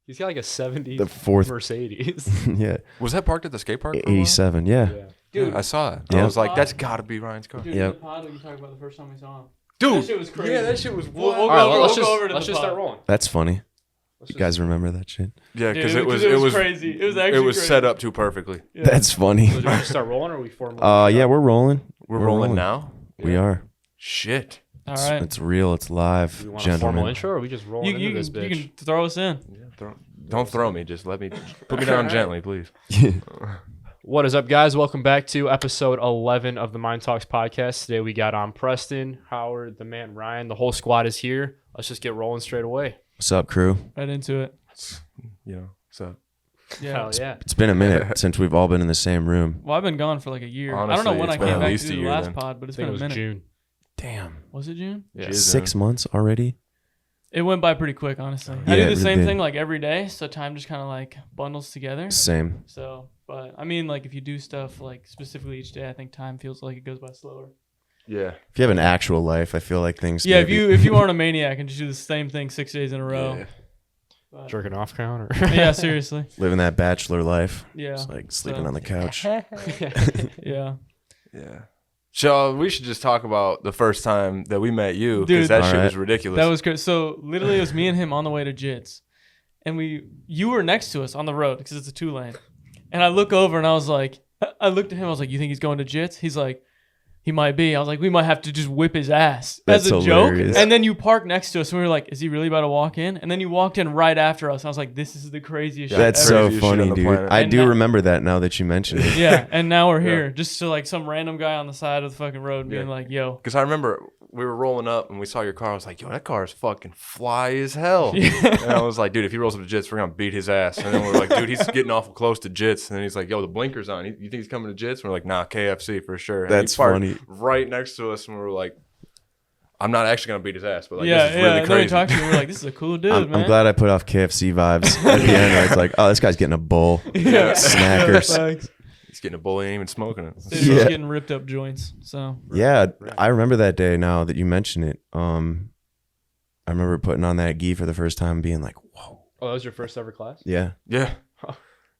He's got like a 70 The fourth Mercedes. Yeah. Was that parked at the skate park? 87. Yeah. Dude, I saw it. Yeah. I was like, that's got to be Ryan's car. Dude, Yep. in the pod, we can talk about the first time we saw him. Dude, That shit was crazy. Yeah, that shit was. We'll All go right, over- let's we'll go over to just the start pod. rolling. That's funny. You guys remember that shit? Yeah, because Dude, it was crazy. It was actually it was crazy. set up too perfectly. Yeah. That's funny. So do we just start rolling, or are we formally? Yeah, we're rolling. We're rolling now. We are. Shit. All right. It's real. It's live, Do we want a formal gentlemen. intro, or are we just rolling into this bitch? You can throw us in. Yeah, don't throw me. Just put me down gently, please. What is up, guys? Welcome back to episode 11 of the Mind Talks podcast. Today we got on Preston, Howard, the man Ryan. The whole squad is here. Let's just get rolling straight away. What's up, crew? Right into it. So Yeah. Hell yeah. It's been a minute since we've all been in the same room. Well, I've been gone for like a year. I Honestly, don't know when I it's been came at back least to a do the year last then. pod, but I it's think been it a was minute. June. Damn. Was it June? Yeah. 6 months already? It went by pretty quick, honestly. Yeah, I do it the really same did. thing like every day, so time just kind of like bundles together. Same. So, but I mean, like if you do stuff like specifically each day, I think time feels like it goes by slower. yeah. If you have an actual life, I feel like things. Yeah, maybe- if you aren't a maniac and just do the same thing 6 days in a row. Yeah. But- Jerking off count? Or yeah, seriously. living that bachelor life, Yeah. it's like sleeping So- on the couch. Yeah. Yeah. So we should just talk about the first time that we met you, Dude. because that shit Alright. was ridiculous. That was good. So literally, it was me and him on the way to Jits, and you were next to us on the road because it's a 2-lane. And I look over and I was like, I looked at him. I was like, "You think he's going to Jits?" He's like, "He might be." I was like, "We might have to just whip his ass That's as a hilarious. joke." And then you parked next to us, and we were like, "Is he really about to walk in?" And then you walked in right after us. And I was like, "This is the craziest shit That's ever." so Craziest shit funny, on the dude. planet. I And do that- remember that now that you mention it. Yeah. And now we're Yeah. here, just to like some random guy on the side of the fucking road being Yeah. like, "Yo." Because I remember we were rolling up and we saw your car. I was like, yo, that car is fucking fly as hell. Yeah. And I was like, dude, if he rolls up to Jits, we're going to beat his ass. And then we're like, dude, he's getting awful close to Jits. And then he's like, yo, the blinker's on. You think he's coming to Jits? And we're like, nah, KFC for sure. And That's he parked funny. right next to us. And we were like, I'm not actually going to beat his ass, but like, yeah, this is yeah. really And then we crazy. talked to him. We're like, "This is a cool dude, I'm man." glad I put off KFC vibes at the end. Where it's like, oh, this guy's getting a bowl. Yeah. Snackers. Thanks. He's getting a bully, ain't even smoking it. Dude, Yeah. was getting ripped up joints. So Yeah, I remember that day now that you mention it. I remember putting on that gi for the first time and being like, whoa. Oh, that was your first ever class? Yeah. Yeah.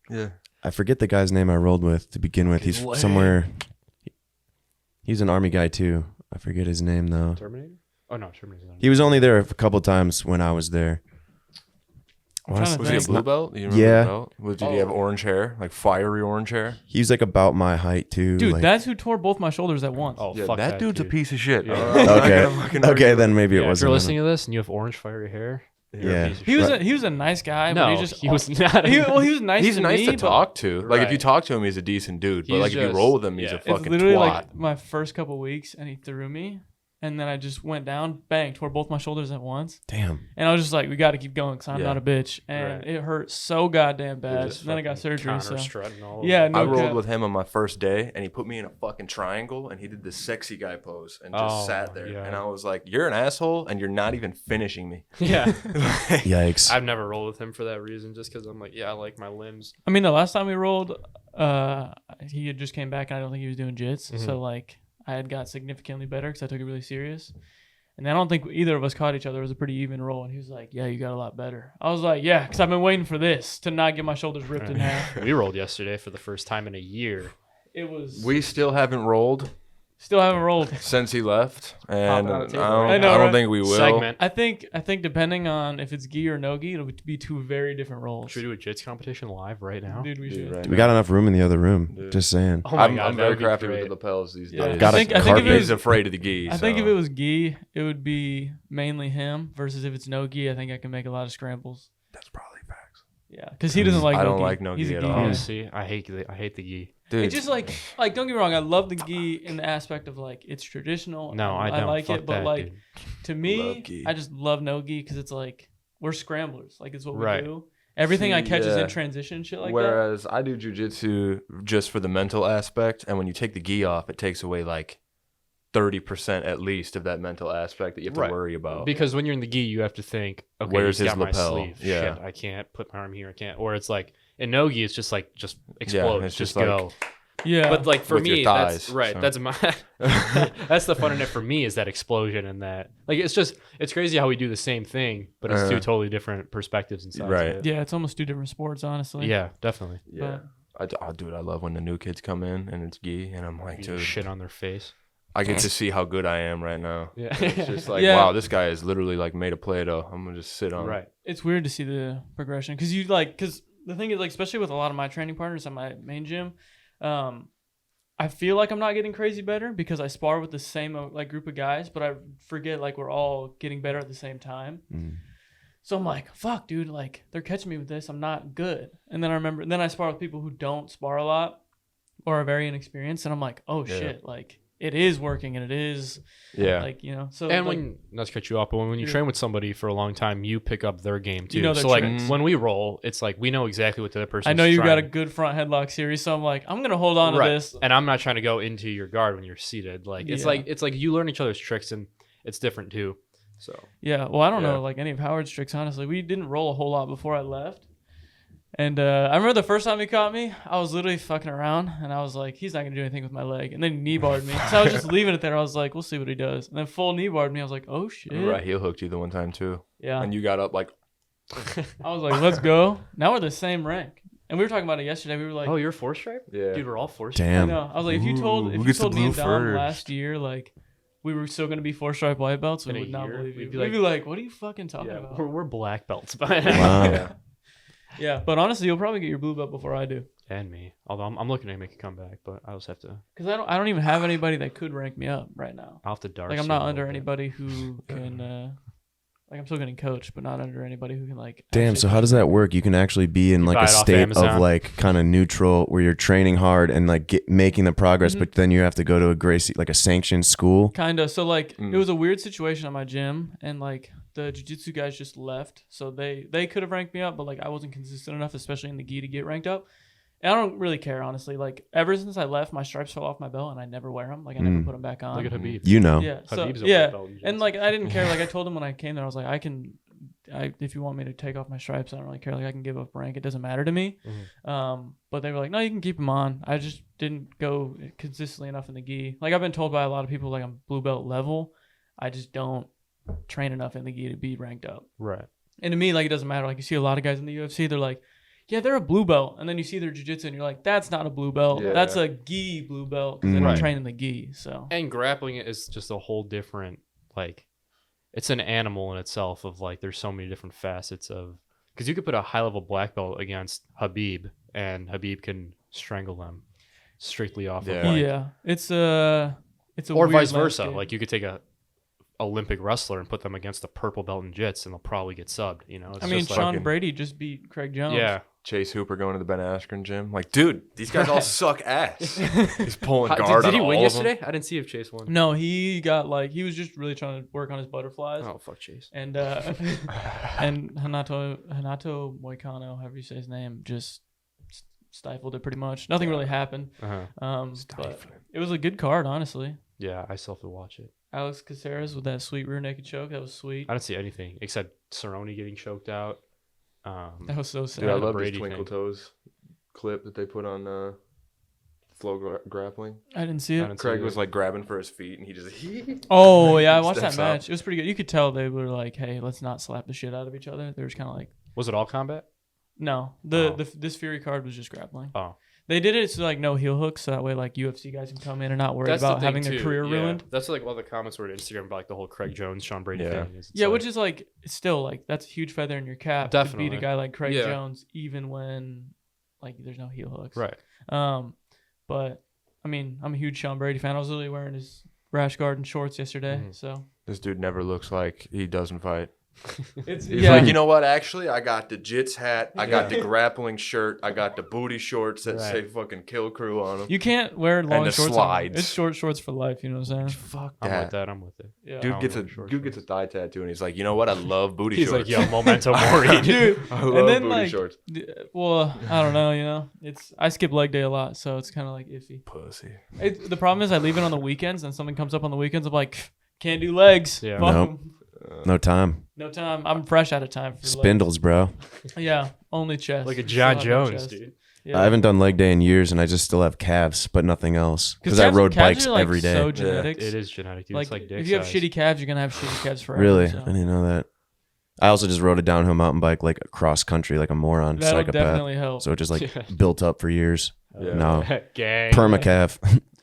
Yeah. I forget the guy's name I rolled with to begin with. He's Lame. somewhere. He's an army guy too. I forget his name though. Terminator? Oh, no, Terminator. He was only there a couple times when I was there. I'm trying to Was he a think. blue belt? You remember Yeah. the belt? Did he have orange hair? Like fiery orange hair? He was like about my height too. Dude, like, that's who tore both my shoulders at once. Oh, Yeah, fuck that dude's dude. a piece of shit. Yeah. I'm not okay. gonna fucking argue Okay, with then maybe it Yeah, if wasn't. you're him. listening to this and you have orange fiery hair, him. you're a Yeah. piece of He was shit. he was a nice guy, No, but he just he was not. he was nice. He's to nice me, to but talk to. Like if you Right. talk to him, he's a decent dude. But He's like if you just- roll with him, he's yeah. a It's It's fucking literally twat. like my first couple weeks, and he threw me, and then I just went down, bang, tore both my shoulders at once, Damn. and I was just like, "We got to keep going, cause I'm Yeah. not a bitch," and Right. it hurt so goddamn bad. Just And then I got fucking surgery, so counter-strutting all yeah, over. no I rolled cap. with him on my first day, and he put me in a fucking triangle, and he did the sexy guy pose, and just Oh, sat there. yeah. And I was like, "You're an asshole, and you're not even finishing me." Yeah. Yikes. I've never rolled with him for that reason, just because I'm like, yeah, I like my limbs. I mean, the last time we rolled, he had just came back, and I don't think he was doing jits, so like I had got significantly better because I took it really serious. And I don't think either of us caught each other. It was a pretty even roll. And he was like, "Yeah, you got a lot better." I was like, "Yeah, because I've been waiting for this to not get my shoulders ripped in half." We rolled yesterday for the first time in a year. It was. We still haven't rolled Still haven't rolled. since he left, and Popping on I the don't, table, right? I know, I don't right? think we will. Segment. I think depending on if it's gi or no gi, it'll be two very different rolls. Should we do a jits competition live right now? Dude, we Dude, should. right we got enough room in the other room. Dude. Just saying. Oh my I'm, god, I'm that very would be crafty with great. the lapels these Yeah. days. Got a I think if carpet. it He's was, afraid of the gi. I think so. if it was gi, it would be mainly him. Versus if it's no gi, I think I can make a lot of scrambles. That's probably facts. Yeah, because he doesn't like. I no don't gi. like no He's gi a at gi all. man. Oh, see, I hate the gi. Dude, It's just like don't get me wrong, I love the gi in the aspect of like it's traditional. No, I don't. like Fuck it, but that, like dude. to Love me, gi. I just love no gi because it's like we're scramblers. Like it's what we Right. do. Everything I See, catch is yeah. in transition and shit like that. Whereas I do jujitsu just for the mental aspect, and when you take the gi off, it takes away like 30% at least of that mental aspect that you have to Right. worry about. Because when you're in the gi, you have to think, okay, Where's he's his got my lapel? sleeve. Yeah. Shit, I can't put my arm here. I can't. Or it's like in no gi, it's just like just explode, it's just just like- go. Yeah. But like for With your me, thighs, that's right. so. That's my that's the fun in it for me is that explosion and that like it's crazy how we do the same thing, but it's two totally different perspectives and sides. Right. Of it. yeah, it's almost two different sports, honestly. Yeah, definitely. Yeah. Dude, I love when the new kids come in and it's gi, and I'm like, You dude, shit on their face. I get to see how good I am right now. Yeah. It's just like, Yeah. wow, this guy is literally like made of Play-Doh. I'm gonna just sit on. Right. It's weird to see the progression because the thing is, like, especially with a lot of my training partners at my main gym, I feel like I'm not getting crazy better because I spar with the same like group of guys, but I forget like we're all getting better at the same time. So I'm like, fuck, dude, like they're catching me with this. I'm not good. And then I spar with people who don't spar a lot or are very inexperienced, and I'm like, oh shit, like it is working and it is like, you know. So And like, when not to cut you off, but when you train with somebody for a long time, you pick up their game too. You know their so like tricks. when we roll, it's like we know exactly what the other person. I know you got a good front headlock series, so I'm like, I'm gonna hold on to this. And I'm not trying to go into your guard when you're seated. Like it's Yeah. it's like you learn each other's tricks and it's different too. So Yeah, well, I don't Yeah. know like any of Howard's tricks, honestly. We didn't roll a whole lot before I left. And I remember the first time he caught me, I was literally fucking around, and I was like, he's not going to do anything with my leg. And then he knee barred me. So I was just leaving it there. I was like, we'll see what he does. And then full knee barred me. I was like, oh, shit. Right, heel hooked you the one time too. Yeah. And you got up like, I was like, let's go. Now we're the same rank. And we were talking about it yesterday. We were like, oh, you're four stripe? yeah. Dude, we're all four stripe. I Damn. know. I was like, if you told Who me gets the and blue Dom first? last year, like, we were still going to be 4-stripe white belts, we In a would not year, believe you. we'd be We'd be like, what are you fucking talking Yeah, about? we're black belts by now. Wow. Yeah. Yeah, but honestly, you'll probably get your blue belt before I do. And me. Although I'm looking to make a comeback, but I just have to. Because I don't even have anybody that could rank me up right now. I'll have to dark. Like I'm not under anybody who can. Like I'm still getting coached, but not under anybody who can like. Damn. actually- So how does that work? You can actually be in like buy a it off state Amazon? of like kind of neutral where you're training hard and like making the progress, but then you have to go to a Gracie, like a sanctioned school. Kinda. So like it was a weird situation at my gym, and like the jiu-jitsu guys just left, so they could have ranked me up, but like I wasn't consistent enough, especially in the gi, to get ranked up. And I don't really care, honestly. Like ever since I left, my stripes fell off my belt, and I never wear them. Like I never put them back on. Look at Habib. You know. Yeah. So Habib's a yeah, white belt in and jiu-jitsu. like I didn't care. Like I told him when I came there, I was like, if you want me to take off my stripes, I don't really care. Like I can give up rank. It doesn't matter to me. But they were like, no, you can keep them on. I just didn't go consistently enough in the gi. Like I've been told by a lot of people, like I'm blue belt level. I just don't train enough in the gi to be ranked up. Right. And to me, like it doesn't matter. Like you see a lot of guys in the UFC, they're like, yeah, they're a blue belt, and then you see their jiu-jitsu, and you're like, that's not a blue belt. Yeah. That's a gi blue belt because they don't Right. train in the gi. So And grappling is just a whole different like. It's an animal in itself. Of like, there's so many different facets of because you could put a high level black belt against Habib, and Habib can strangle them strictly off of Yeah. like, yeah, it's a or weird vice versa. landscape. Like you could take a Olympic wrestler and put them against a purple belt in jits, and they'll probably get subbed. You know, it's I mean, just like, Sean fucking- Brady just beat Craig Jones. yeah. Chase Hooper going to the Ben Askren gym. Like, dude, these guys all suck ass. He's pulling How- guard did he on win all of them. yesterday? I didn't see if Chase won. No, he got like he was just really trying to work on his butterflies. Oh fuck Chase. And and Hanato Moicano, however you say his name, just stifled it pretty much. Nothing really happened. Uh-huh. But Stifling. it was a good card, honestly. Yeah, I still have to watch it. Alex Caceres with that sweet rear naked choke, that was sweet. I didn't see anything except Cerrone getting choked out. That was so sad. Dude, I the love this Brady Twinkle thing. Toes clip that they put on Flow Grappling. I didn't see I it. didn't see Craig it. was like grabbing for his feet, and he just Oh yeah, I watched that Steps up. match. It was pretty good. You could tell they were like, "Hey, let's not slap the shit out of each other." They were just kind of like, Was it all combat? "No, Oh. this Fury card was just grappling." Oh, They did it so like no heel hooks, so that way like UFC guys can come in and not worry that's about the thing having their too. career Yeah. ruined. That's like all the comments were on Instagram about like the whole Craig Jones, Sean Brady Yeah. thing. It's Yeah, like, which is like it's still like that's a huge feather in your cap to Definitely. beat a guy like Craig Yeah. Jones, even when like there's no heel hooks. right. But I mean, I'm a huge Sean Brady fan. I was literally wearing his rash guard and shorts yesterday, Mhm. so This dude never looks like he doesn't fight. it's He's like, you know what? Actually, I got the Jits hat. I got Yeah. the grappling shirt. I got the booty shorts that Right. say fucking Kill Crew on them. You can't wear long the shorts. slides. It's short shorts for life. You know what I'm saying? Fuck I'm that. with that. I'm with it. Yeah. Dude I gets don't a wear short dude gets a shorts. thigh tattoo, and he's like, you know what? I love booty He's shorts. like, yo, memento mori. Dude, I love and then booty like, shorts. well, I don't know. You know, I skip leg day a lot, so it's kind of like iffy. Pussy. The problem is I leave it on the weekends, and something comes up on the weekends. I'm like, can't do legs. Yeah. Fuck Nope. 'em. No time. No time. I'm fresh out of time for legs. Spindles, bro. Yeah, only chest. Like a John Still have no Jones, chest. dude. Yeah. I haven't done leg day in years, and I just still have calves, but nothing else because I calves- rode calves bikes are, like, every day. So genetics. It is genetic, dude. Like, It's like dick if you have size. shitty calves, you're gonna have shitty calves forever. Really, so. I didn't know that. I also just rode a downhill mountain bike like across country, like a moron, That'll psychopath. definitely help. So it just like Yeah. built up for years. Yeah. No, Gang. perma calf,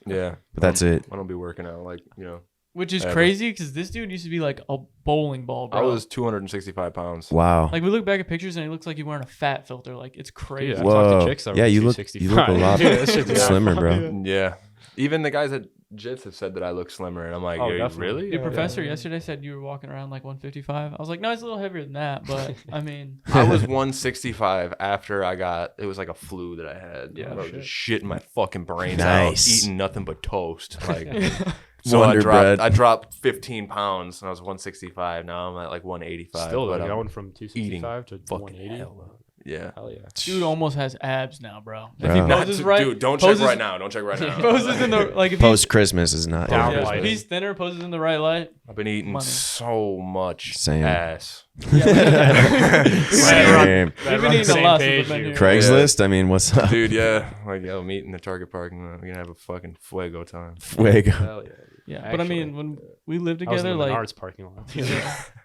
Yeah. but that's it. I don't be working out like, Which is Ever. crazy because this dude used to be like a bowling ball, bro. I was 265 pounds. Wow. like, we look back at pictures and he looks like he's wearing a fat filter. Like, it's crazy. Dude, I Whoa. talked to chicks that Yeah, were you look 265. a lot Dude, that shit's slimmer, bro. awesome. Yeah. Even the guys at Jits have said that I look slimmer, and I'm like, Oh, "Yo, definitely. really? Your Yeah, professor yeah. yesterday said you were walking around like 155. I was like, no, he's a little heavier than that, but I mean, I was 165 after it was like a flu that I had. Yeah, I was shit. just shitting my fucking brains Nice. out, eating nothing but toast. Like, so Wonder bread. I dropped 15 pounds, and I was 165. Now I'm at like 185. Still, but though, I'm going from 265 to fucking 180. hell. Yeah. Hell yeah. dude almost has abs now, bro. If Bro. he Not poses to- right, dude, don't check poses- right now. Don't check right now. Poses in the like if Post Christmas is not. Down he's, light. if he's thinner, poses in the right light. I've been eating Money. so much Same. ass. Same. We've been eating a lot since we've been here. Craigslist. I mean, what's up? Dude, yeah. Like, yo, meet in the Target parking lot. We're going to have a fucking fuego time. Fuego. Hell yeah. Yeah, but I mean, when we lived I was in together, the like Menards parking lot.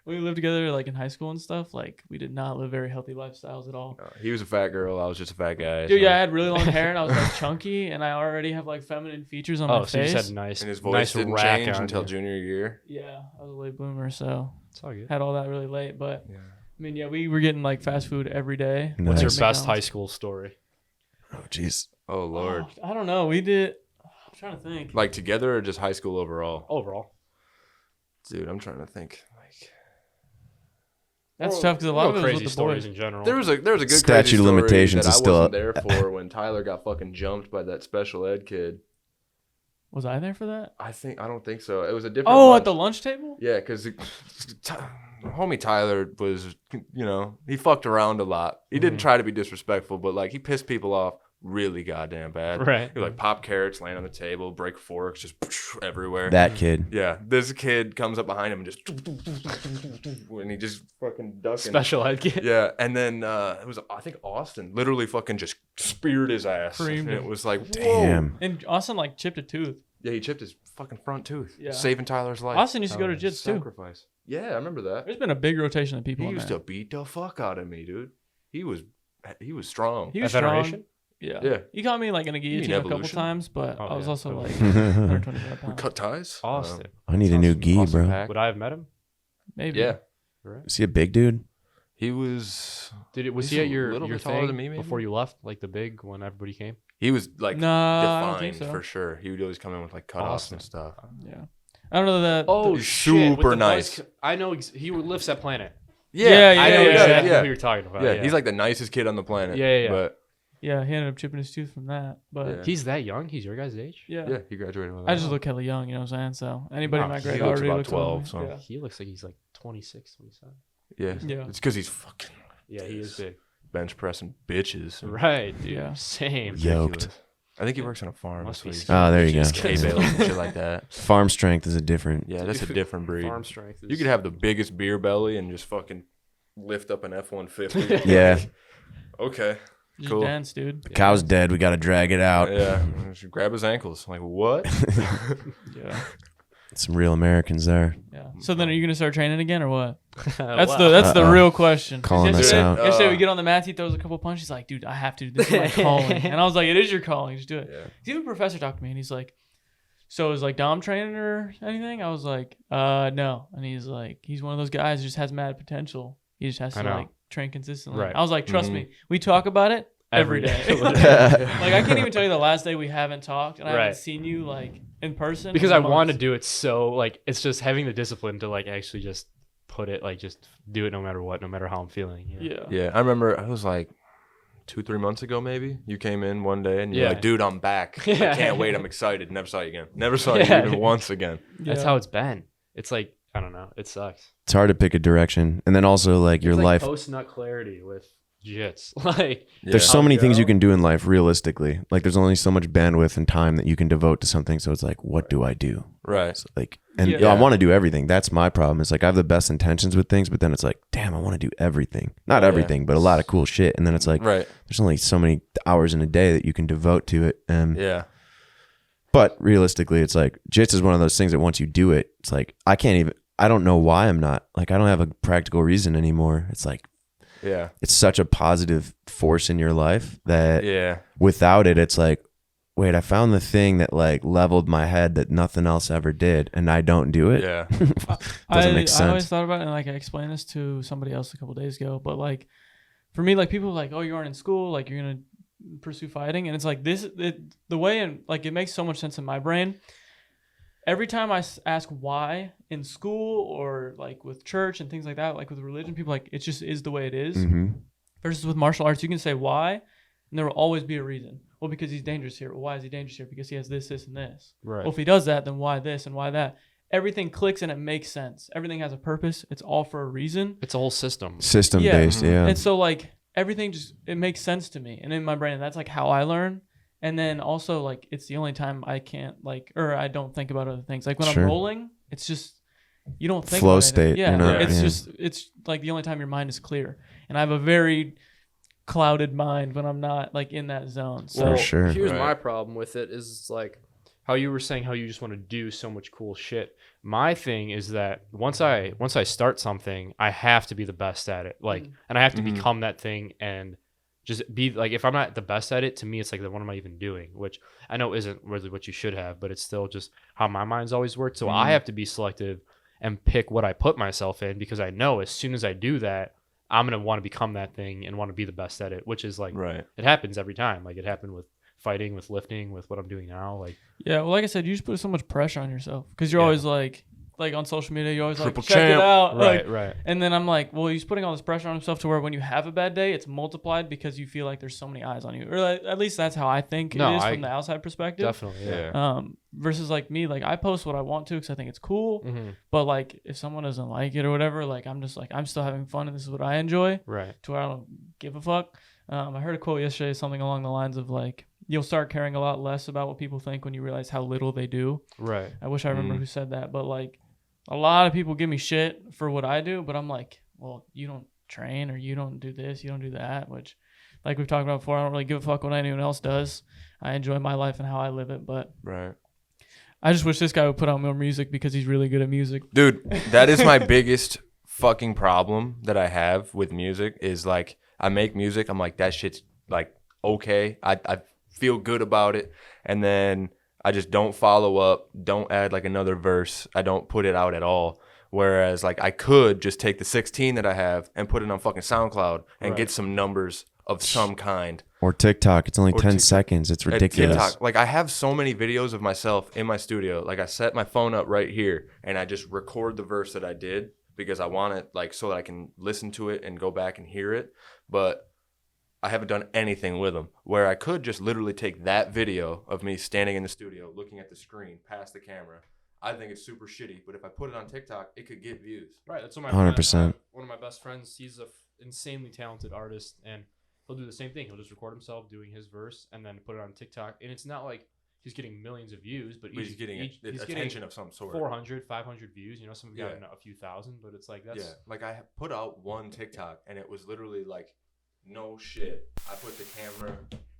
we lived together, like in high school and stuff. Like we did not live very healthy lifestyles at all. He was a fat girl. I was just a fat guy. Dude, so- yeah, I had really long hair and I was like chunky, and I already have like feminine features on my Oh, so you face. just had nice, And his voice nice didn't rack change on until you. junior year. Yeah, I was a late bloomer, so It's all good. had all that really late. But Yeah. I mean, yeah, we were getting like fast food every day. Nice. What's your Nice. best high school story? Oh, jeez. Oh, Lord. I don't know. We did. I'm trying to think. Like together or just high school overall? Overall. Dude, I'm trying to think. Like, That's tough because a lot of it was crazy with the stories boys. in general. there was a good Statute crazy of story limitations that is I still wasn't up. there for when Tyler got fucking jumped by that special ed kid. Was I there for that? I don't think so. It was a different. Oh, lunch. at the lunch table. Yeah, because homie Tyler was, he fucked around a lot. He didn't try to be disrespectful, but like he pissed people off really goddamn bad. Right. He would like pop carrots laying on the table, break forks, just everywhere. That kid. Yeah, this kid comes up behind him and just, and he just fucking ducking. Special ed kid. Yeah, and then it was I think Austin literally fucking just speared his ass. Creamed And him. it was like, whoa. Damn. And Austin like chipped a tooth. Yeah, he chipped his fucking front tooth, Yeah. saving Tyler's life. Austin used to go to Jits too. Sacrifice. Yeah, I remember that. There's been a big rotation of people. He in used there. to beat the fuck out of me, dude. He was strong. He was That strong. federation? Yeah. Yeah. He caught me like in a guillotine a couple evolution. times, but Oh, I was yeah. also like I 125 We pounds. cut ties. Austin. need a new gi, Austin bro. Pack. Would I have met him? Maybe. Yeah, Right. Is he a big dude? he was. Was He's he at a your little your bit taller thing than me, maybe? before you left? Like the big when everybody came? He was like No, I don't think defined so. for sure. He would always come in with like cutoffs Austin. and stuff. Yeah. I don't know that. Oh, Super shit. with the nice. buzz- I know he lifts at Planet. Yeah, I know yeah, exactly yeah. who you're talking about. Yeah, he's like the nicest kid on the planet. Yeah, yeah, yeah. But Yeah, he ended up chipping his tooth from that. But Yeah. He's that young. He's your guys' age. yeah. yeah, he graduated with I just look hella young, you know what I'm saying? So anybody in No, my he grade looks already about looks 12, older. so- Yeah. He looks like he's like 26, 27. Yeah, Yeah. It's because he's fucking Yeah, he is big. bench pressing bitches. Right, dude. Yeah. Same. Yoked. Ridiculous. I think he works on a farm. Must be That's sick. what Oh, there you go. Just he's hay bales and shit like that. Farm strength is a different. Yeah, that's a different breed. Farm strength. Is, You could have the biggest beer belly and just fucking lift up an F-150. Yeah. Okay. Just Cool. dense, dude. The cow's dead. We got to drag it out. Yeah. Just grab his ankles. Like, what? Yeah. Some real Americans there. Yeah. So then are you gonna start training again or what? That's Wow. the Uh-oh. real question. 'Cause Calling us yesterday, out. Yesterday we get on the mats, he throws a couple punches, he's like, dude, I have to. This is my calling. And I was like, it is your calling, just do it. Yeah. Even a professor talked to me and he's like, so is like Dom training or anything? I was like, no. And he's like, he's one of those guys who just has mad potential. He just has I to know. like train consistently. Right. I was like, trust Mhm. me, we talk about it every day. Like I can't even tell you the last day we haven't talked and I Right. haven't seen you like in person. because in I want to months. do it so like it's just having the discipline to like actually just put it like just do it no matter what, no matter how I'm feeling. You know? Yeah. Yeah, I remember it was like 2-3 months ago maybe. You came in one day and you're Yeah. like, dude, I'm back. I Yeah. can't wait. I'm excited. Never saw you again. Never saw Yeah. you even once again. That's Yeah. how it's been. It's like I don't know. It sucks. It's hard to pick a direction. And then also like your It's like life. post nut clarity with jits. Like, There's so many things you go. can do in life realistically. Like there's only so much bandwidth and time that you can devote to something. So it's like, what do I do? Right. So like, and Yeah. I want to do everything. That's my problem. It's like I have the best intentions with things, but then it's like, damn, I want to do everything. Not everything, but a lot of cool shit. And then it's like, Right. there's only so many hours in a day that you can devote to it. And Yeah. but realistically, it's like jits is one of those things that once you do it, it's like I don't know why I'm not like I don't have a practical reason anymore. It's like Yeah. it's such a positive force in your life that Yeah. without it, it's like, wait, I found the thing that like leveled my head that nothing else ever did, and I don't do it. Yeah. Doesn't make I always sense. thought about it, and like I explained this to somebody else a couple days ago. But like for me, like people are like, oh, you aren't in school, like you're gonna pursue fighting, and it's like the way, and like it makes so much sense in my brain. Every time I ask why in school or like with church and things like that, like with religion, people are like it just is the way it is. Mm-hmm. Versus with martial arts, you can say why, and there will always be a reason. Well, because he's dangerous here. Well, why is he dangerous here? Because he has this, this, and this. Right. Well, if he does that, then why this and why that? Everything clicks and it makes sense. Everything has a purpose. It's all for a reason. It's a whole system. System Yeah. based, yeah. And so like everything just it makes sense to me. And in my brain, that's like how I learn. And then also like it's the only time I can't like or I don't think about other things. Like when Sure. I'm rolling, it's just you don't think Flow about anything. state, Yeah. you're not- it's yeah. just it's like the only time your mind is clear. And I have a very clouded mind when I'm not like in that zone. So For sure. Here's Right. my problem with it is it's like how you were saying how you just want to do so much cool shit. My thing is that once I start something, I have to be the best at it. Like, and I have to become that thing and just be like, if I'm not the best at it, to me, it's like, what am I even doing? Which I know isn't really what you should have, but it's still just how my mind's always worked. So I have to be selective and pick what I put myself in because I know as soon as I do that, I'm going to want to become that thing and want to be the best at it, which is like, Right. it happens every time. Like it happened with fighting, with lifting, with what I'm doing now. Like, yeah, well, like I said, you just put so much pressure on yourself because you're Yeah. always like on social media, you're always Triple like, check champ. it out. right, Like, right. and then I'm like, well, he's putting all this pressure on himself to where when you have a bad day, it's multiplied because you feel like there's so many eyes on you. Or like, at least that's how I think No, it is I- from the outside perspective. Definitely. Yeah. Versus like me, like I post what I want to because I think it's cool. Mm-hmm. But like if someone doesn't like it or whatever, like I'm just like, I'm still having fun and this is what I enjoy Right. to where I don't give a fuck. I heard a quote yesterday, something along the lines of like, you'll start caring a lot less about what people think when you realize how little they do. Right. I wish I remember who said that, but like a lot of people give me shit for what I do, but I'm like, well, you don't train or you don't do this, you don't do that, which like we've talked about before, I don't really give a fuck what anyone else does. I enjoy my life and how I live it, but Right. I just wish this guy would put out more music because he's really good at music. Dude, that is my biggest fucking problem that I have with music is like I make music, I'm like that shit's like okay. I feel good about it and then I just don't follow up, don't add like another verse. I don't put it out at all. Whereas like I could just take the 16 that I have and put it on fucking SoundCloud and Right. get some numbers of some kind. Or TikTok. It's only Or 10 Tik- seconds. It's At ridiculous. TikTok. Like I have so many videos of myself in my studio. Like I set my phone up right here and I just record the verse that I did because I want it like so that I can listen to it and go back and hear it. But I haven't done anything with them where I could just literally take that video of me standing in the studio looking at the screen past the camera. I think it's super shitty, but if I put it on TikTok, it could get views. Right. That's what my 100%. friend, one of my best friends, he's a insanely talented artist and he'll do the same thing. He'll just record himself doing his verse and then put it on TikTok. And it's not like he's getting millions of views, but He's getting attention of some sort. 400, 500 views. You know, some have Yeah. gotten a few thousand, but it's like that's Yeah, like I put out one TikTok and it was literally like, no shit. I put the camera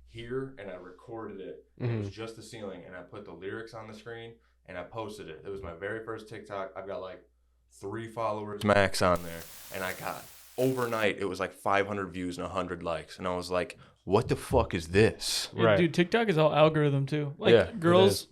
here and I recorded it. And It was just the ceiling and I put the lyrics on the screen and I posted it. It was my very first TikTok. I've got like 3 followers max on there and I got overnight it was like 500 views and 100 likes and I was like, what the fuck is this? Yeah, Right. dude, TikTok is all algorithm too. Like Yeah, it girls is.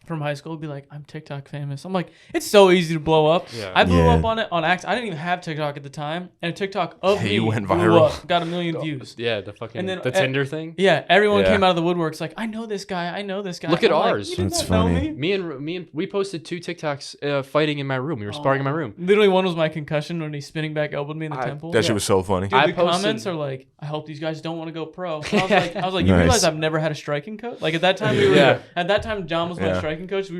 from high school would be like, I'm TikTok famous. I'm like, it's so easy to blow up. Yeah. I blew Yeah. up on it on accident. I didn't even have TikTok at the time, and a TikTok of Hey, me you went blew viral. up, got 1 million views. yeah, the fucking And then the Tinder thing. Yeah, everyone Yeah. came out of the woodworks like, I know this guy. I know this guy. Look at I'm like, ours. you did That's not know funny. me? Me and we posted 2 TikToks fighting in my room. We were sparring in my room. Literally, one was my concussion when he spinning back elbowed me in the temple. That shit was so funny. Dude, I the posted- comments are like, I hope these guys don't want to go pro. I was like, you Nice. realize I've never had a striking coach? Like at that time, Yeah. at that time, John was my Yeah. striking head concussion,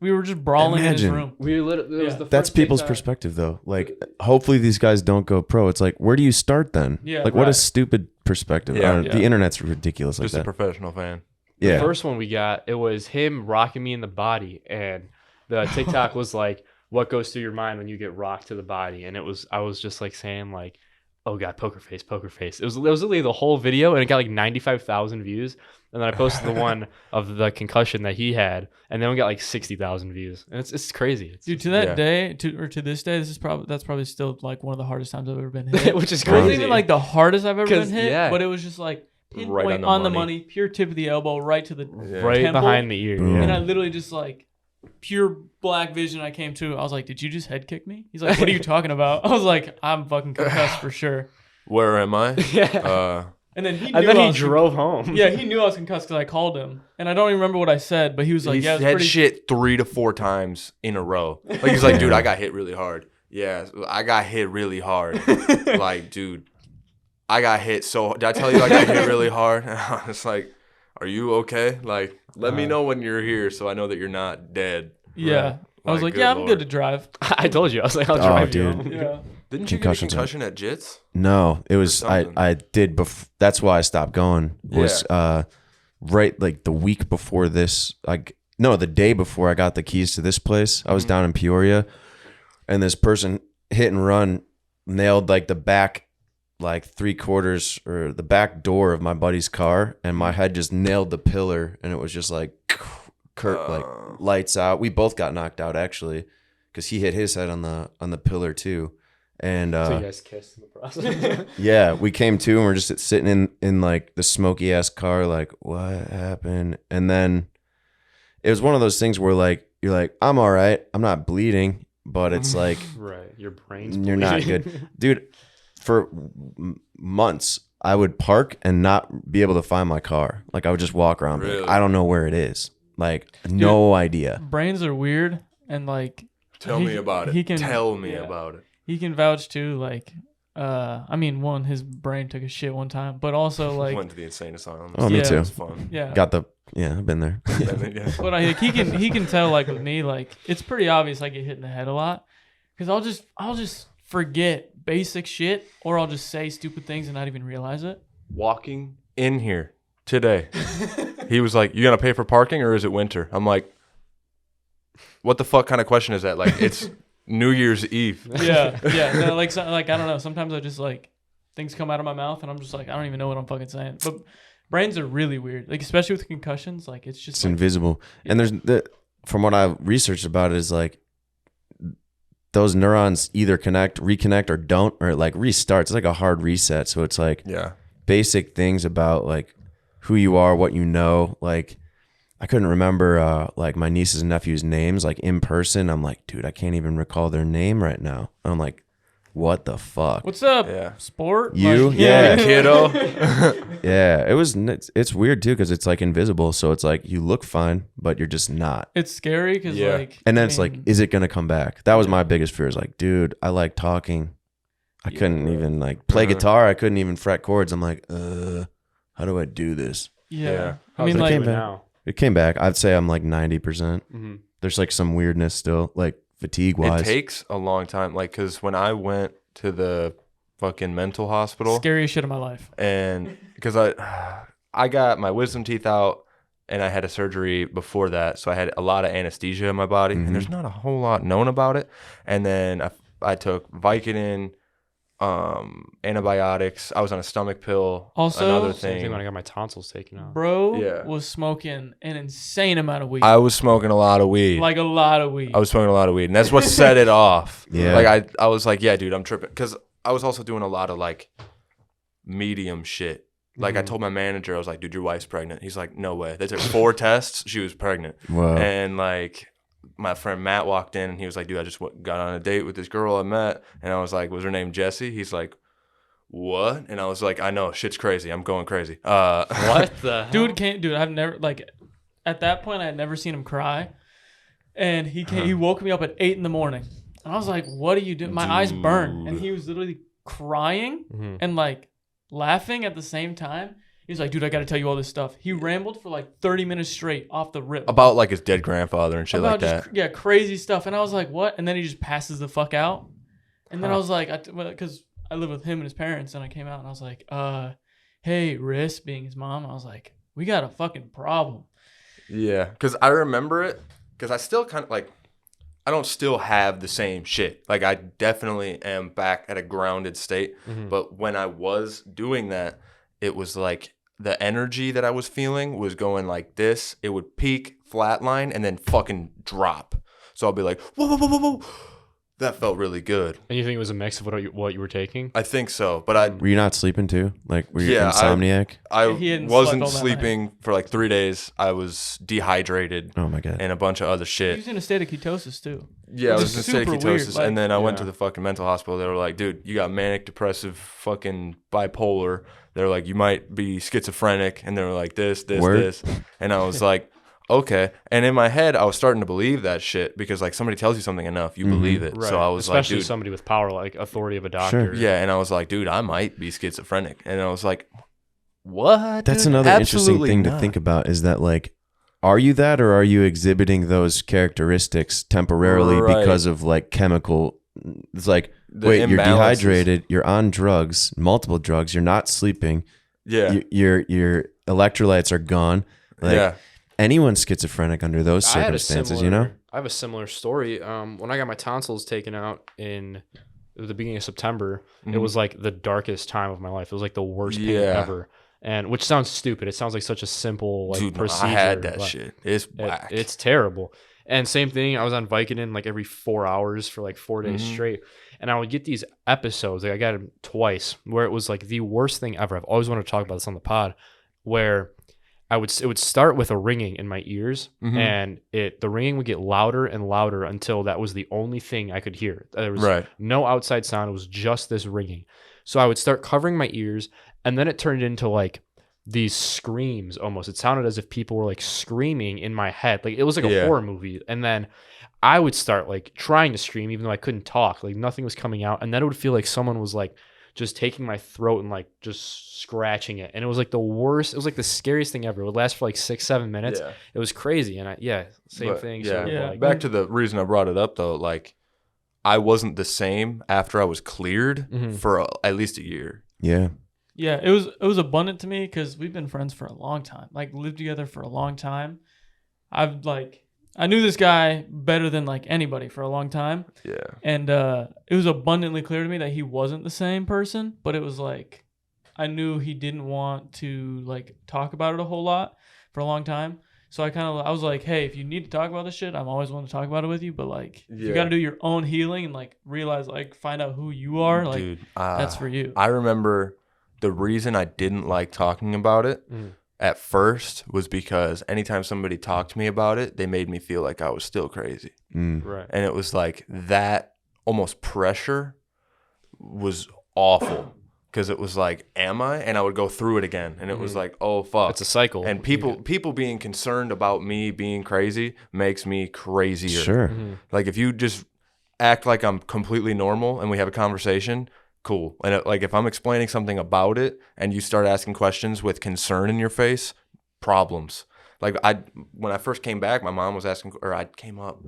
we were just brawling in his Imagine. room. We literally, it was Yeah. the That's first people's TikTok. perspective, though. Like, hopefully these guys don't go pro. It's like, where do you start then? Yeah, like, what a right. stupid perspective. Yeah. I don't- The internet's ridiculous like Just a that. professional fan. The Yeah. first one we got, it was him rocking me in the body, and the TikTok was like, "What goes through your mind when you get rocked to the body?" And I was just like saying like, "Oh God, poker face, poker face." It was literally the whole video, and it got like 95,000 views. And then I posted the one of the concussion that he had, and then we got like 60,000 views. And it's crazy, Dude, to that Yeah. day, to this day, that's probably still like one of the hardest times I've ever been hit. which is It wasn't crazy. even like the hardest I've ever been 'Cause, hit, yeah. but it was just like pinpoint Right on the money, pure tip of the elbow, right to the Yeah. right temple. behind the ear. Boom. And Yeah. I literally just like pure black vision. I came to. I was like, "Did you just head kick me?" He's like, "What are you talking about?" I was like, "I'm fucking concussed for sure." Where am I? Yeah. And then he knew And then I he was drove home. Yeah, he knew I was concussed because I called him, and I don't even remember what I said, but he was like, He "Yeah, it's said pretty." shit 3 to 4 times in a row. Like he's like, dude, I got hit really hard. Yeah, I got hit really hard. Like, dude, I got hit so. Did I tell you I got hit really hard? And I was like, are you okay? Like, let me know when you're here so I know that you're not dead. Yeah, I was like, good "Yeah, I'm Lord. good to drive." I told you. I was like, I'll Oh, drive you dude. home. Yeah. Didn't you get a Concussions are- concussion at Jits? No, it was something. I did that's why I stopped going. Was right like the week before this, the day before I got the keys to this place. I was down in Peoria, and this person hit and run nailed like the back like 3/4 or the back door of my buddy's car, and my head just nailed the pillar, and it was just like like lights out. We both got knocked out actually, because he hit his head on the pillar too. And So you guys kissed in the process. yeah, we came to and we're just sitting in like the smoky ass car, like, what happened? And then it was one of those things where like you're like, I'm all right, I'm not bleeding, but it's like Right. Your brain's you're not bleeding. good, dude. For months, I would park and not be able to find my car. Like I would just walk around, like, Really? I don't know where it is. Like no idea. Brains are weird, and like Tell he- me about it. he can- Tell me yeah. about it. he can vouch too. Like, I mean, one, his brain took a shit one time, but also like, Went to the insane asylum. Oh, me Yeah. too. It was fun. yeah. I've been there. Yeah. But like he can tell like with me, like it's pretty obvious I get hit in the head a lot, because I'll just forget basic shit, or I'll just say stupid things and not even realize it. Walking in here today, he was like, "You gonna pay for parking or is it winter?" I'm like, "What the fuck kind of question is that?" Like, it's New Year's Eve. Yeah, yeah. No, like I don't know. Sometimes I just like things come out of my mouth and I'm just like I don't even know what I'm fucking saying. But brains are really weird. Like especially with concussions, like it's just It's like, invisible. And from what I researched about it, is like those neurons either reconnect or don't, or it like restarts. It's like a hard reset. So it's like Yeah. basic things about like who you are, what you know. Like I couldn't remember like my nieces and nephews' names like in person. I'm like, dude, I can't even recall their name right now. And I'm like, what the fuck? what's up, Yeah. sport? You? Like, Yeah. Kiddo. Yeah, it's weird too because it's like invisible. So it's like you look fine, but you're just not. It's scary because Yeah. like And then I it's like, mean, is it gonna come back? That was my biggest fear. Is like, dude, I like talking. I couldn't even like play guitar. I couldn't even fret chords. I'm like, how do I do this? yeah. Yeah. I mean How's it like came doing back. now? It came back. I'd say I'm like 90%. Mm-hmm. There's like some weirdness still, like fatigue It wise. takes a long time. Like, because when I went to the fucking mental hospital, scariest shit of my life. and because I got my wisdom teeth out and I had a surgery before that, so I had a lot of anesthesia in my body, and there's not a whole lot known about it. And then I took Vicodin, antibiotics. I was on a stomach pill. Also, another Same thing thing. when I got my tonsils taken out. Bro Yeah. was smoking an insane amount of weed. I was smoking a lot of weed. like a lot of weed. I was smoking a lot of weed, and that's what set it off. Yeah. Like I was like, yeah, dude, I'm tripping, because I was also doing a lot of like medium shit. Like I told my manager, I was like, dude, your wife's pregnant. He's like, no way. They took 4 tests. She was pregnant. Whoa. And like my friend Matt walked in and he was like, dude, I just got on a date with this girl I met. And I was like, was her name Jessie? He's like, what? And I was like, I know, shit's crazy. I'm going crazy. What the hell? Dude, I've never like at that point I had never seen him cry. And he woke me up at 8 a.m. And I was like, what are you doing? My eyes burned. And he was literally crying Mhm. and like laughing at the same time. He's like, dude, I got to tell you all this stuff. He rambled for like 30 minminutes straight off the rip. About like his dead grandfather and shit About like just, that. yeah, crazy stuff. And I was like, what? And then he just passes the fuck out. And then I was like, because I live with him and his parents, and I came out and I was like, hey, Riss, being his mom, I was like, we got a fucking problem. Yeah, because I remember it, because I still kind of like, I don't still have the same shit. Like, I definitely am back at a grounded state. Mhm. But when I was doing that, it was like the energy that I was feeling was going like this. It would peak, flatline, and then fucking drop. So I'll be like, whoa, whoa, whoa, whoa, whoa. That felt really good. And you think it was a mix of what you were taking? I think so. But Were you not sleeping too? Like, were you Yeah, insomniac? I He hadn't wasn't slept all that sleeping for like 3 days. I was dehydrated Oh my god. and a bunch of other He shit. was in a state of ketosis, too. Yeah, I Which was in is state of super weird, ketosis, like- and then I went to Yeah. the fucking mental hospital. They were like, "Dude, you got manic depressive, fucking bipolar." They're like, "You might be schizophrenic," and they were like, "This, Word? this," and I was like, "Okay." And in my head, I was starting to believe that shit because like somebody tells you something enough, you believe it. Right. So I was especially like, "Dude, somebody with power, like authority of a doctor. yeah." And I was like, "Dude, I might be schizophrenic," and I was like, "What?" That's dude? another interesting Absolutely thing to not. think about is that, like, are you that, or are you exhibiting those characteristics temporarily Right. because of like chemical? It's like, The wait, you're imbalances. dehydrated, you're on drugs, multiple drugs, you're not sleeping, Yeah, your electrolytes are gone. Like, yeah, anyone's schizophrenic under those I had a circumstances, similar, you know? I have a similar story. When I got my tonsils taken out in the beginning of September, it was like the darkest time of my life. It was like the worst pain Yeah. ever. And which sounds stupid. It sounds like such a simple like dude, no, procedure. I had that but shit. It's whack. it's terrible. And same thing, I was on Vicodin like every 4 hours for like 4 days Mhm. straight. And I would get these episodes, like I got them twice, where it was like the worst thing ever. I've always wanted to talk about this on the pod, where it would start with a ringing in my ears, Mhm. and the ringing would get louder and louder until that was the only thing I could hear. There was Right. no outside sound. It was just this ringing. So I would start covering my ears, and then it turned into like these screams almost. It sounded as if people were like screaming in my head. Like it was like a Yeah. horror movie. And then I would start like trying to scream even though I couldn't talk. Like nothing was coming out. And then it would feel like someone was like just taking my throat and like just scratching it. And it was like the worst. It was like the scariest thing ever. It would last for like 6-7 minutes. Yeah. It was crazy. And same But, thing. Yeah. Sort of Yeah. like, Back to the reason I brought it up though, like I wasn't the same after I was cleared Mhm. for at least a year. Yeah. Yeah, it was abundant to me because we've been friends for a long time, like lived together for a long time. I knew this guy better than like anybody for a long time, Yeah. and it was abundantly clear to me that he wasn't the same person. But it was like I knew he didn't want to like talk about it a whole lot for a long time. So I was like, hey, if you need to talk about this shit, I'm always willing to talk about it with you. But like, you Yeah. got to do your own healing and like realize like find out who you are. Like Dude, that's for you. I remember the reason I didn't like talking about it Mhm. at first was because anytime somebody talked to me about it, they made me feel like I was still crazy. Mm. right. And it was like that almost pressure was awful because it was like, am I? And I would go through it again. And it was Mhm. like, oh, fuck. It's a cycle. And people being concerned about me being crazy makes me crazier. Sure. Mhm. Like if you just act like I'm completely normal and we have a conversation, cool. And like if I'm explaining something about it and you start asking questions with concern in your face, problems. Like when I first came back, my mom was asking, or I came up,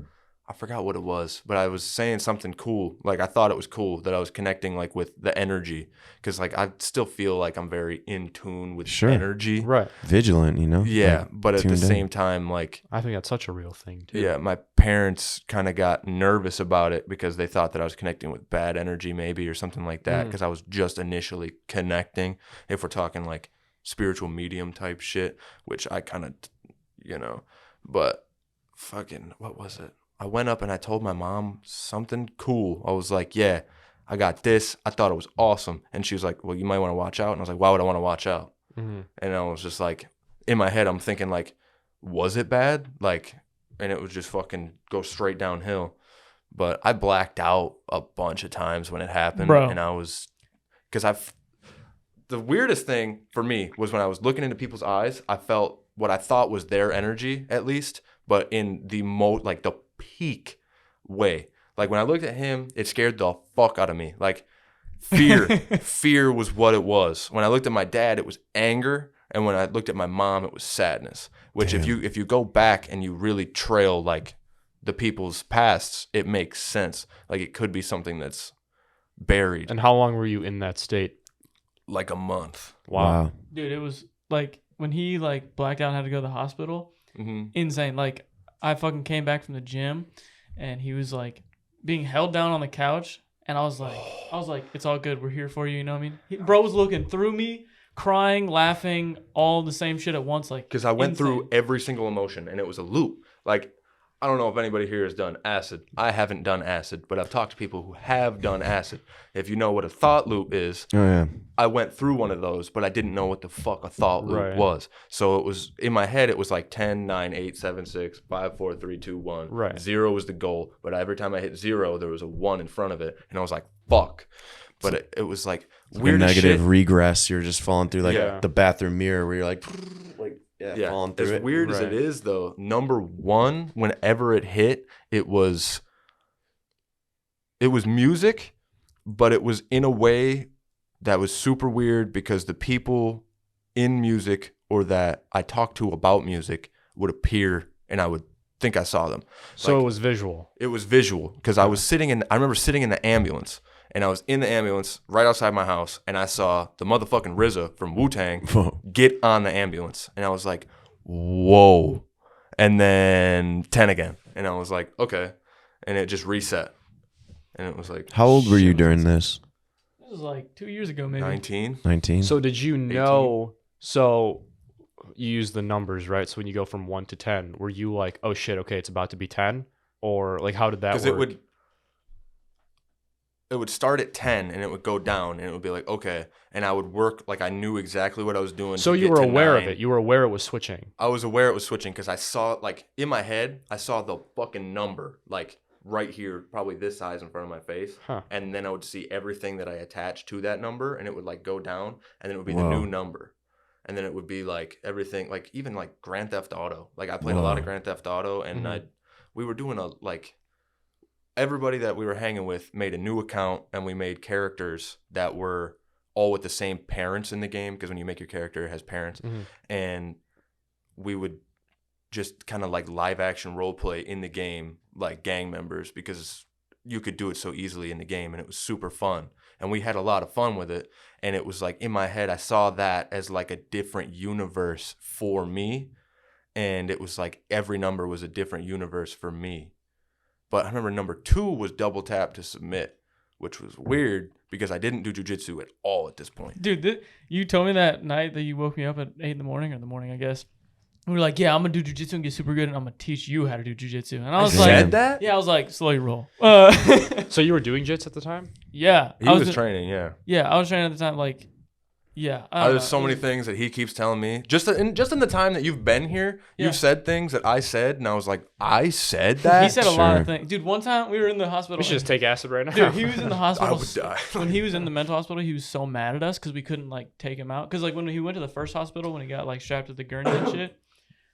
I forgot what it was, but I was saying something cool. Like I thought it was cool that I was connecting like with the energy, because like I still feel like I'm very in tune with Sure. energy. Right. Vigilant, you know? Yeah, Like, but at the tuned in. same time, like I think that's such a real thing too. yeah, my parents kind of got nervous about it because they thought that I was connecting with bad energy maybe or something like that, because I was just initially connecting, if we're talking like spiritual medium type shit, which I kind of, but fucking, what was it? I went up and I told my mom something cool. I was like, yeah, I got this. I thought it was awesome. And she was like, well, you might want to watch out. And I was like, why would I want to watch out? Mhm. And I was just like, in my head, I'm thinking like, was it bad? Like, and it would just fucking go straight downhill. But I blacked out a bunch of times when it happened. Bro. And I was, because the weirdest thing for me was when I was looking into people's eyes, I felt what I thought was their energy at least, but in the like the peak way. Like when I looked at him, it scared the fuck out of me. Like fear was what it was. When I looked at my dad, it was anger. And when I looked at my mom, it was sadness. Which Damn. if you go back and you really trail like the people's pasts, it makes sense. Like it could be something that's buried. And how long were you in that state? Like a month. Wow. Dude, it was like when he like blacked out and had to go to the hospital. Mm-hmm. Insane. Like I fucking came back from the gym and he was like being held down on the couch and I was like, it's all good. We're here for you. You know what I mean? Bro was looking through me, crying, laughing, all the same shit at once. Like, Because I went insane. through every single emotion and it was a loop. Like, I don't know if anybody here has done acid. I haven't done acid, but I've talked to people who have done acid. If you know what a thought loop is, Oh yeah. I went through one of those, but I didn't know what the fuck a thought loop Right. was. So it was in my head, it was like 10, 9, 8, 7, 6, 5, 4, 3, 2, 1. Right. 0 was the goal, but every time I hit 0, there was a 1 in front of it, and I was like, fuck. But it was like weird a as negative shit. regress. You're just falling through like Yeah. the bathroom mirror where you're like Yeah, falling through as it. weird as it Right. is, though, number one, whenever it hit, it was music, but it was in a way that was super weird because the people in music or that I talked to about music would appear and I would think I saw them. So Like, it was visual. it was visual because I remember sitting in the ambulance and I was in the ambulance right outside my house and I saw the motherfucking RZA from Wu-Tang get on the ambulance and I was like, whoa. And then 10 again. And I was like, okay. And it just reset. And it was like, How old were you shit, during this? This was like 2 years ago, maybe. 19? 19. So did you know? So you use the numbers, right? So when you go from 1 to 10, were you like, oh shit, okay, it's about to be 10, or like how did that work? Because it would start at 10 and it would go down and it would be like, okay. And I would work like I knew exactly what I was doing. So to you get were to aware 9. of it. You were aware it was switching. I was aware it was switching because I saw it like in my head. I saw the fucking number like right here, probably this size in front of my face. Huh. And then I would see everything that I attached to that number and it would like go down and then it would be the Whoa. new number. And then it would be like everything, like even like Grand Theft Auto. Like I played a lot of Grand Theft Auto and we were doing everybody that we were hanging with made a new account and we made characters that were all with the same parents in the game because when you make your character, it has parents. And we would just kind of like live action role play in the game like gang members because you could do it so easily in the game and it was super fun. And we had a lot of fun with it. And it was like in my head, I saw that as like a different universe for me. And it was like every number was a different universe for me. But I remember number 2 was double tap to submit, which was weird because I didn't do jujitsu at all at this point. Dude, you told me that night that you woke me up at 8 in the morning, or in the morning, I guess. We were like, yeah, I'm going to do jujitsu and get super good, and I'm going to teach you how to do jujitsu. And I was like, Said that? yeah, I was like, slow your roll. So you were doing jits at the time? Yeah. He was training, yeah. Yeah, I was training at the time, like, yeah. There's so many things that he keeps telling me. Just in the time that you've been here, Yeah. you've said things that I said, and I was like, I said that? He said a lot of Sure. things. Dude, one time we were in the hospital. We should just take acid right now. Dude, he was in the I hospital. would die. When he was in the mental hospital, he was so mad at us because we couldn't, like, take him out. Because, like, when he went to the first hospital, when he got, like, strapped to the gurney and shit.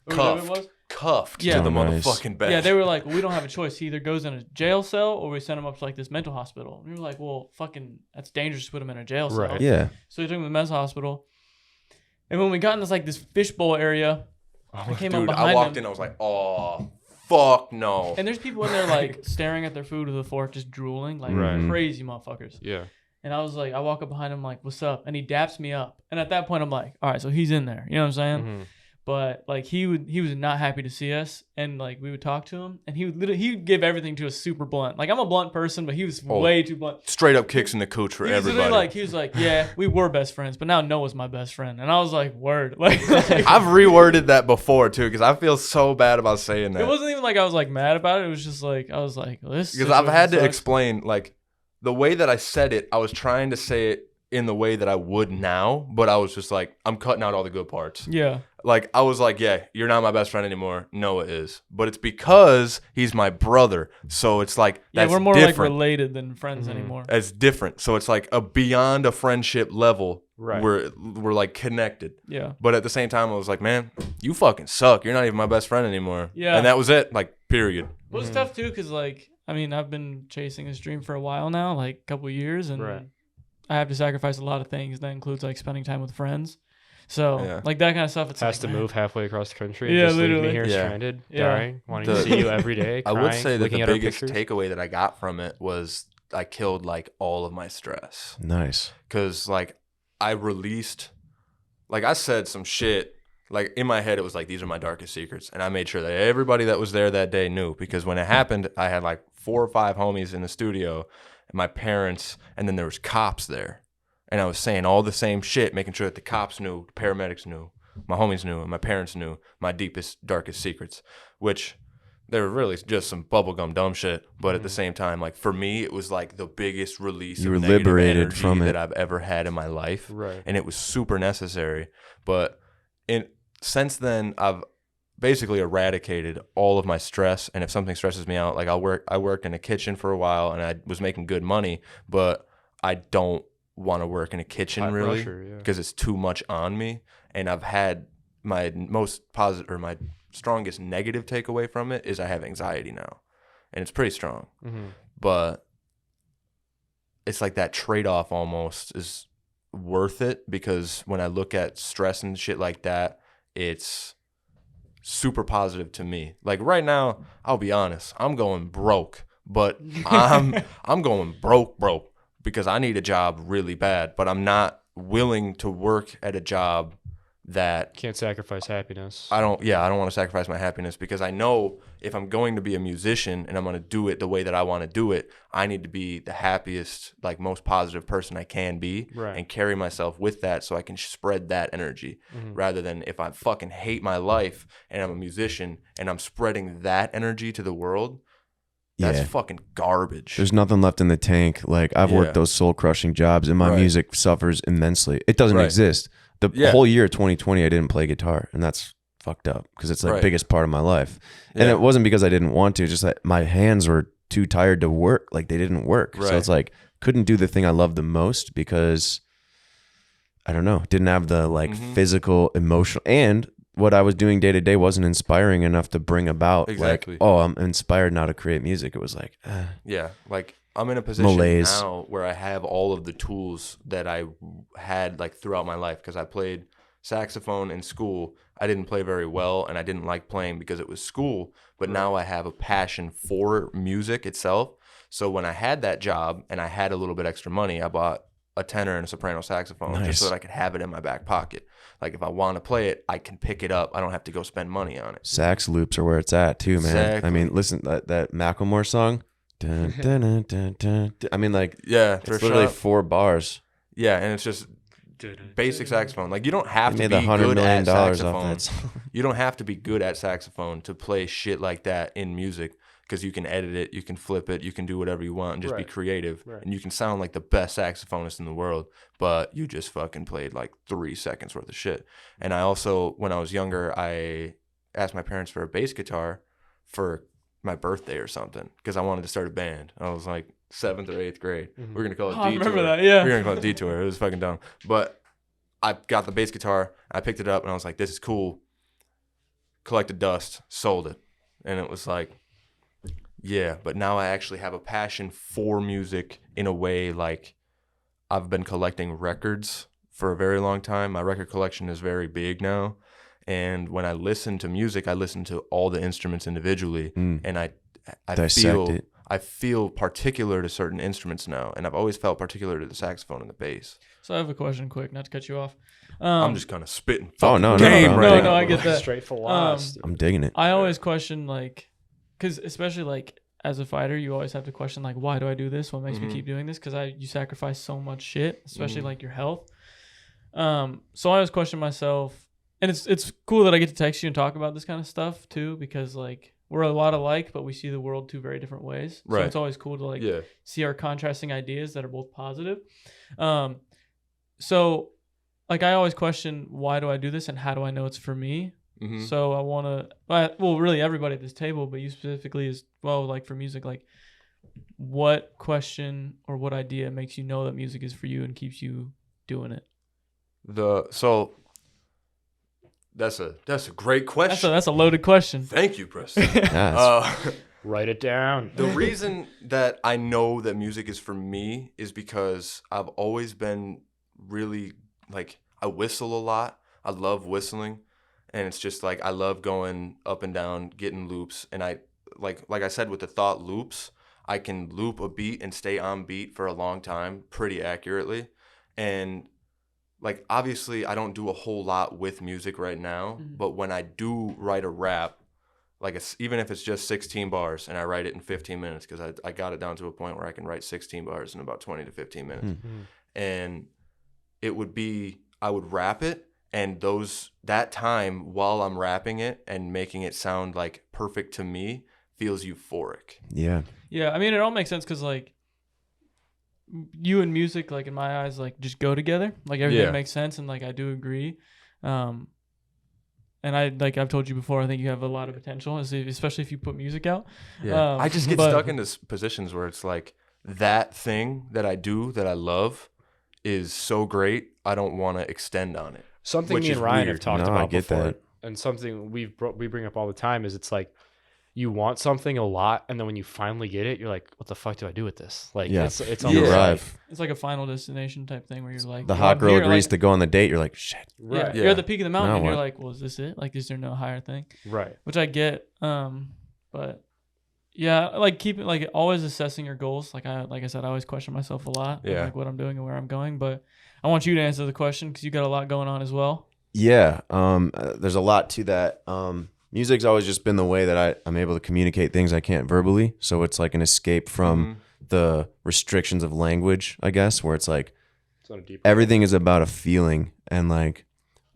or whatever it was. Cuffed Yeah. to the Nice. motherfucking bed. Yeah, they were like, well, we don't have a choice. He either goes in a jail cell or we send him up to like this mental hospital. And we were like, well, fucking, that's dangerous to put him in a jail cell. Right. Yeah. So we took him to the mental hospital. And when we got in this fishbowl area, I came up Dude, behind I walked him. in, I was like, oh, fuck no. And there's people in there like staring at their food with a fork, just drooling, like Right. crazy motherfuckers. Yeah. And I was like, I walk up behind him, like, what's up? And he daps me up. And at that point, I'm like, all right, so he's in there. You know what I'm saying? But like he was not happy to see us, and like we would talk to him, and he would give everything to us super blunt. Like I'm a blunt person, but he was way too blunt. Straight up kicks in the cooch for He was everybody. literally like, he was like, yeah, we were best friends, but now Noah's my best friend, and I was like, word. Like I've reworded that before too, because I feel so bad about saying that. it wasn't even like I was like mad about it. It was just like I was like, this. Because I've had to situation explain, like, the way that I said it, I was trying to say it in the way that I would now, but I was just like, I'm cutting out all the good parts. sucks. Yeah. Like, I was like, yeah, you're not my best friend anymore. Noah is. But it's because he's my brother. So it's like, Yeah, that's we're more like different. related than friends anymore. It's different. So it's like a beyond a friendship level. Right. We're like connected. Yeah. But at the same time, I was like, man, you fucking suck. You're not even my best friend anymore. Yeah. And that was it. Like, period. Well, it's tough too, because like I mean, I've been chasing this dream for a while now, like a couple of years, and Right. I have to sacrifice a lot of things. That includes like spending time with friends. So Yeah. like that kind of stuff. It's Has like, to man. move halfway across the country and Yeah, just leave me literally. here Yeah. stranded, Yeah. dying, wanting The- to see you every day, I crying, would say that looking the at our biggest pictures. takeaway that I got from it was I killed like all of my stress. Nice. Because like I released, like I said some shit, like in my head it was like, these are my darkest secrets, and I made sure that everybody that was there that day knew, because when it happened I had like 4 or 5 homies in the studio and my parents, and then there was cops there, and I was saying all the same shit, making sure that the cops knew, the paramedics knew, my homies knew, and my parents knew my deepest, darkest secrets, which they were really just some bubblegum dumb shit. But at the same time, like for me, it was like the biggest release You of were negative liberated energy from it. that I've ever had in my life. Right. And it was super necessary. But since then, I've basically eradicated all of my stress. And if something stresses me out, like I worked in a kitchen for a while and I was making good money, but I don't want to work in a kitchen High really, pressure, yeah. because it's too much on me. And I've had my most positive, or my strongest negative takeaway from it is I have anxiety now, and it's pretty strong. Mm-hmm. But it's like that trade-off almost is worth it, because when I look at stress and shit like that, it's super positive to me. Like right now, I'll be honest, I'm going broke, but I'm going broke because I need a job really bad, but I'm not willing to work at a job that Can't sacrifice happiness. I don't want to sacrifice my happiness, because I know if I'm going to be a musician and I'm going to do it the way that I want to do it, I need to be the happiest, like most positive person I can be, Right. and carry myself with that so I can spread that energy, rather than if I fucking hate my life and I'm a musician and I'm spreading that energy to the world, that's Yeah. fucking garbage. There's nothing left in the tank. Like I've Yeah. worked those soul crushing jobs, and my Right. music suffers immensely. It doesn't Right. exist. The Yeah. whole year 2020, I didn't play guitar, and that's fucked up because it's the Right. biggest part of my life. And Yeah. it wasn't because I didn't want to, just that my hands were too tired to work. Like they didn't work. So Right. it's like couldn't do the thing I love the most because I don't know, didn't have the like Mhm. physical, emotional, and what I was doing day to day wasn't inspiring enough to bring about Exactly. like, oh, I'm inspired now to create music. It was like, Yeah, like I'm in a position Malaise. now where I have all of the tools that I had like throughout my life, because I played saxophone in school. I didn't play very well, and I didn't like playing because it was school, but now I have a passion for music itself. So when I had that job and I had a little bit extra money, I bought a tenor and a soprano saxophone Nice. just so that I could have it in my back pocket. Like if I want to play it, I can pick it up. I don't have to go spend money on it. sax loops are where it's at too, man. Exactly. I mean, listen, that Macklemore song. Dun, dun, dun, dun, dun, dun. I mean, like, Yeah, it's thrift literally shop. 4 bars. Yeah, and it's just basic saxophone. Like you don't have They to made be $100 good million at off saxophone. that song. You don't have to be good at saxophone to play shit like that in music, because you can edit it, you can flip it, you can do whatever you want and just be Right. creative. Right. And you can sound like the best saxophonist in the world, but you just fucking played like 3 seconds worth of shit. And I also, when I was younger, I asked my parents for a bass guitar for my birthday or something, because I wanted to start a band. I was like 7th or 8th grade. Mhm. We're going to call it Oh, I Detour. remember that, yeah. We're going to call it Detour. It was fucking dumb. But I got the bass guitar, I picked it up, and I was like, this is cool. Collected dust, sold it. And it was like, yeah, but now I actually have a passion for music in a way. Like I've been collecting records for a very long time. My record collection is very big now. And when I listen to music, I listen to all the instruments individually. And I Dissect it. I feel particular to certain instruments now. And I've always felt particular to the saxophone and the bass. So I have a question, quick, not to cut you off. I'm just kind of spitting Oh, no, game no, right no, now. I get that. Straight philosophy. I'm digging it. I always question, like, because especially like as a fighter, you always have to question, like, why do I do this? What makes me keep doing this? Because you sacrifice so much shit, especially like your health. So I always question myself, and it's cool that I get to text you and talk about this kind of stuff too, because like we're a lot alike, but we see the world 2 very different ways. So Right. it's always cool to like Yeah. see our contrasting ideas that are both positive. So like I always question, why do I do this and how do I know it's for me? Mhm. So I want to, well, really everybody at this table, but you specifically as well, like for music, like what question or what idea makes you know that music is for you and keeps you doing it? So that's a great question. That's a loaded question. Thank you, Preston. Yeah, Write it down. The reason that I know that music is for me is because I've always been really, like, I whistle a lot. I love whistling, and it's just like I love going up and down, getting loops, and I like I said with the thought loops, I can loop a beat and stay on beat for a long time pretty accurately. And like obviously I don't do a whole lot with music right now, but when I do write a rap, like even if it's just 16 bars and I write it in 15 minutes, because I got it down to a point where I can write 16 bars in about 20 to 15 minutes. And it would be, I would rap it, and that time while I'm rapping it and making it sound like perfect to me feels euphoric. Yeah. Yeah, I mean, it all makes sense because, like, you and music, like, in my eyes, like, just go together. Like, everything makes sense, and, like, I do agree. And like I've told you before, I think you have a lot of potential, especially if you put music out. Yeah. I just get stuck into positions where it's like that thing that I do that I love is so great, I don't want to extend on it. Something Which me is and Ryan weird. have talked No, I about get before, that. and something we bring up all the time is it's like you want something a lot, and then when you finally get it, you're like, "What the fuck do I do with this?" Like, Yeah. it's You almost like, arrive. It's like a final destination type thing where you're like, The well, hot I'm girl here, agrees like, to go on the date. You're like, shit. right, you're at the peak of the mountain, Now and you're what? like, well, is this it? Like, is there no higher thing? right. Which I get, but yeah, like keeping like always assessing your goals. Like I said, I always question myself a lot, Yeah. like what I'm doing and where I'm going. But I want you to answer the question because you got a lot going on as well. Yeah. There's a lot to that. Music's always just been the way that I'm able to communicate things I can't verbally. So it's like an escape from the restrictions of language, I guess, where it's like It's on a deeper everything is about a feeling. And like,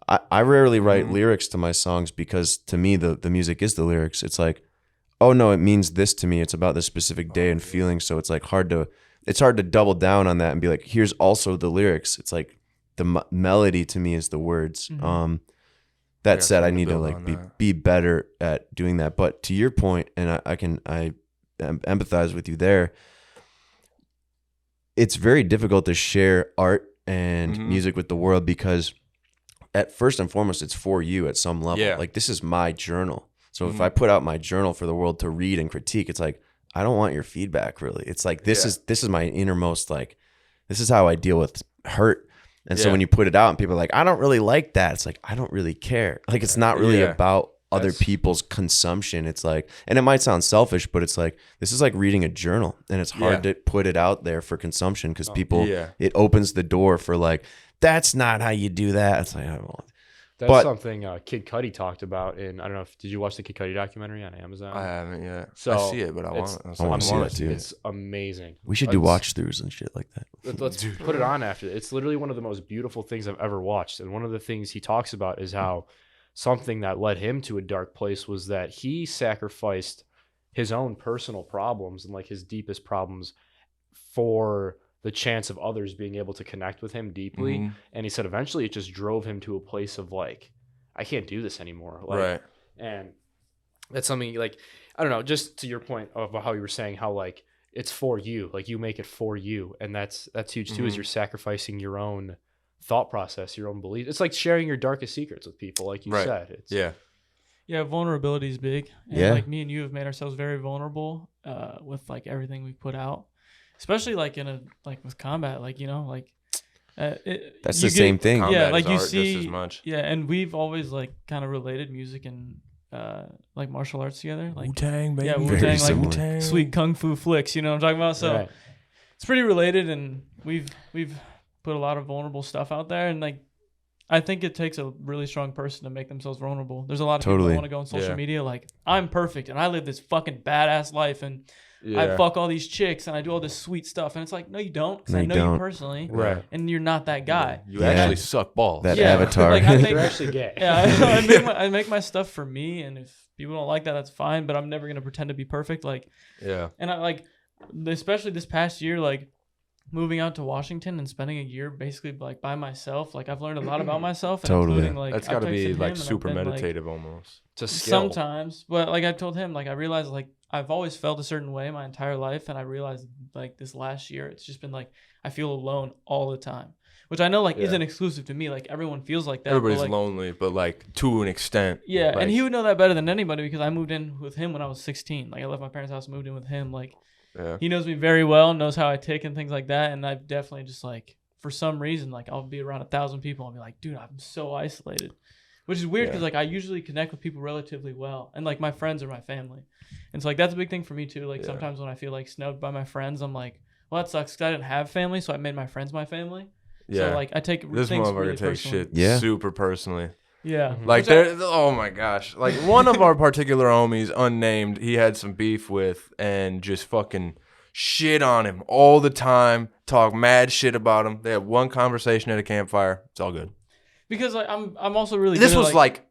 I rarely write lyrics to my songs because to me, the music is the lyrics. It's like, oh no, it means this to me. It's about this specific day and feeling. So it's like hard to double down on that and be like, here's also the lyrics. It's like the melody to me is the words. That said, I need to like be better at doing that. But to your point, and I empathize with you there. It's very difficult to share art and music with the world because at first and foremost, it's for you at some level. Yeah. Like this is my journal. So if I put out my journal for the world to read and critique, it's like, I don't want your feedback really. It's like, this is my innermost, like, this is how I deal with hurt. And so when you put it out and people are like, I don't really like that. It's like, I don't really care. Like, it's not really about other people's consumption. It's like, and it might sound selfish, but it's like, this is like reading a journal and it's hard to put it out there for consumption because people, it opens the door for like, that's not how you do that. It's like, I don't know. That's something Kid Cudi talked about in, I don't know if, did you watch the Kid Cudi documentary on Amazon? I haven't yet. So I see it, but I want to see that too. It's amazing. We should do watch throughs and shit like that. Let's put it on after. It's literally one of the most beautiful things I've ever watched. And one of the things he talks about is how something that led him to a dark place was that he sacrificed his own personal problems and like his deepest problems for the chance of others being able to connect with him deeply. And he said eventually it just drove him to a place of like, I can't do this anymore. Like, Right. And that's something like, I don't know, just to your point of how you were saying how like it's for you, like you make it for you. And that's huge too, is you're sacrificing your own thought process, your own beliefs. It's like sharing your darkest secrets with people, like you said. It's, Yeah, vulnerability is big. And Yeah. like me and you have made ourselves very vulnerable with like everything we put out. Especially like in a like with combat, like, you know, like That's the same thing. Yeah, Combat like is you art see just as much. Yeah, and we've always like kind of related music and like martial arts together. Like Wu-Tang, baby. yeah, Very Wu-Tang, similar. like Wu-Tang. sweet kung fu flicks, you know what I'm talking about? So Right. it's pretty related, and we've put a lot of vulnerable stuff out there, and like I think it takes a really strong person to make themselves vulnerable. There's a lot of people Totally. that want to go on social media like, I'm perfect and I live this fucking badass life and I Yeah. fuck all these chicks and I do all this sweet stuff. And it's like, no, you don't. Because No, I you know don't. you personally. Right. And you're not that guy. You Yeah. actually suck balls. That Yeah. avatar. Like, I You're think, actually gay. yeah, I make my stuff for me. And if people don't like that, that's fine. But I'm never going to pretend to be perfect. Like, Yeah. and I like, especially this past year, like moving out to Washington and spending a year basically like by myself. Like I've learned a lot about myself. And Totally. including, like, That's I've got to texted be him like and I've super been, like, meditative almost. It's a skill. sometimes, but like I told him, like I realized like I've always felt a certain way my entire life, and I realized like this last year it's just been like I feel alone all the time, which I know like isn't exclusive to me. Like everyone feels like that. Everybody's but, like, lonely, but like to an extent. yeah, like, and he would know that better than anybody because I moved in with him when I was 16. Like I left my parents' house, moved in with him. Like Yeah. he knows me very well, knows how I tick and things like that, and I've definitely just like for some reason, like I'll be around 1,000 people and be like, dude, I'm so isolated, which is weird because like I usually connect with people relatively well, and like my friends are my family, and so like that's a big thing for me too. Like sometimes when I feel like snubbed by my friends, I'm like, well, that sucks because I didn't have family, so I made my friends my family. Yeah. So like I take This things motherfucker really takes personally. shit super personally. Yeah. Like oh my gosh. Like one of our particular homies, unnamed, he had some beef with and just fucking shit on him all the time, talk mad shit about him. They have one conversation at a campfire. It's all good. Because like I'm also really This good was at, like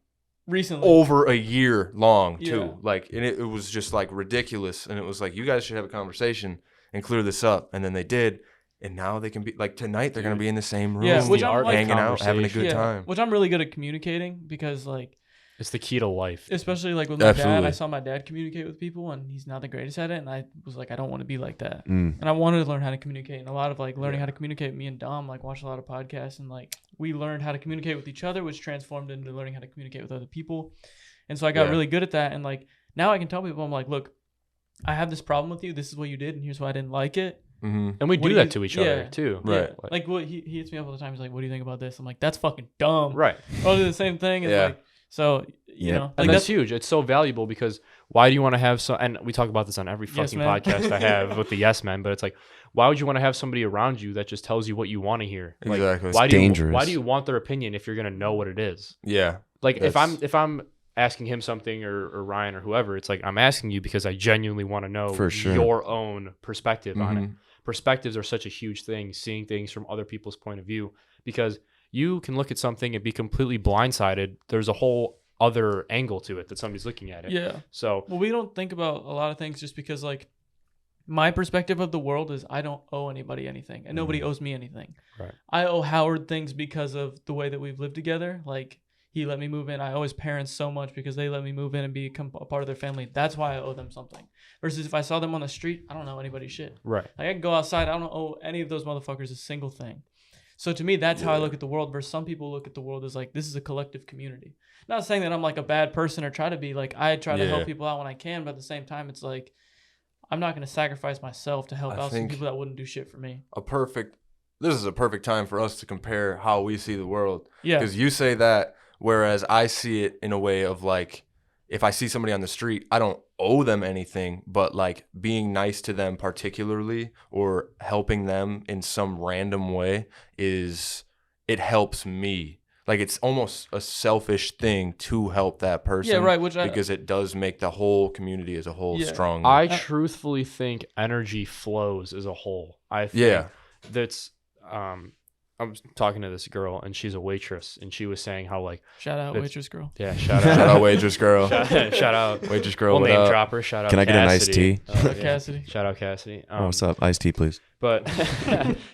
recently over a year long too. Yeah. Like and it was just like ridiculous. And it was like, you guys should have a conversation and clear this up. And then they did. And now they can be like tonight they're gonna be in the same room, Yeah, which I'm like, hanging out, having a good time. Which I'm really good at communicating because like It's the key to life. especially like with my dad, Absolutely. I saw my dad communicate with people and he's not the greatest at it, and I was like, I don't want to be like that. Mm. And I wanted to learn how to communicate, and a lot of like learning how to communicate. Me and Dom like watched a lot of podcasts, and like we learned how to communicate with each other, which transformed into learning how to communicate with other people. And so I got really good at that, and like now I can tell people, I'm like, look, I have this problem with you. This is what you did, and here's why I didn't like it. Mm-hmm. And we What do do that you- to each yeah. other too. Right. Yeah. Like what he hits me up all the time. He's like, what do you think about this? I'm like, that's fucking dumb. Right. I'll do the same thing. It's Yeah. like, so you know, And like that's huge. It's so valuable because why do you want to have some? And we talk about this on every Yes, fucking man. podcast I have with the yes men. But it's like, why would you want to have somebody around you that just tells you what you want to hear? Like, Exactly. Why It's do you, dangerous. Why do you want their opinion if you're gonna know what it is? Yeah. Like if That's- I'm asking him something or Ryan or whoever, it's like I'm asking you because I genuinely want to know For sure. your own perspective on it. Mhm. Perspectives are such a huge thing, seeing things from other people's point of view, because you can look at something and be completely blindsided. There's a whole other angle to it that somebody's looking at it. yeah. So Well, we don't think about a lot of things just because like my perspective of the world is I don't owe anybody anything and nobody owes me anything. Right. I owe Howard things because of the way that we've lived together. Like he let me move in. I owe his parents so much because they let me move in and become a part of their family. That's why I owe them something. Versus if I saw them on the street, I don't owe anybody shit. right. Like I can go outside, I don't owe any of those motherfuckers a single thing. So to me, that's how I look at the world. Versus some people look at the world as like this is a collective community. Not saying that I'm like a bad person or try to be. Like I try to help people out when I can, but at the same time, it's like I'm not going to sacrifice myself to help I out some think- people that wouldn't do shit for me. This is a perfect time for us to compare how we see the world. Yeah. Because you say that, whereas I see it in a way of like, if I see somebody on the street, I don't owe them anything, but like being nice to them particularly or helping them in some random way it helps me. Like it's almost a selfish thing to help that person. Yeah, right. Because it does make the whole community as a whole Yeah. stronger. I truthfully think energy flows as a whole. I think Yeah. that's I was talking to this girl and she's a waitress and she was saying how like shout out it's- waitress girl. yeah, shout Shout out out waitress girl. shout out Waitress girl. we'll what name up? drop her. Shout out Can I get an iced Cassidy. tea? Yeah. Cassidy. Shout out Cassidy. Oh, what's up? Iced tea, please. But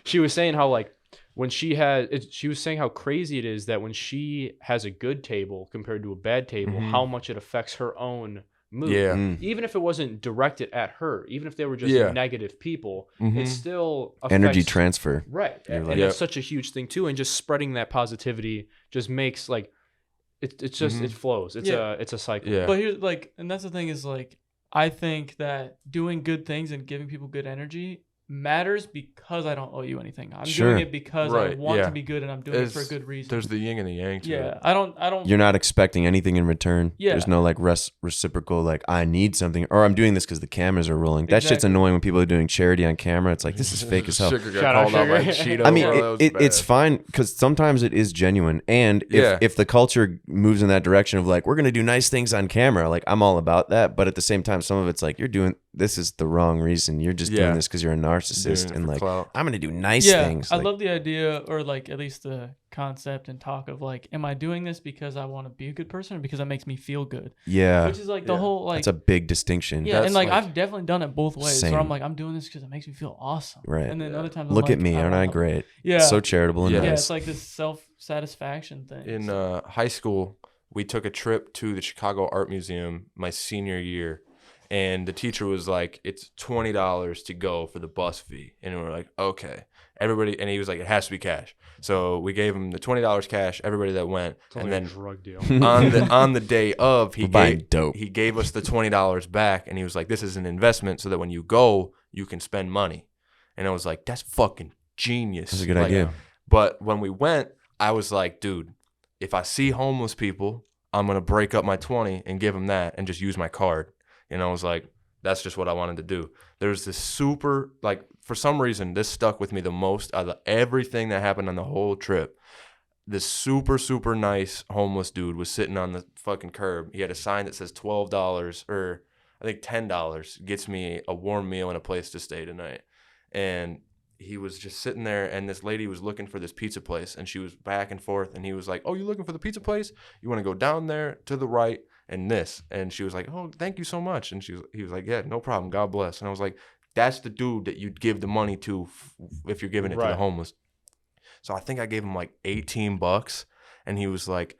she was saying how like when she was saying how crazy it is that when she has a good table compared to a bad table, Mhm. how much it affects her own mood. Yeah. Mm. Even if it wasn't directed at her, even if they were just Yeah. negative people, Mhm. it still affects, Energy transfer. right. You're And like- that's such a huge thing too. And just spreading that positivity just makes like it's just Mhm. it flows. It's Yeah. a cycle. Yeah. But here's like, and that's the thing is like, I think that doing good things and giving people good energy matters because I don't owe you anything. I'm Sure. doing it because I Right, want yeah. to be good and I'm doing it for a good reason. There's the yin and the yang to Yeah, it. I don't. You're not expecting anything in return. Yeah. There's no like reciprocal, like I need something or I'm doing this because the cameras are rolling. That shit's Exactly. annoying when people are doing charity on camera. It's like, this is fake as hell. Sugar got Shout out called out by Sugar. Cheeto. I mean, bro. That was it's bad. fine because sometimes it is genuine. And if, Yeah. if the culture moves in that direction of like, we're going to do nice things on camera, like I'm all about that. But at the same time, some of it's like, you're doing this is the wrong reason. You're just Yeah. doing this because you're a Doing narcissist. it And for like, clout. I'm going to do nice Yeah, things. I Like, love the idea, or like at least the concept and talk of like, am I doing this because I want to be a good person or because it makes me feel good? yeah, Which is like the Yeah. whole like that's a big distinction. yeah, and that's like like- I've definitely done it both ways. Same. Where I'm like, I'm doing this because it makes me feel awesome. Right. And then other times I'm Look like, at me. Aren't I wanna- great? Yeah. So charitable and Yeah. Yeah, nice. it's like this self satisfaction thing. In So- high school, we took a trip to the Chicago Art Museum my senior year, and the teacher was like, "It's $20 to go for the bus fee," and we were like, "Okay." Everybody, and he was like, "It has to be cash." So we gave him the $20 cash. Everybody that went, It's like and a then drug deal. on the day of, We're buying dope. he gave us the $20 back, and he was like, "This is an investment, so that when you go, you can spend money." And I was like, "That's fucking genius." That's a good Like, idea. But when we went, I was like, dude, if I see homeless people, I'm going to break up my 20 and give them that and just use my card. And I was like, that's just what I wanted to do. There's this super, like, for some reason, this stuck with me the most out of everything that happened on the whole trip. This super, super nice homeless dude was sitting on the fucking curb. He had a sign that says $12 or I think $10 gets me a warm meal and a place to stay tonight. And he was just sitting there, and this lady was looking for this pizza place, and she was back and forth, and he was like, oh, you looking for the pizza place? You want to go down there to the right and this? And she was like, oh, thank you so much. And he was like, yeah, no problem. God bless. And I was like, that's the dude that you'd give the money to if you're giving it to the homeless. So I think I gave him like $18, and he was like,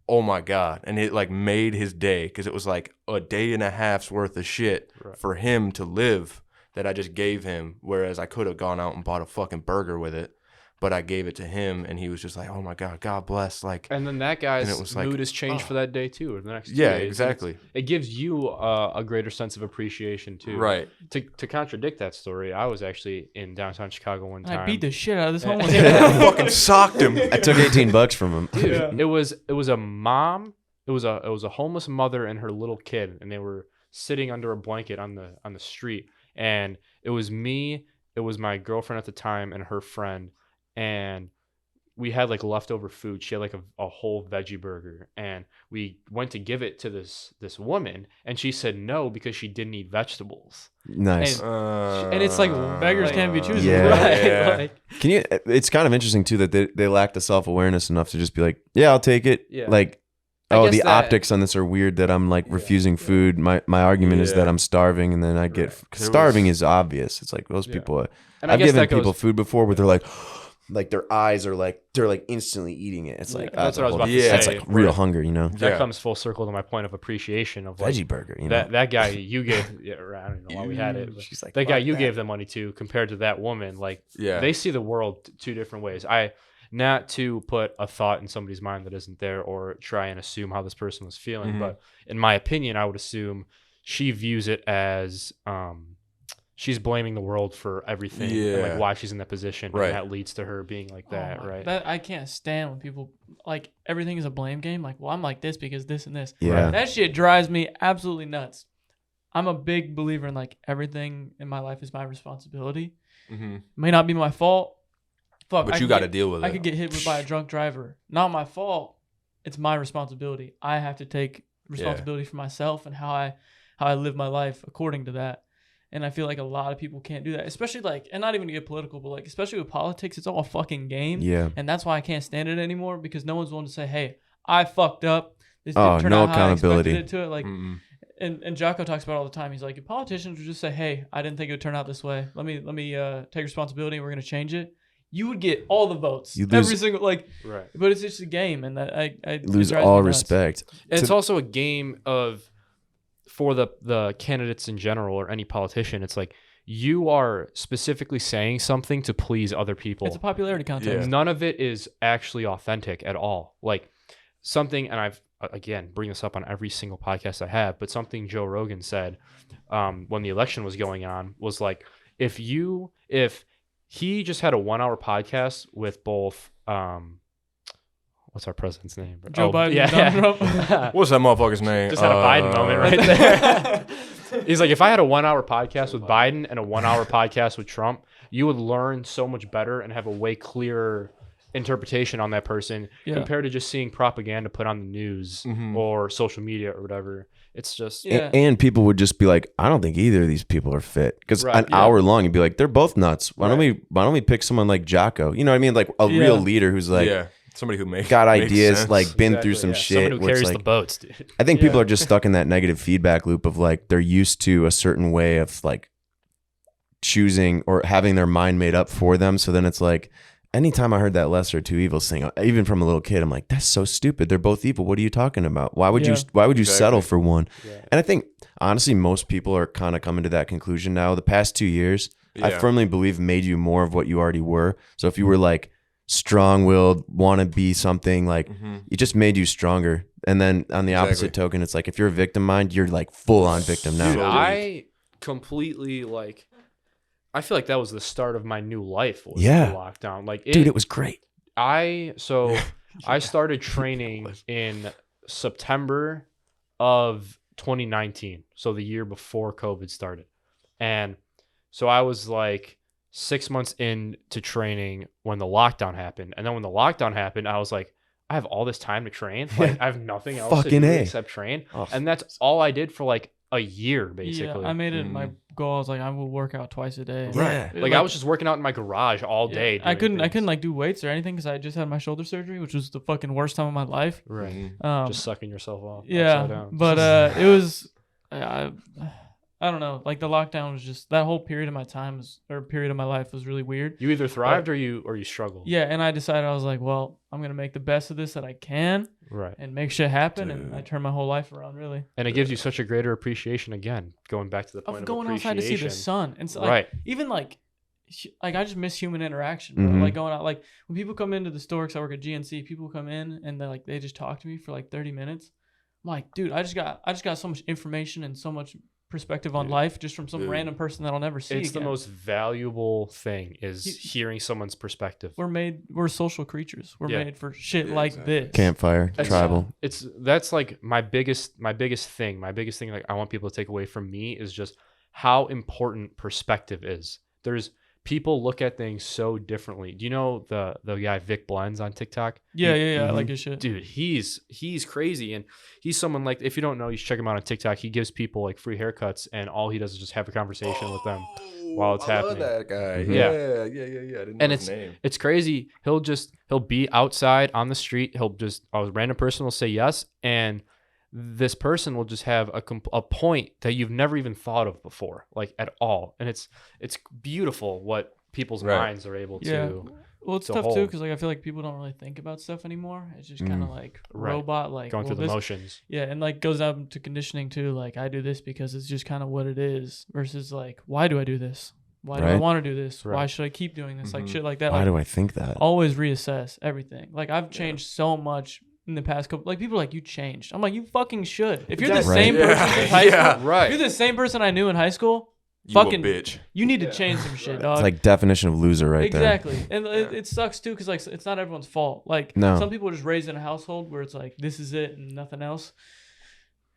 oh my God. And it like made his day, because it was like a day and a half's worth of shit for him to live that I just gave him, whereas I could have gone out and bought a fucking burger with it, but I gave it to him, and he was just like, oh my God, God bless. Like, and then that guy's mood has changed for that day too, or the next 2 days. Exactly. It gives you a greater sense of appreciation too. Right. To contradict that story, I was actually in downtown Chicago one time. I beat the shit out of this homeless I guy. fucking socked him. I took $18 from him. Dude, it was a mom. It was a homeless mother and her little kid, and they were sitting under a blanket on the street. And it was me, it was my girlfriend at the time, and her friend. And we had like leftover food. She had like a whole veggie burger. And we went to give it to this woman, and she said no because she didn't eat vegetables. Nice. And it's like Beggars can't be choosers. Yeah. Right? Yeah. Like, Can you? It's kind of interesting too that they lack the self-awareness enough to just be like, yeah, I'll take it. Yeah. Like, I oh, guess the that- optics on this are weird that I'm like refusing food. My argument is that I'm starving, and then I get starving is obvious. It's like those people. And I I've guess given that goes- people food before where they're like their eyes are like they're like instantly eating it. It's like that's what I was about to Yeah. say. That's like real hunger, you know. That Yeah. comes full circle to my point of appreciation of like, Veggie burger, you know. that guy you gave. Yeah, I don't know why we had it. But She's like, that guy "Fuck you that." gave the money to compared to that woman, like Yeah. they see the world two different ways. Not to put a thought in somebody's mind that isn't there or try and assume how this person was feeling, Mhm. but in my opinion, I would assume she views it as she's blaming the world for everything and like Yeah. why she's in that position, Right. and that leads to her being like that, right? That I can't stand when people like everything is a blame game. Like, well, I'm like this because this and this. Yeah. That shit drives me absolutely nuts. I'm a big believer in like everything in my life is my responsibility. Mm-hmm. May not be my fault. Fuck, But I you could got to get- deal with it. I could get hit by a drunk driver. Not my fault. It's my responsibility. I have to take responsibility for myself and how I live my life according to that. And I feel like a lot of people can't do that, especially like, and not even to get political, but like, especially with politics, it's all a fucking game. Yeah. And that's why I can't stand it anymore, because no one's willing to say, hey, I fucked up. This Oh, didn't turn no out how I accountability. expected it to. Like, Mm-mm. and Jocko talks about it all the time. He's like, if politicians would just say, hey, I didn't think it would turn out this way. Let me take responsibility and we're going to change it. You would get all the votes. You lose- Every single, like, Right. but it's just a game. And I Lose it drives all me nuts. respect. And it's also a game of for the candidates in general or any politician. It's like you are specifically saying something to please other people. It's a popularity contest. Yeah. None of it is actually authentic at all. Like something, and I've again bring this up on every single podcast I have, but something Joe Rogan said when the election was going on was like, if he just had a 1 hour podcast with both what's our president's name? Joe Biden, yeah, Donald Trump. What's that motherfucker's name? Just had a Biden moment right there. He's like, if I had a 1 hour podcast with Biden and a 1 hour podcast with Trump, you would learn so much better and have a way clearer interpretation on that person compared to just seeing propaganda put on the news or social media or whatever. It's just And people would just be like, I don't think either of these people are fit. Because Right, an hour long, you'd be like, they're both nuts. Why don't we pick someone like Jocko? You know what I mean? Like a real leader who's like somebody who makes got makes ideas, sense. like been through some Someone shit. who where it's carries like, the boats, dude. I think people are just stuck in that negative feedback loop of like they're used to a certain way of like choosing or having their mind made up for them. So then it's like, anytime I heard that lesser of two evils thing, even from a little kid, I'm like, that's so stupid. They're both evil. What are you talking about? Why would you settle for one? Yeah. And I think honestly, most people are kind of coming to that conclusion now. The past 2 years, I firmly believe made you more of what you already were. So if you were like strong-willed, want to be something, like it just made you stronger. And then on the opposite token, it's like if you're a victim mind, you're like full-on victim now. Dude, I completely like. I feel like that was the start of my new life. Was the lockdown. Like, dude, it was great. I started training in September of 2019, so the year before COVID started. And so I was like 6 months into training when the lockdown happened. And then when the lockdown happened, I was like, I have all this time to train. Like I have nothing else to Fucking do A. except train. Oh, And that's all I did for like a year, basically. Yeah, I made it my goal. I was like, I will work out twice a day. Yeah. Like I was just working out in my garage all day. I doing couldn't things. like do weights or anything because I just had my shoulder surgery, which was the fucking worst time of my life. Right. Mhm. Just sucking yourself off. upside Yeah, down. but it was, I don't know. Like the lockdown was just that whole period of my time period of my life was really weird. You either thrived or you struggled. Yeah, and I decided I was like, well, I'm gonna make the best of this that I can Right. and make shit happen, and Dude. I turned my whole life around really. And it gives you such a greater appreciation again, going back to the point Of of going outside to see the appreciation. sun and so, like, Right. even like I just miss human interaction, bro. Mhm. Like going out, like when people come into the store, 'cause I work at GNC, people come in and they just talk to me for like 30 minutes. I'm like, dude, I just got so much information and so much perspective on life just from some Dude. random person that I'll never see It's again. the most valuable thing is He- hearing someone's perspective. We're social creatures. We're Yeah. made for shit Yeah, like exactly. this. Campfire, That's- tribal. That's like my biggest thing. My biggest thing like I want people to take away from me is just how important perspective is. There's people look at things so differently. Do you know the guy Vic Blends on TikTok? Yeah, I Mhm. like his shit. Dude, he's crazy, and he's someone like, if you don't know, you should check him out on TikTok. He gives people like free haircuts, and all he does is just have a conversation with them while it's I happening. love that guy. Mhm. Yeah. I didn't know And his name. It's crazy. He'll be outside on the street. A random person will say yes, and this person will just have a point that you've never even thought of before, like at all. And it's beautiful what people's Right. minds are able Yeah. to. Well, it's to tough too hold. because like I feel like people don't really think about stuff anymore. It's just kind of like Right. robot, like Going well, through the this- motions. Yeah, and like goes down to conditioning too. Like I do this because it's just kind of what it is. Versus like, why do I do this? Why do I Right. want to do this? Why Right. should I keep doing this? Like Mhm. shit like that. Why Like, do I think that? always reassess everything. Like I've changed so much in the past couple. Like people are like, you changed. I'm like, you fucking should. If you're the Right. same Yeah. person in high Yeah. school, Right. if you're the same person I knew in high school. You Fucking a bitch. You need to change some shit, dog. It's like definition of loser right Exactly, and it sucks too because like it's not everyone's fault. Like No. some people are just raised in a household where it's like this is it and nothing else.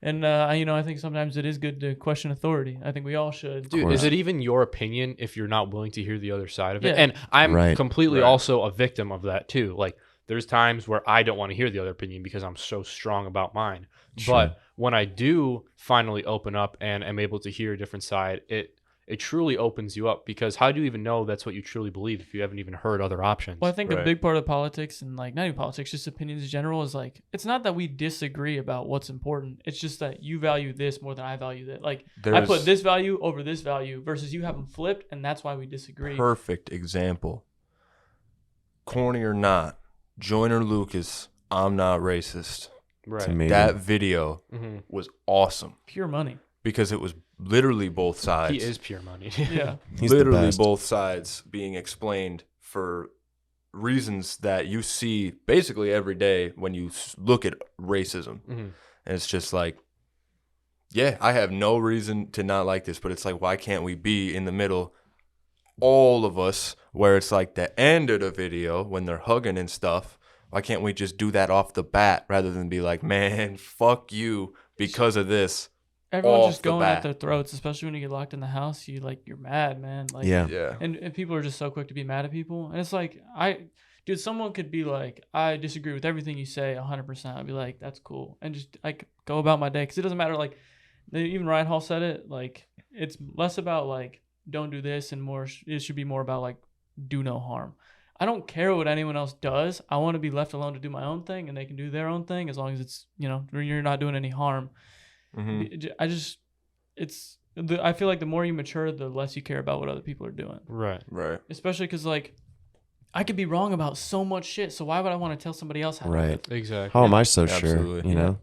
And I think sometimes it is good to question authority. I think we all should. Dude, course. is it even your opinion if you're not willing to hear the other side of it? Yeah. And I'm Right. completely Right. also a victim of that too. Like there's times where I don't want to hear the other opinion because I'm so strong about mine. Sure. But when I do finally open up and am able to hear a different side, it truly opens you up, because how do you even know that's what you truly believe if you haven't even heard other options? Well, I think a Right. big part of politics and like not even politics, just opinions in general is like it's not that we disagree about what's important. It's just that you value this more than I value that. Like I There's put this value over this value versus you have them flipped, and that's why we disagree. perfect example. Corny or not, Joyner Lucas, I'm not racist. right. It's amazing. That video hmm was awesome Pure money. because it was literally both sides. He is pure money. Yeah. He's the literally best. both sides being explained for reasons that you see basically every day when you look at racism. Mhm. And it's just like, yeah, I have no reason to not like this, but it's like, why can't we be in the middle, all of us, where it's like the end of the video when they're hugging and stuff? Why can't we just do that off the bat rather than be like, man, fuck you because of this? Everyone's Off just the going at bat. their throats, especially when you get locked in the house. You're mad, man. Like Yeah. Yeah. And people are just so quick to be mad at people. And it's like, dude, someone could be like, I disagree with everything you say 100%. I'd be like, that's cool. And just like go about my day. Cause it doesn't matter. Like even Ryan Hall said it, like it's less about like, don't do this and more, it should be more about like, do no harm. I don't care what anyone else does. I want to be left alone to do my own thing, and they can do their own thing as long as it's, you're not doing any harm. Mhm. I feel like the more you mature, the less you care about what other people are doing. Right. Right. Especially because, like, I could be wrong about so much shit. So why would I want to tell somebody else how to Right. live? Exactly. How am I so Absolutely. sure? You know?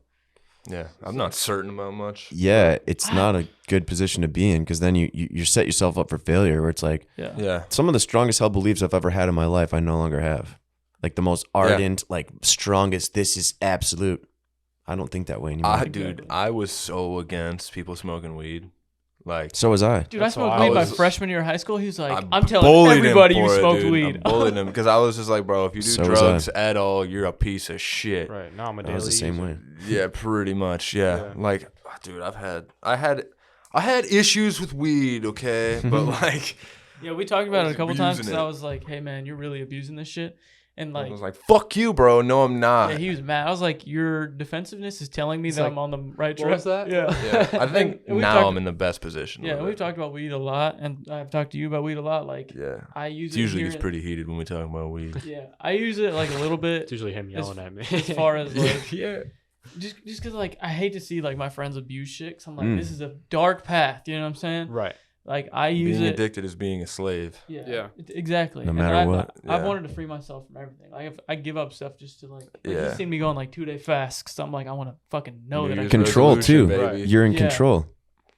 Yeah. I'm not certain about much. Yeah, it's not a good position to be in, because then you set yourself up for failure, where it's like Yeah. Yeah. some of the strongest held beliefs I've ever had in my life I no longer have. Like the most ardent, like strongest, this is absolute. I don't think that way anymore. Dude, I was so against people smoking weed. Like, So was I. Dude, I That's smoked why weed I my was- freshman year of high school. He was like, I I'm telling bullied him everybody you for it, smoked dude. weed. I bullied him because I was just like, bro, if you do So was drugs at all, you're a piece of shit. Right now, I'm a I daily was the same user. way. Yeah, pretty much. Yeah. Yeah. Like, dude, I had issues with weed, okay, but like, Yeah, we talked about I it a was couple times abusing because I it. was like, hey, man, you're really abusing this shit. And I like, was like, fuck you, bro. No, I'm not. yeah, he was mad. I was like, your defensiveness is telling me He's that like, I'm on the right what track. was that? Yeah. Yeah, I think And we've now talked- I'm in the best position. Yeah, with and we've it. talked about weed a lot, and I've talked to you about weed a lot. Like, Yeah, I use it it. usually here gets pretty heated when we talk about weed. Yeah, I use it like a little bit. It's usually him yelling at me. As far as like, Yeah. just because like I hate to see like my friends abuse shit. Cause I'm like, this is a dark path. You know what I'm saying? right. Like I use Being it. addicted is being a slave. Yeah. Exactly. No And matter what. I've Yeah. wanted to free myself from everything. Like I give up stuff just to like. Yeah. You've seen me go on like 2-day fasts. Cause I'm like I want to fucking know New that I Year's can. Control, resolution, too. baby. You're in Yeah. control.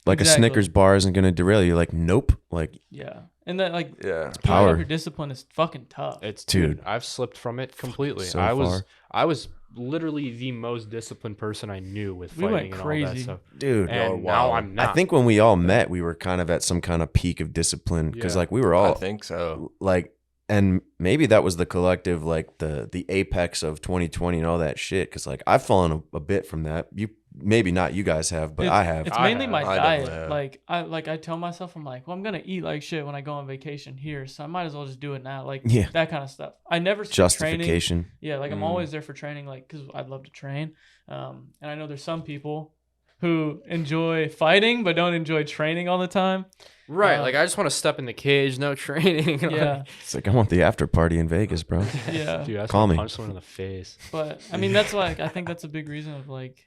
Like Exactly. a Snickers bar isn't going to derail you. Like, nope. Like, Yeah, and that like Yeah. keeping power. up your discipline is fucking tough. It's Dude. dude. I've slipped from it completely. so I was literally the most disciplined person I knew with We went fighting and all that crazy. stuff. dude. And You're now wild. I'm not. I think when we all met, we were kind of at some kind of peak of discipline because, Yeah. like, we were I all think so. like, and maybe that was the collective, like the apex of 2020 and all that shit. Because, like, I've fallen a bit from that. You maybe not, you guys have, but I have. It's I mainly have. my I diet. definitely have. I tell myself, I'm like, well, I'm gonna eat like shit when I go on vacation here, so I might as well just do it now. Like Yeah. that kind of stuff. I never skip training. Justification. Yeah, like I'm Mm. always there for training, like because I'd love to train. And I know there's some people who enjoy fighting but don't enjoy training all the time. right. Like I just want to step in the cage, no training. Like, Yeah, It's like, I want the after party in Vegas, bro. yeah. Dude, I just Call want me. to punch someone in the face. But I mean, that's like I think that's a big reason of like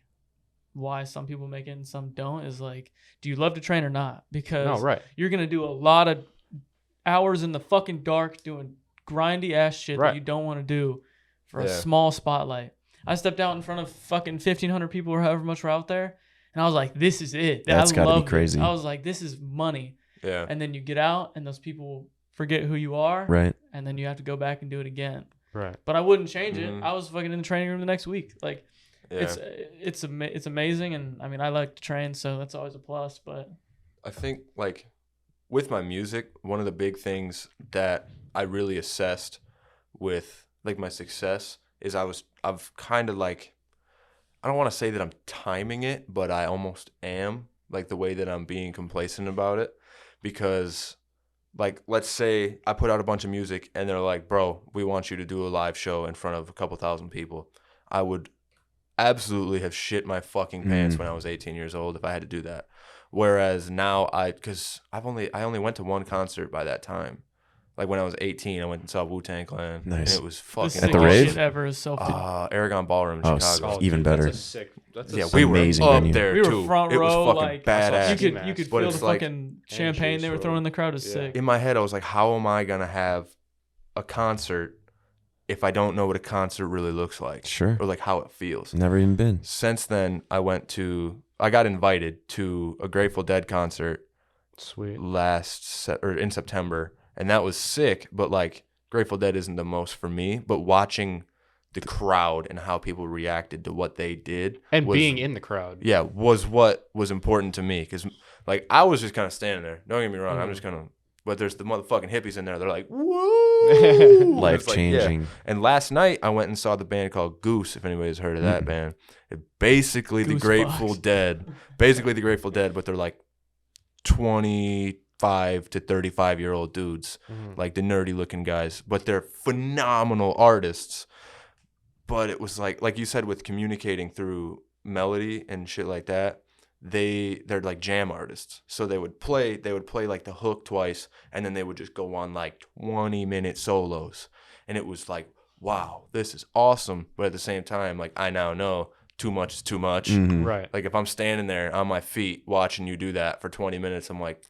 why some people make it and some don't. Is like, do you love to train or not? Because No, right. you're gonna do a lot of hours in the fucking dark doing grindy ass shit Right. that you don't want to do for a Yeah. small spotlight. I stepped out in front of fucking 1,500 people or however much were out there, and I was like, "This is it." That's I gotta be loved it. crazy. I was like, "This is money." Yeah. And then you get out, and those people forget who you are, Right. and then you have to go back and do it again. Right. But I wouldn't change it. Mhm. I was fucking in the training room the next week. Like, Yeah. it's amazing, and I mean, I like to train, so that's always a plus. But I think like with my music, one of the big things that I really assessed with like my success is I've kind of like, I don't want to say that I'm timing it, but I almost am, like the way that I'm being complacent about it. Because like, let's say I put out a bunch of music and they're like, bro, we want you to do a live show in front of a couple thousand people. I would absolutely have shit my fucking pants when I was 18 years old if I had to do that. Whereas now because I only went to one concert by that time. Like when I was 18, I went and saw Wu-Tang Clan. Nice. And it was the fucking At the sickest rave? shit ever is self. Aragon Ballroom in Oh, Chicago. even better. That's a sick. That's a Yeah, sick- we were amazing up venue. there We were too. front it was row, fucking like, badass. you could But feel it's the like- fucking champagne they were Juice throwing in the crowd is Yeah. sick. In my head, I was like, how am I gonna have a concert if I don't know what a concert really looks like Sure. or like how it feels? Never even been. Since then, I got invited to a Grateful Dead concert Sweet. in September, and that was sick. But like Grateful Dead isn't the most for me. But watching the crowd and how people reacted to what they did And was, being in the crowd. was what was important to me, because like I was just kind of standing there. Don't get me wrong, I'm just kind of. But there's the motherfucking hippies in there. They're like, woo! Life It's like, yeah. changing. And last night I went and saw the band called Goose. If anybody's heard of that band, basically the Goose Grateful Fox. Dead. Basically the Grateful Dead, but they're like 25 to 35-year-old dudes, like the nerdy looking guys. But they're phenomenal artists. But it was like you said, with communicating through melody and shit like that. They're like jam artists, so they would play like the hook twice, and then they would just go on like 20-minute solos, and it was like, wow, this is awesome. But at the same time, like I now know too much is too much. Mhm. Right. Like if I'm standing there on my feet watching you do that for 20 minutes, I'm like,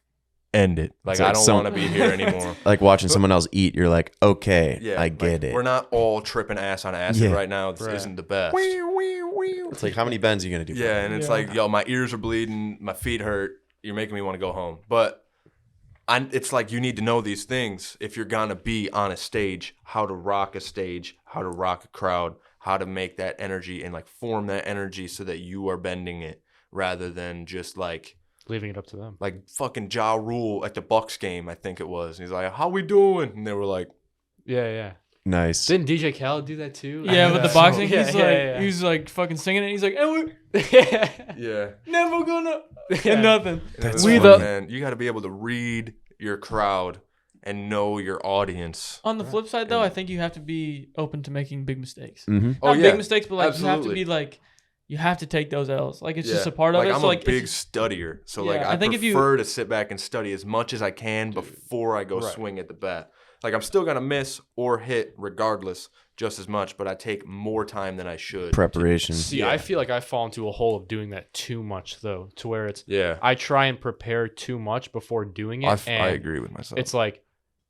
end it. Like It's I like don't some- want to be here anymore. Like watching someone else eat, you're like, okay, Yeah, I like, get it. We're not all tripping ass on acid Yeah. right now. This Right. isn't the best. It's like, how many bends are you gonna do? Yeah, and it's like, yo, my ears are bleeding, my feet hurt. You're making me want to go home. But it's like you need to know these things if you're gonna be on a stage, how to rock a stage, how to rock a crowd, how to make that energy and like form that energy so that you are bending it rather than just like Leaving it up to them. Like fucking Ja Rule at the Bucks game, I think it was. And he's like, "How we doing?" And they were like, Yeah. Nice. Didn't DJ Khaled do that too? Yeah, with the boxing, Yeah, he's yeah, like, yeah. he's like fucking singing it. He's like, and we're "Yeah." never gonna, Yeah. and nothing. That's We funny. man, you got to be able to read your crowd and know your audience. On the flip side, though, I think you have to be open to making big mistakes. Mm-hmm. Oh Not yeah, big mistakes, but like you have to absolutely. be like, you have to take those L's. Like it's just Yeah. a part of like, it. I'm So a like big it's, studier, so Yeah, like I I think if you- prefer to sit back and study as much as I can before I go Right. swing at the bat. Like I'm still gonna miss or hit regardless, just as much, but I take more time than I should. Preparation. See, Yeah. I feel like I fall into a hole of doing that too much though, to where it's Yeah, I try and prepare too much before doing it. I and agree with myself. It's like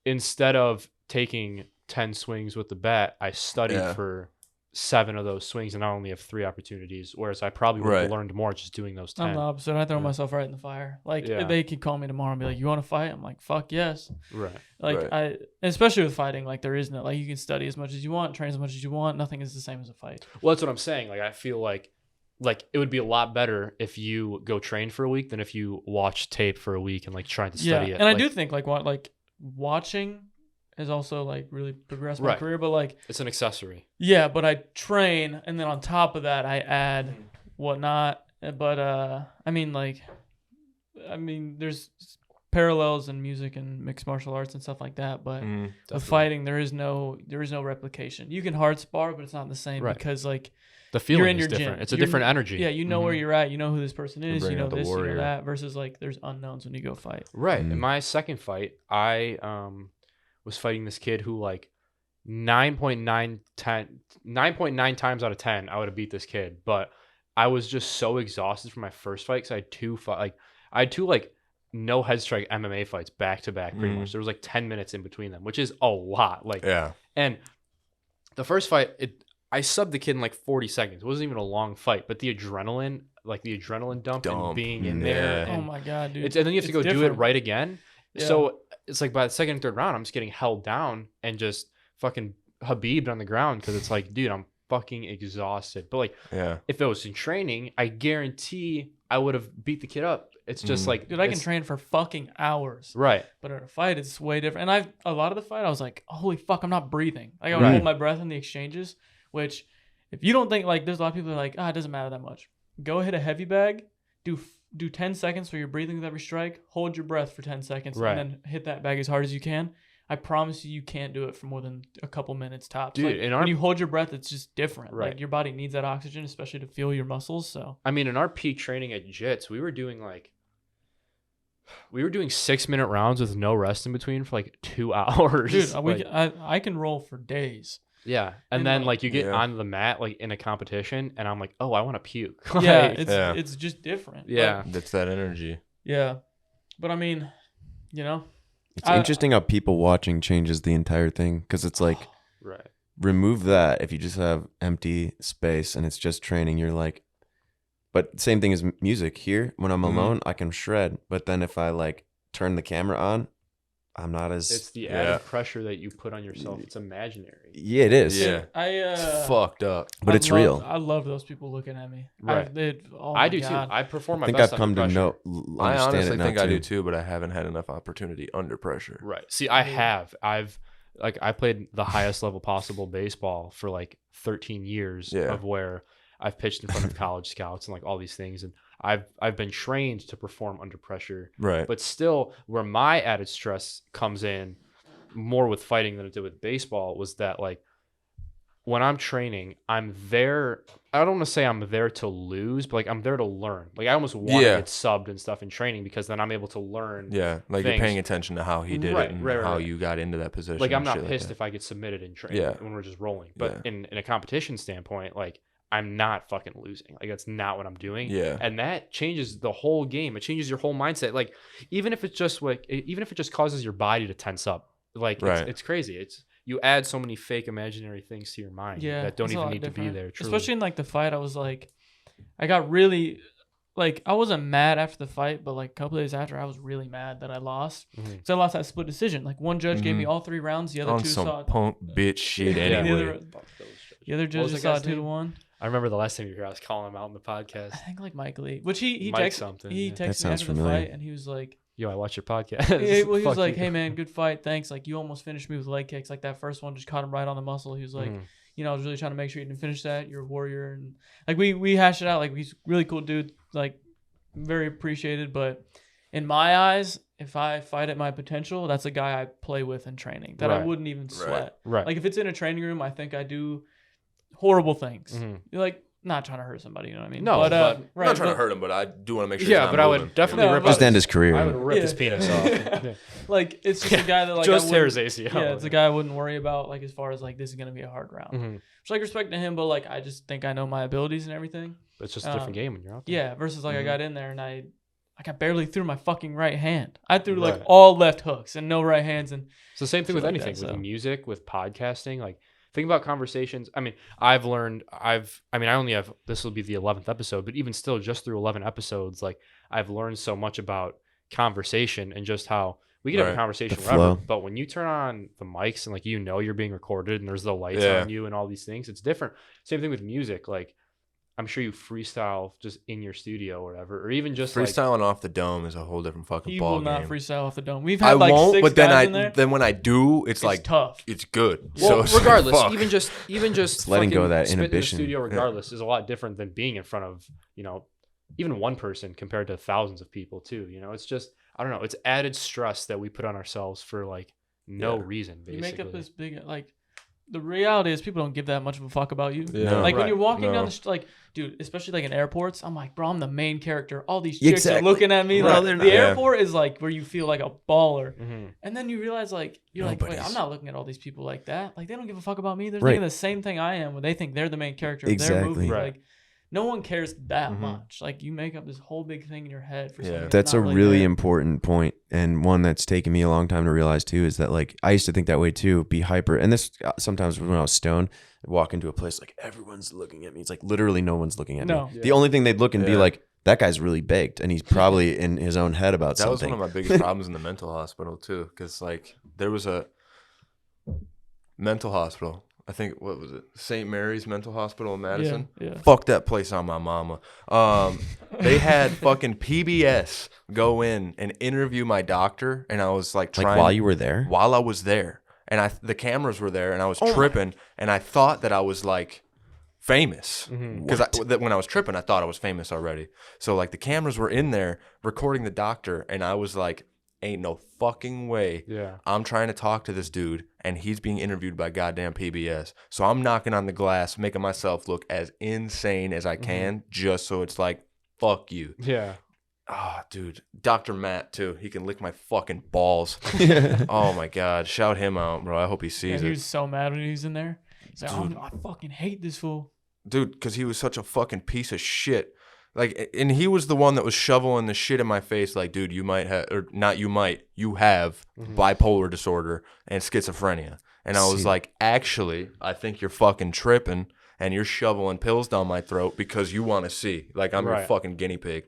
instead of taking 10 swings with the bat, I studied Yeah. for 7 of those swings and I only have 3 opportunities. Whereas I probably would have Right. learned more just doing those 10. I'm the opposite. I throw Yeah. myself right in the fire. Like Yeah. they could call me tomorrow and be like, "You want to fight?" I'm like, "Fuck yes." Right. Like Right. especially with fighting, like there is no like you can study as much as you want, train as much as you want. Nothing is the same as a fight. Well, that's what I'm saying. Like I feel like it would be a lot better if you go train for a week than if you watch tape for a week and like trying to study it. and I Like, do think like watching has also like really progressed my Right. career. But like it's an accessory. yeah, but I train and then on top of that I add whatnot. But I mean there's parallels in music and mixed martial arts and stuff like that. But Mhm. with Definitely. fighting there is no replication. You can hard spar, but it's not the same Right. because like The feeling in is your gym. different. It's a You're- different energy. yeah, you know where Mhm. you're at. You know who this person is. You bring know out the this, you warrior. know that. Versus like there's unknowns when you go fight. Right. Mm. In my second fight, I was fighting this kid who like 9.9 times out of 10 I would have beat this kid, but I was just so exhausted from my first fight because I had two no head strike MMA fights back to back pretty Mm. much. There was like 10 minutes in between them, which is a lot. Like Yeah, and the first fight I subbed the kid in like 40 seconds. It wasn't even a long fight, but the adrenaline dump and Dump. being in Yeah. there Oh and my god, dude! and then you have to go It's do it different. right again. Yeah. So it's like by the second and third round, I'm just getting held down and just fucking Habib'd on the ground because it's like, dude, I'm fucking exhausted. But like, yeah. if it was in training, I guarantee I would have beat the kid up. It's just Mhm. like, Dude, I can it's- train for fucking hours, Right. but in a fight, it's way different. And a lot of the fight, I was like, holy fuck, I'm not breathing. Like I would Right. hold my breath in the exchanges. Which, if you don't think like, there's a lot of people that are like, it doesn't matter that much. Go hit a heavy bag, do 10 seconds where you're breathing with every strike. Hold your breath for 10 seconds, Right. and then hit that bag as hard as you can. I promise you can't do it for more than a couple minutes tops. Dude, Like, in when our- you hold your breath, it's just different. Right. Like your body needs that oxygen, especially to fuel your muscles. So I mean, in our peak training at Jits, we were doing 6-minute rounds with no rest in between for like 2 hours. dude, Like, I can roll for days. yeah. And and, then like- like you get Yeah. onto the mat like in a competition and I'm like, oh, I want to puke. Yeah, Like, it's just different. But, yeah. That's that energy. yeah. But I mean, It's I- interesting how people watching changes the entire thing because it's like Right. remove that if you just have empty space and it's just training. You're like, but same thing as music here. When I'm Mhm. alone, I can shred. But then if I like turn the camera on, I'm not as. It's the Yeah. added pressure that you put on yourself. It's imaginary. Yeah, it is. Yeah, I it's fucked up. But it's real. I love those people looking at me. Right. Oh I my do God. too. I perform my I think best I've come under to pressure. know. I Understand honestly it now think I too. do too, but I haven't had enough opportunity under pressure. Right. See, I have. I played the highest level possible baseball for like 13 years Yeah. of where I've pitched in front of college scouts and like all these things. And I've been trained to perform under pressure. Right. But still, where my added stress comes in more with fighting than it did with baseball was that like when I'm training, I'm there. I don't want to say I'm there to lose, but like I'm there to learn. Like I almost want to Yeah. get subbed and stuff in training because then I'm able to learn. Yeah, like things. you're paying attention to how he did Right, it and right, right, how right. you got into that position. Like I'm and not shit pissed like if I get submitted in training Yeah. when we're just rolling. But Yeah. in a competition standpoint, like I'm not fucking losing. Like that's not what I'm doing. Yeah. And that changes the whole game. It changes your whole mindset. Like even if it just causes your body to tense up, like Right. it's crazy. It's you add so many fake imaginary things to your mind Yeah, that don't it's a even lot need to be different. there. Truly. Especially in like the fight, I was like, I got really, like, I wasn't mad after the fight, but like a couple days after, I was really mad that I lost. Mhm. So I lost that split decision. Like one judge gave me Mhm. all 3 rounds, the other On two some saw it. punk bitch shit Yeah. anyway. The other Fuck those judges. The other What was judges the saw guy's it 2-1. name? I remember the last time you were here, I was calling him out in the I podcast. think like Mike Lee, which he Mike texted something, he yeah. texted That me sounds after the familiar. fight, and he was like, Yo, I watched your podcast. he was Fuck like, you. hey man, good fight, thanks. Like you almost finished me with leg kicks. Like that first one just caught him right on the muscle. He was like, Mhm. you know, I was really trying to make sure you didn't finish that. You're a warrior, and like we hashed it out. Like he's a really cool dude. Like very appreciated, but in my eyes, if I fight at my potential, that's a guy I play with in training that I Right. wouldn't even sweat. Right. Like if it's in a training room, I think I do horrible things. Mhm. Like not trying to hurt somebody, you know what I mean? No, but- I'm right, not trying to but- hurt him, but I do want to make sure. Yeah, he's not but I moving. would definitely No, rip but- Just end his career. I would rip his Yeah. penis off. Yeah. Like it's just a guy that like Just I tear wouldn't- his ACL. Yeah, it's a guy I wouldn't worry about like as far as like this is gonna be a hard round. Mhm. Which like respect to him, but like I just think I know my abilities and everything. But it's just a different game when you're out there. Yeah, versus like I Mhm. got in there and I barely threw my fucking right hand. I threw like Right. all left hooks and no right hands, and It's the same thing with Shit like anything, that, with so. music, with podcasting. Like, think about conversations. I mean, I only have, this will be the 11th episode, but even still, just through 11 episodes, like, I've learned so much about conversation and just how we can have a Right. conversation The forever, flow. but when you turn on the mics and, like, you know, you're being recorded and there's the lights Yeah. on you and all these things, it's different. Same thing with music. Like, I'm sure you freestyle just in your studio or whatever, or even just like, Freestyling off the dome is a whole different fucking he ball will not game. freestyle off the dome. We've I had like won't, 6 but then guys in there. then when I do, it's It's like tough. it's good. well, So it's like, regardless, fuck. even just It's letting go of that spitting in the inhibition. studio, regardless, is a lot different than being in front of, you know, even one person compared to thousands of people too. You know, it's just, I don't know, it's added stress that we put on ourselves for like no Yeah. reason. Basically, You make up this big like. The reality is people don't give that much of a fuck about you. Yeah. Like when Right. you're walking down No. the like, dude, especially like in airports, I'm like, bro, I'm the main character. All these Yeah, chicks exactly. are looking at me. No, Like, they're the not. Yeah. airport is like where you feel like a baller. Mhm. And then you realize like you're like, wait, Nobody's. I'm not looking at all these people like that. Like they don't give a fuck about me. They're Right. thinking the same thing I am when they think they're the main character of their movie. Exactly. Right. Like no one cares that Mhm. much. Like you make up this whole big thing in your head for Yeah. something. That's a not really there. important point, and one that's taken me a long time to realize too. Is that like I used to think that way too, be hyper, and this sometimes when I was stoned, I'd walk into a place like everyone's looking at me. It's like literally no one's looking at No. me. The only thing they'd look and be Yeah. like, that guy's really baked, and he's probably in his own head about That was something. one of my biggest problems in the mental hospital too, because like there was a mental hospital. I think what was it, St. Mary's Mental Hospital in Madison. Yeah. Fuck that place on my mama. They had fucking PBS go in and interview my doctor, and I was like trying Like while you were there. while I was there, and the cameras were there, and I was Oh my- tripping, and I thought that I was like famous Mhm. because when I was tripping, I thought I was famous already. So like the cameras were in there recording the doctor, and I was like, ain't no fucking way. Yeah. I'm trying to talk to this dude, and he's being interviewed by goddamn PBS. So I'm knocking on the glass, making myself look as insane as I can, just so it's like, fuck you. Yeah. Ah, dude. Dr. Matt, too. He can lick my fucking balls. Oh, my God. Shout him out, bro. I hope he Yeah, sees he it. was so mad when he was in there. He's like, Dude. oh, I fucking hate this fool. Dude, because he was such a fucking piece of shit. Like, and he was the one that was shoveling the shit in my face. Like, dude, you might have, or not you might, you have bipolar disorder and schizophrenia. And I was See. like, actually, I think you're fucking tripping and you're shoveling pills down my throat because you want to see. Like, I'm your Right. fucking guinea pig.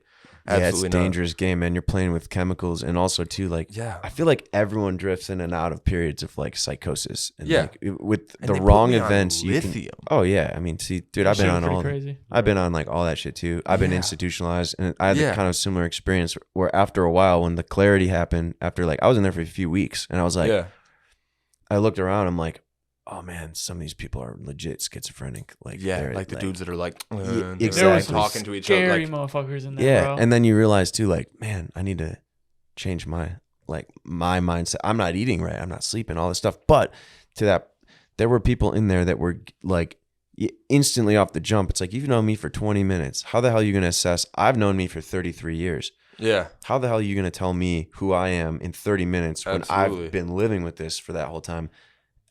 Yeah, it's a Absolutely not. dangerous game, man. You're playing with chemicals, and also too, like, Yeah. I feel like everyone drifts in and out of periods of like psychosis. And, Yeah. like, with And the they put wrong me on events, you can. lithium. Oh yeah, I mean, see, dude, I've been Shit, on pretty all. crazy. I've been on like all that shit too. I've been Yeah. institutionalized, and I had Yeah. the kind of similar experience where after a while, when the clarity happened, after like I was in there for a few weeks, and I was like, Yeah. I looked around, I'm like, oh man, some of these people are legit schizophrenic. Like, Yeah, they're, like the dudes that are like, Yeah, they're exactly. There was talking to each other. scary Like, motherfuckers in there, yeah, bro. and then you realize too, like, man, I need to change my mindset. I'm not eating right. I'm not sleeping. All this stuff. But to that, there were people in there that were like instantly off the jump. It's like, you've known me for 20 minutes. How the hell are you going to assess? I've known me for 33 years. yeah. How the hell are you going to tell me who I am in 30 minutes when Absolutely. I've been living with this for that whole time?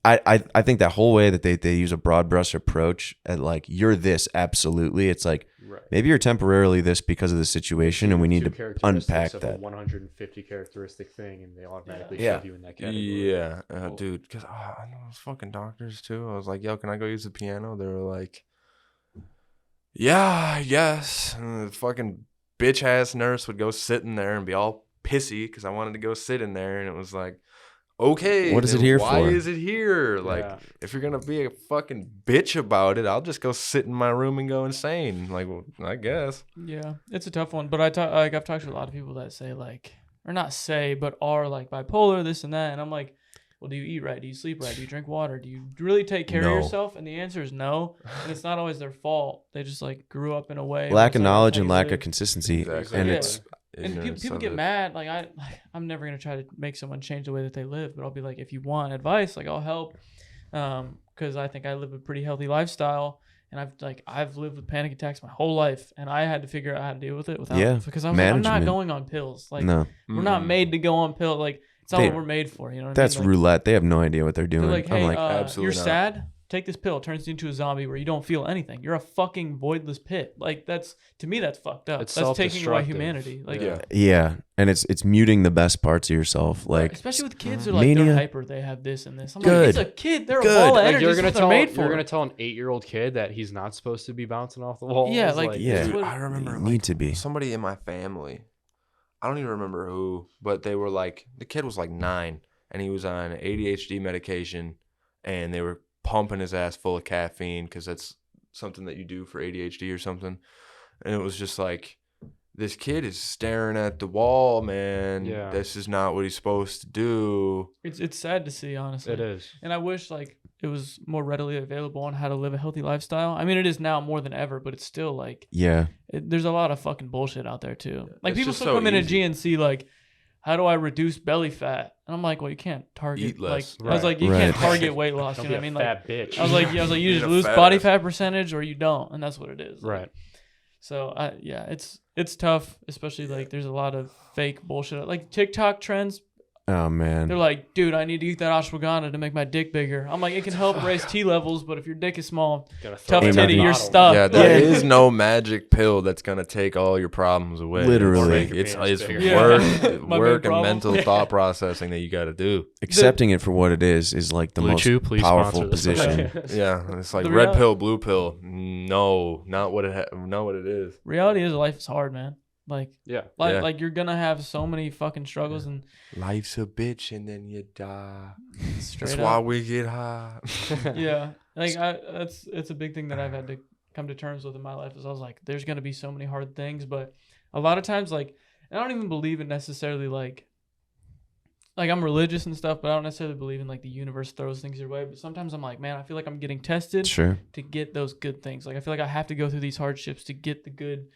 I think that whole way that they use a broad brush approach at like, you're this, absolutely. It's like, Right. maybe you're temporarily this because of the situation, and we need Two to characteristics unpack of that. a 150 characteristic thing, and they automatically Yeah. shove you in that category. Yeah, Cool. dude. Because I know those fucking doctors too. I was like, "Yo, can I go use the piano?" They were like, "Yeah, yes." And the fucking bitch ass nurse would go sit in there and be all pissy because I wanted to go sit in there, and it was like, okay, What is it then here why for? is it here? Like, Yeah. if you're gonna be a fucking bitch about it, I'll just go sit in my room and go insane. Like, well, I guess. Yeah, it's a tough one. But I've talked to a lot of people that say like, or not say, but are like bipolar, this and that. And I'm like, well, do you eat right? Do you sleep right? Do you drink water? Do you really take care No. of yourself? And the answer is no. And it's not always their fault. They just like grew up in a way. where Lack it's of like, that's knowledge how and you lack live. of consistency, Exactly. and Yeah. it's And Ignorance people of get it. mad. Like I'm never gonna try to make someone change the way that they live, but I'll be like, if you want advice, like I'll help, because I think I live a pretty healthy lifestyle, and I've lived with panic attacks my whole life, and I had to figure out how to deal with it without. Yeah, Because I was like, I'm not management. going on pills. Like no, we're not Mm-mm. made to go on pills. Like it's not They- what we're made for. You know what that's I mean? Like, roulette. They have no idea what they're doing. they're like, hey, I'm like, absolutely you're not. sad. Take this pill. It turns you into a zombie where you don't feel anything. You're a fucking voidless pit. Like that's to me that's fucked up. It's That's taking away self-destructive. humanity. Like Yeah. yeah, and it's muting the best parts of yourself. Like, especially with kids, they're like Mania. they're hyper. They have this and this. I'm Good. like, it's a kid. They're Good. a ball of Like, energy. you're That's gonna what they're tell made for. you're gonna tell an 8-year-old kid that he's not supposed to be bouncing off the walls. Yeah, like, Yeah. it's Dude, what- I remember you like, need to be. somebody in my family. I don't even remember who, but they were like, the kid was like 9, and he was on ADHD medication, and they were pumping his ass full of caffeine because that's something that you do for ADHD or something. And it was just like, this kid is staring at the wall, man. Yeah. This is not what he's supposed to do. it's sad to see, honestly. It is. And I wish like it was more readily available on how to live a healthy lifestyle. I mean, it is now more than ever, but it's still like Yeah, there's a lot of fucking bullshit out there too. Like It's people just still so come in at easy. GNC like, how do I reduce belly fat? And I'm like, well, you can't target Eat less. like I was Right. like, you Right. can't target weight loss. Don't You be know a what I mean? Like fat bitch. I was like, you Being just a lose fat body ass. fat percentage or you don't, and that's what it is. Like, right. so yeah, it's tough, especially like there's a lot of fake bullshit. Like TikTok trends, oh man, they're like, dude, I need to eat that ashwagandha to make my dick bigger. I'm like, it can help raise T levels, but if your dick is small, Gotta tough throw it in titty, the you're bottle. stuck. Yeah, there Yeah. is no magic pill that's gonna take all your problems away. Literally. it's, Make your it's penis bigger. work, Yeah. My work big and problem. mental Yeah. thought processing that you got to do. accepting it for what it is like the Blue most Chew, please powerful sponsor this position. podcast. Yeah, it's like The red real- pill, blue pill. No, not what not what it is. reality is life is hard, man. Like, Yeah. Yeah. like you're gonna have so many fucking struggles and Life's a bitch and then you die. straight That's up. why we get high. Yeah, like it's a big thing that I've had to come to terms with in my life. Is I was like, there's gonna be so many hard things, but a lot of times, like, I don't even believe in necessarily like I'm religious and stuff, but I don't necessarily believe in like the universe throws things your way. But sometimes I'm like, man, I feel like I'm getting tested Sure. to get those good things. Like I feel like I have to go through these hardships to get the good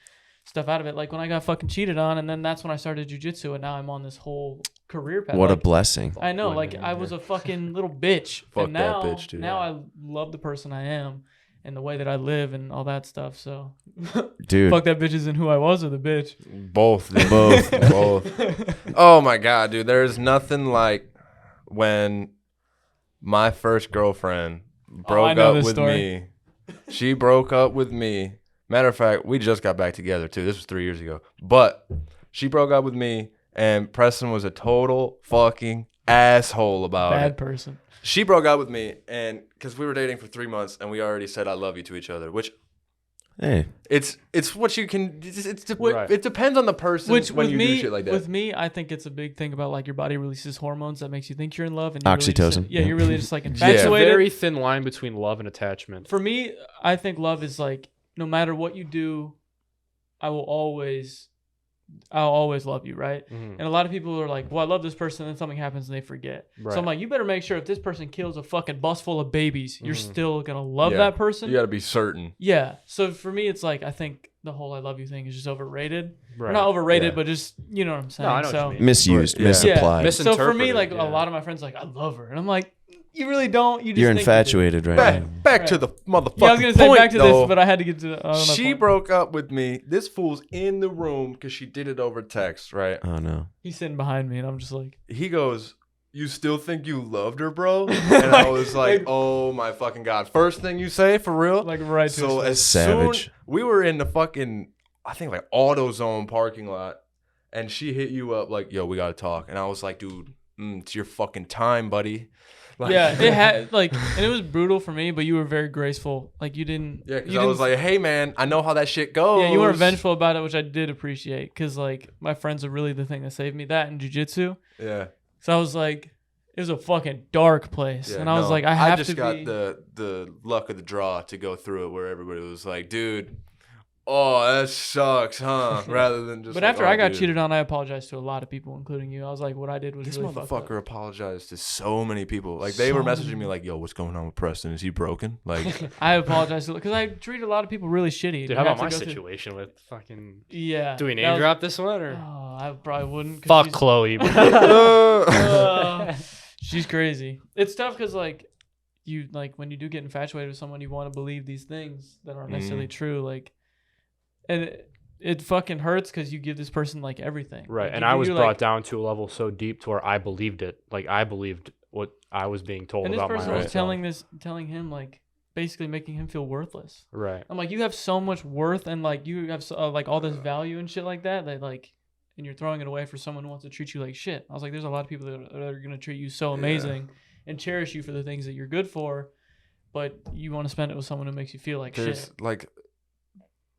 stuff out of it. Like when I got fucking cheated on, and then that's when I started jujitsu, and now I'm on this whole career path. What a Like, blessing. I know, like I was a fucking little bitch. Fuck and that now, bitch, too. Now I love the person I am and the way that I live and all that stuff. So Dude. fuck that bitch isn't who I was or the bitch. Both. dude. Both. Both. Oh my god, dude. There's nothing like when my first girlfriend broke know up this with story. me. She broke up with me. Matter of fact, we just got back together too. This was 3 years ago. But she broke up with me, and Preston was a total fucking asshole about Bad it. person. She broke up with me, and because we were dating for 3 months, and we already said I love you to each other, which Hey, it's what you can. Right. It depends on the person Which when with you me, do shit like that. with me, I think it's a big thing about like your body releases hormones that makes you think you're in love and you're really just- Oxytocin. yeah, you're really just like It's a infatuated. very thin line between love and attachment. For me, I think love is like no matter what you do, I'll always love you, right? Mhm. And a lot of people are like, well, I love this person, and then something happens and they forget. Right. So I'm like, you better make sure if this person kills a fucking bus full of babies, you're Mhm. still gonna love Yeah. that person. You got to be certain. Yeah. So for me, it's like I think the whole "I love you" thing is just overrated. Right. Not overrated, Yeah. but just you know what I'm saying. No, I know what so you mean. misused, Yeah. misapplied. Yeah. so for me, Misinterpreted, like yeah. a lot of my friends, are like I love her, and I'm like, you really don't. You just You're think you do. infatuated right Back, now. back to the motherfucking Yeah, I was gonna say point, back to though. this, but I had to get to. She point. broke up with me. This fool's in the room because she did it over text, right? Oh no. He's sitting behind me, and I'm just like, He goes, "You still think you loved her, bro?" And I was like, "Oh my fucking god!" First thing you say, for real? right. To So his as Savage. soon we were in the fucking, I think like AutoZone parking lot, and she hit you up like, "Yo, we gotta talk," and I was like, "Dude, it's your fucking time, buddy." Like, yeah, it had like, and it was brutal for me, but you were very graceful. Like you didn't. yeah, because you I was didn't- like, "Hey, man, I know how that shit goes." yeah, you weren't vengeful about it, which I did appreciate, because like my friends are really the thing that saved me. That and jujitsu. Yeah, So I was like, it was a fucking dark place, and I was like, I have to got be. the luck of the draw to go through it, where everybody was like, dude, oh, that sucks, huh? Rather than just. But like, after oh, I got dude. cheated on, I apologized to a lot of people, including you. I was like, what I did was This really fucked up. motherfucker apologized to so many people. Like they were messaging me like, "Yo, what's going on with Preston? Is he broken?" Like, I apologized because I treated a lot of people really shitty. Dude, how about my situation with fucking? Yeah. Do we name drop this one or? Oh, I probably wouldn't. Fuck Chloe, bro. She's crazy. It's tough because like you like when you do get infatuated with someone, you want to believe these things that aren't necessarily true. Like, and it fucking hurts because you give this person like everything. Right, Like, and you I was do, brought like, down to a level so deep to where I believed it. Like I believed what I was being told and this about my person own was self. telling him like basically making him feel worthless. Right. I'm like, you have so much worth and like you have like all this value and shit like that like, and you're throwing it away for someone who wants to treat you like shit. I was like, there's a lot of people that are gonna treat you so amazing and cherish you for the things that you're good for, but you want to spend it with someone who makes you feel like there's shit. like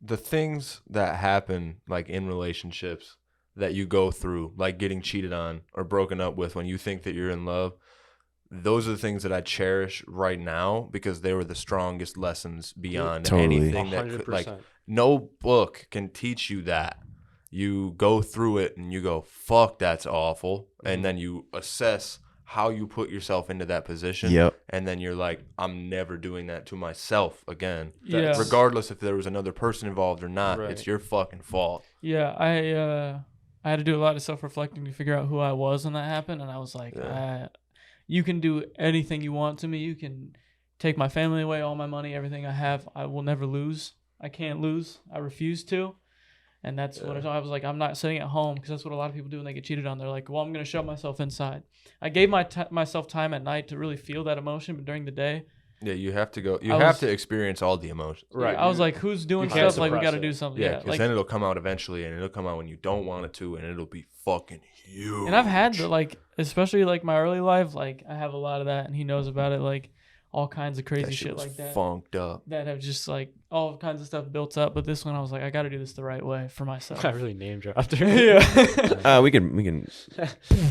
the things that happen like in relationships that you go through, like getting cheated on or broken up with when you think that you're in love. Those are the things that I cherish right now because they were the strongest lessons beyond Totally. anything that could, 100%. like no book can teach you that. You go through it and you go, fuck, that's awful. And then you assess how you put yourself into that position. Yep. And then you're like, I'm never doing that to myself again. Yeah. Regardless if there was another person involved or not, Right. it's your fucking fault. Yeah, I had to do a lot of self-reflecting to figure out who I was when that happened, and I was like, you can do anything you want to me. You can take my family away, all my money, everything I have. I will never lose. I can't lose. I refuse to. And that's what I was like, I'm not sitting at home because that's what a lot of people do when they get cheated on. They're like, well, I'm going to shut myself inside. I gave myself time at night to really feel that emotion, but during the day, Yeah, you have to go. You I have was- to experience all the emotions. Right. I was like, who's doing you can't stuff? Like, we suppress got to it. do something. Yeah, Yeah, because like, then it'll come out eventually, and it'll come out when you don't want it to, and it'll be fucking huge. and I've had the, like, especially like my early life, like I have a lot of that, and he knows about it, like all kinds of crazy that shit was like that. funked up. That have just like all kinds of stuff built up. But this one, I was like, I got to do this the right way for myself. I really name dropped her. Yeah. We can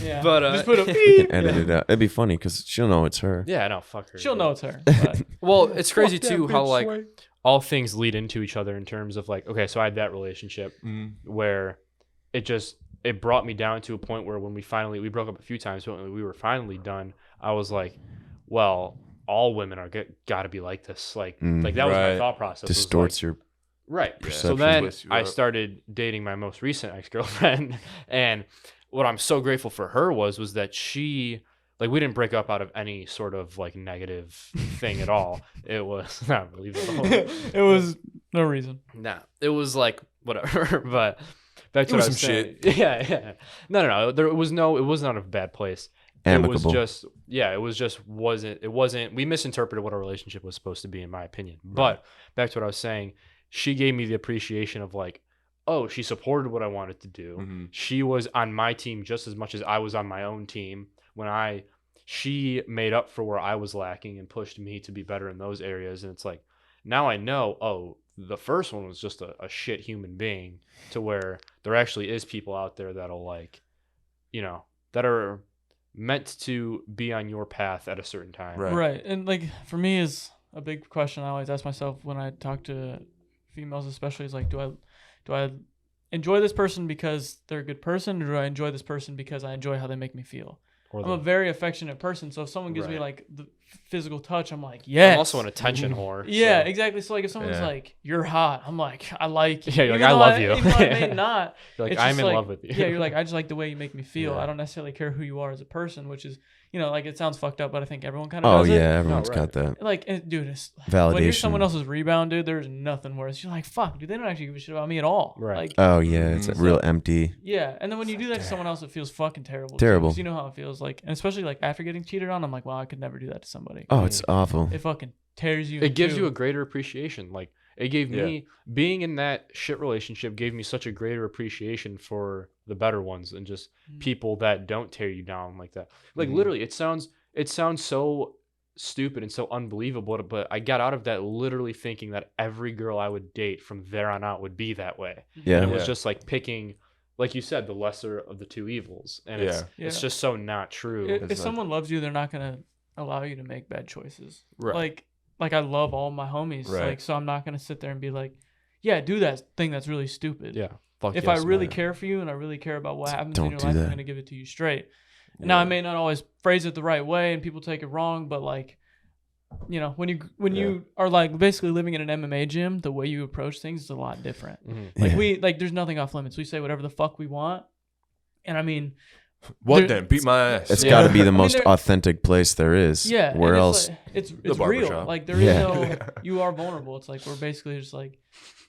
Yeah. But, just put a we can edit it out. It'd be funny because she'll know it's her. Yeah, no, fuck her. She'll know it's her. But Well, it's crazy too how like all things lead into each other in terms of like, okay, so I had that relationship where it brought me down to a point where when we broke up a few times, but when we were finally done, I was like, well, all women are got to be like this. Like that was my Right. thought process. was Distorts like, your right. So perception. then Twists you I up. started dating my most recent ex-girlfriend, and what I'm so grateful for her was that she, like, we didn't break up out of any sort of like negative thing at all. It was not believable. it was no reason. Nah, it was like whatever. But back to It what was I was some saying. Yeah. No. It was not a bad place. amicable. It was just, it wasn't. We misinterpreted what our relationship was supposed to be, in my opinion. But back to what I was saying, she gave me the appreciation of like, oh, she supported what I wanted to do. Mhm. She was on my team just as much as I was on my own team. She made up for where I was lacking and pushed me to be better in those areas. And it's like, now I know, oh, the first one was just a shit human being, to where there actually is people out there that'll like, that are meant to be on your path at a certain time. Right. Right. And like for me is a big question I always ask myself when I talk to females, especially, is like, do I enjoy this person because they're a good person, or do I enjoy this person because I enjoy how they make me feel? Or I'm a very affectionate person, so if someone gives me Right. like the physical touch, I'm like, yes. I'm also an attention whore. Yeah, so- exactly. So like if someone's Yeah. like, you're hot, I'm like, I like you. Yeah, you're like, Even I though love you. Even though I may not. You're like, it's I'm just in like- love with you. Yeah, you're like, I just like the way you make me feel. Yeah. I don't necessarily care who you are as a person, which is, like it sounds fucked up, but I think everyone kind Oh of does yeah, it. everyone's right. got that Like, dude, it's validation. when you're someone else's rebound, dude, there's nothing worse. You're like, fuck, dude, they don't actually give a shit about me at all. Right. Like, Oh yeah, it's Mhm. real empty. yeah, and then when you do that to someone else, it feels fucking terrible. Terrible. Because you know how it feels like, and especially like after getting cheated on, I'm like, wow, I could never do that to somebody. Oh, it's awful. It fucking tears you. It gives in you a two. greater appreciation. Like, it gave me, being in that shit relationship gave me such a greater appreciation for the better ones and just people that don't tear you down like that. Like, literally, it sounds so stupid and so unbelievable, but I got out of that literally thinking that every girl I would date from there on out would be that way. Yeah. And it was Yeah. just like picking like you said, the lesser of the two evils, and it's just so not true. If someone loves you, they're not gonna allow you to make bad choices. Right. Like I love all my homies, Right. like so I'm not gonna sit there and be like, yeah, do that thing that's really stupid. Yeah. Fuck If yes, I really man. care for you and I really care about what happens Don't in your do life, that. I'm gonna give it to you straight. Now I may not always phrase it the right way and people take it wrong, but like, you know, when you are like basically living in an MMA gym, the way you approach things is a lot different. Mm-hmm. Like there's nothing off limits. We say whatever the fuck we want, and I mean, What then? Beat my ass. It's got to be the most they're- authentic place there is. yeah. Where and else? It's real. barbershop. Like there is Yeah. no. You are vulnerable. It's like we're basically just like,